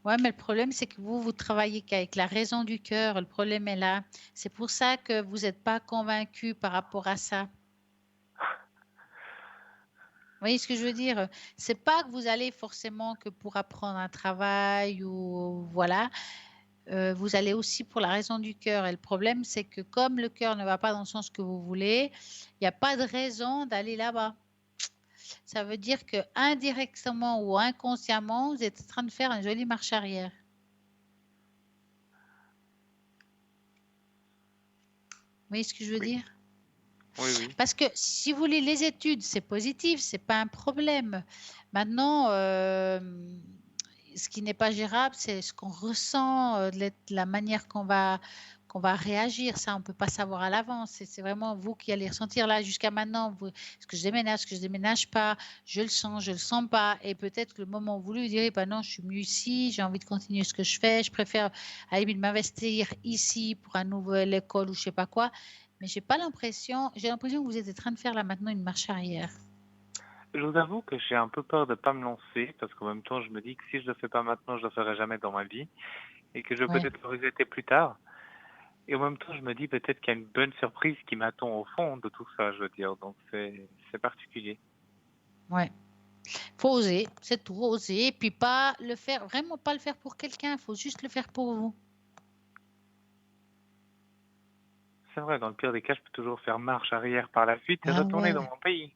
Speaker 1: Ouais, mais le problème, c'est que vous travaillez qu'avec la raison du cœur. Le problème est là. C'est pour ça que vous n'êtes pas convaincu par rapport à ça. Vous voyez ce que je veux dire? C'est pas que vous allez forcément que pour apprendre un travail ou voilà. Vous allez aussi pour la raison du cœur. Et le problème, c'est que comme le cœur ne va pas dans le sens que vous voulez, il n'y a pas de raison d'aller là-bas. Ça veut dire que indirectement ou inconsciemment, vous êtes en train de faire une jolie marche arrière. Vous voyez ce que je veux dire?
Speaker 5: Oui, oui.
Speaker 1: Parce que si vous voulez les études, c'est positif, c'est pas un problème. Maintenant, ce qui n'est pas gérable, c'est ce qu'on ressent, la manière qu'on va réagir. Ça, on peut pas savoir à l'avance. C'est vraiment vous qui allez ressentir là jusqu'à maintenant. Est-ce que je déménage, est-ce que je déménage pas? Je le sens pas. Et peut-être que le moment voulu, vous direz, bah non, je suis mieux ici, j'ai envie de continuer ce que je fais, je préfère à la limite m'investir ici pour une nouvelle école ou je sais pas quoi. Mais j'ai l'impression que vous êtes en train de faire là maintenant une marche arrière.
Speaker 5: Je vous avoue que j'ai un peu peur de pas me lancer parce qu'en même temps, je me dis que si je le fais pas maintenant, je le ferai jamais dans ma vie et que je vais
Speaker 1: Ouais,
Speaker 5: peut-être le regretter plus tard. Et en même temps, je me dis peut-être qu'il y a une bonne surprise qui m'attend au fond de tout ça, je veux dire. Donc c'est particulier.
Speaker 1: ouais. Faut oser, c'est tout, oser. Et puis pas le faire, vraiment pas le faire pour quelqu'un, faut juste le faire pour vous.
Speaker 5: C'est vrai, dans le pire des cas, je peux toujours faire marche arrière par la suite et
Speaker 1: Ah
Speaker 5: retourner dans
Speaker 1: ouais.
Speaker 5: mon pays.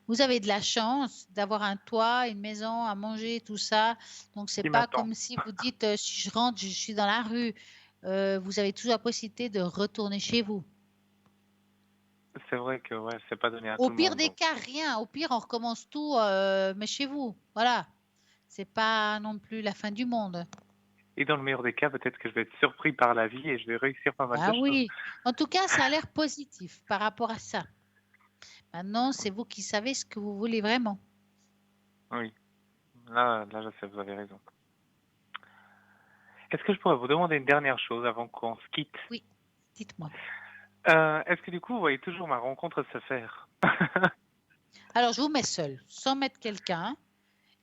Speaker 1: Vous avez de la chance d'avoir un toit, une maison, à manger, tout ça. Donc c'est
Speaker 5: Qui
Speaker 1: pas
Speaker 5: m'attend.
Speaker 1: comme si vous dites si je rentre, je suis dans la rue. Vous avez toujours la possibilité de retourner chez vous.
Speaker 5: C'est vrai que ouais, c'est pas donné à
Speaker 1: Au
Speaker 5: tout le
Speaker 1: pire
Speaker 5: monde.
Speaker 1: des
Speaker 5: Donc.
Speaker 1: cas, rien. Au pire, on recommence tout, mais chez vous. Voilà. C'est pas non plus la fin du monde.
Speaker 5: Et dans le meilleur des cas, peut-être que je vais être surpris par la vie et je vais réussir pas mal de
Speaker 1: Ah
Speaker 5: choses.
Speaker 1: oui. En tout cas, ça a l'air positif par rapport à ça. Maintenant, c'est vous qui savez ce que vous voulez vraiment.
Speaker 5: Oui, là, je sais, vous avez raison. Est-ce que je pourrais vous demander une dernière chose avant qu'on se quitte?
Speaker 1: Oui, dites-moi.
Speaker 5: Est-ce que du coup, vous voyez toujours ma rencontre se faire?
Speaker 1: Alors, je vous mets seul, sans mettre quelqu'un,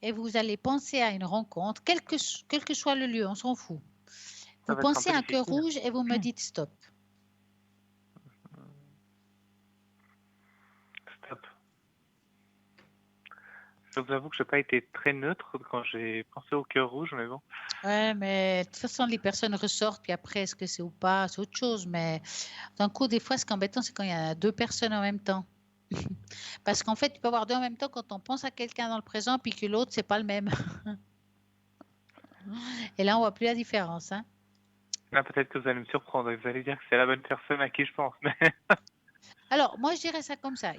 Speaker 1: et vous allez penser à une rencontre, quel que soit le lieu, on s'en fout.
Speaker 5: Ça
Speaker 1: Vous
Speaker 5: va être un
Speaker 1: pensez
Speaker 5: peu
Speaker 1: à un cœur
Speaker 5: difficile.
Speaker 1: rouge et vous me dites stop.
Speaker 5: Stop. Je vous avoue que je n'ai pas été très neutre quand j'ai pensé au cœur rouge, mais bon.
Speaker 1: Ouais, mais de toute façon, les personnes ressortent, puis après, est-ce que c'est ou pas, c'est autre chose. Mais d'un coup, des fois, ce qui est embêtant, c'est quand il y a deux personnes en même temps. Parce qu'en fait, tu peux avoir deux en même temps quand on pense à quelqu'un dans le présent, puis que l'autre, c'est pas le même. Et là, on voit plus la différence, hein.
Speaker 5: Là, peut-être que vous allez me surprendre et vous allez dire que c'est la bonne personne à qui je pense. Mais
Speaker 1: Alors, moi, je dirais ça comme ça.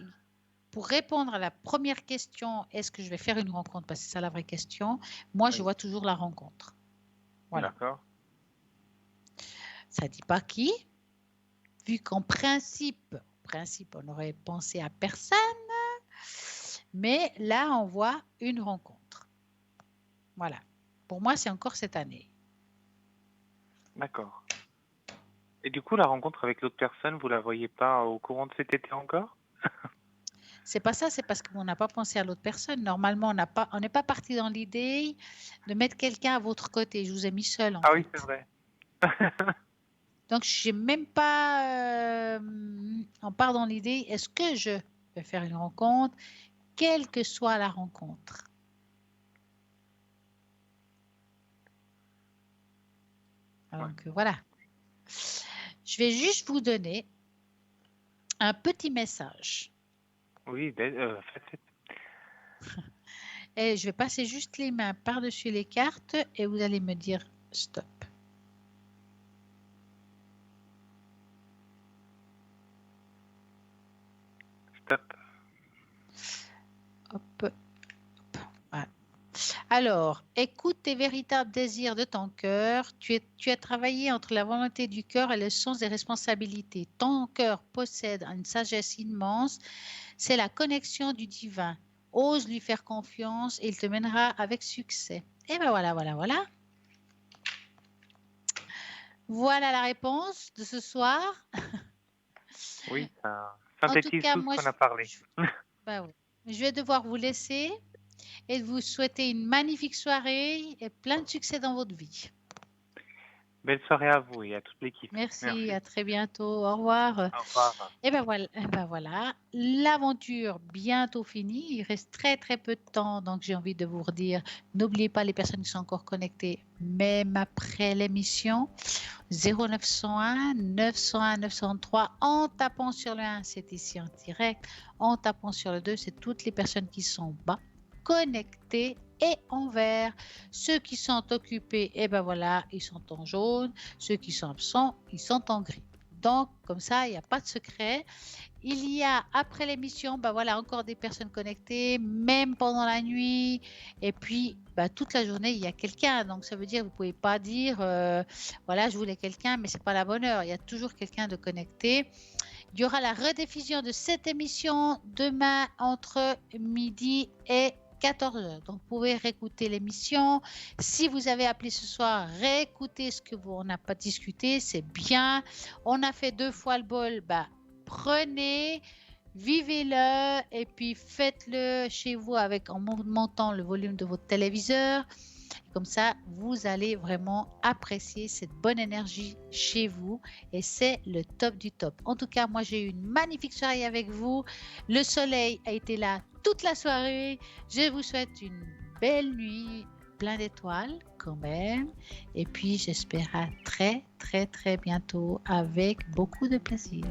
Speaker 1: Pour répondre à la première question, est-ce que je vais faire une rencontre? Parce que c'est ça la vraie question. Moi, je
Speaker 5: oui,
Speaker 1: vois toujours la rencontre. Voilà.
Speaker 5: d'accord.
Speaker 1: Ça ne dit pas qui, vu qu'en principe, on aurait pensé à personne, mais là, on voit une rencontre. Voilà. Pour moi, c'est encore cette année.
Speaker 5: D'accord. Et du coup, la rencontre avec l'autre personne, vous la voyez pas au courant de cet été encore?
Speaker 1: C'est pas ça, c'est parce qu'on n'a pas pensé à l'autre personne. Normalement, on n'est pas parti dans l'idée de mettre quelqu'un à votre côté. Je vous ai mis seul, en
Speaker 5: Ah oui,
Speaker 1: fait.
Speaker 5: c'est vrai.
Speaker 1: Donc, je n'ai même pas. On part dans l'idée, est-ce que je vais faire une rencontre, quelle que soit la rencontre? Donc, voilà. Je vais juste vous donner un petit message.
Speaker 5: Oui, faites.
Speaker 1: Et je vais passer juste les mains par-dessus les cartes et vous allez me dire stop.
Speaker 5: Stop.
Speaker 1: Hop, hop, voilà. Alors, écoute tes véritables désirs de ton cœur. Tu as travaillé entre la volonté du cœur et le sens des responsabilités. Ton cœur possède une sagesse immense. C'est la connexion du divin. Ose lui faire confiance et il te mènera avec succès. Et ben voilà, voilà, voilà. Voilà la réponse de ce soir.
Speaker 5: Oui, ça
Speaker 1: En tout
Speaker 5: synthétise
Speaker 1: cas,
Speaker 5: tout ce
Speaker 1: moi,
Speaker 5: qu'on a parlé.
Speaker 1: ben oui. Je vais devoir vous laisser et vous souhaiter une magnifique soirée et plein de succès dans votre vie.
Speaker 5: Belle soirée à vous et à toute l'équipe.
Speaker 1: Merci, à très bientôt. Au revoir.
Speaker 5: Au revoir.
Speaker 1: Et ben voilà, l'aventure bientôt finie. Il reste très très peu de temps, donc j'ai envie de vous redire, n'oubliez pas les personnes qui sont encore connectées, même après l'émission, 0901 901 903, en tapant sur le 1, c'est ici en direct, en tapant sur le 2, c'est toutes les personnes qui sont bas, connectées et en vert. Ceux qui sont occupés, et ben voilà, ils sont en jaune. Ceux qui sont absents, ils sont en gris. Donc, comme ça, il n'y a pas de secret. Il y a, après l'émission, ben voilà, encore des personnes connectées, même pendant la nuit. Et puis, ben, toute la journée, il y a quelqu'un. Donc, ça veut dire que vous ne pouvez pas dire, voilà, je voulais quelqu'un, mais ce n'est pas la bonne heure. Il y a toujours quelqu'un de connecté. Il y aura la rediffusion de cette émission demain entre midi et 14h. Donc, vous pouvez réécouter l'émission. Si vous avez appelé ce soir, réécoutez ce que on n'a pas discuté. C'est bien. On a fait 2 fois le bol. Prenez, vivez-le et puis faites-le chez vous en montant le volume de votre téléviseur. Comme ça, vous allez vraiment apprécier cette bonne énergie chez vous et c'est le top du top. En tout cas, moi, j'ai eu une magnifique soirée avec vous. Le soleil a été là toute la soirée. Je vous souhaite une belle nuit, plein d'étoiles quand même. Et puis, j'espère à très, très, très bientôt avec beaucoup de plaisir.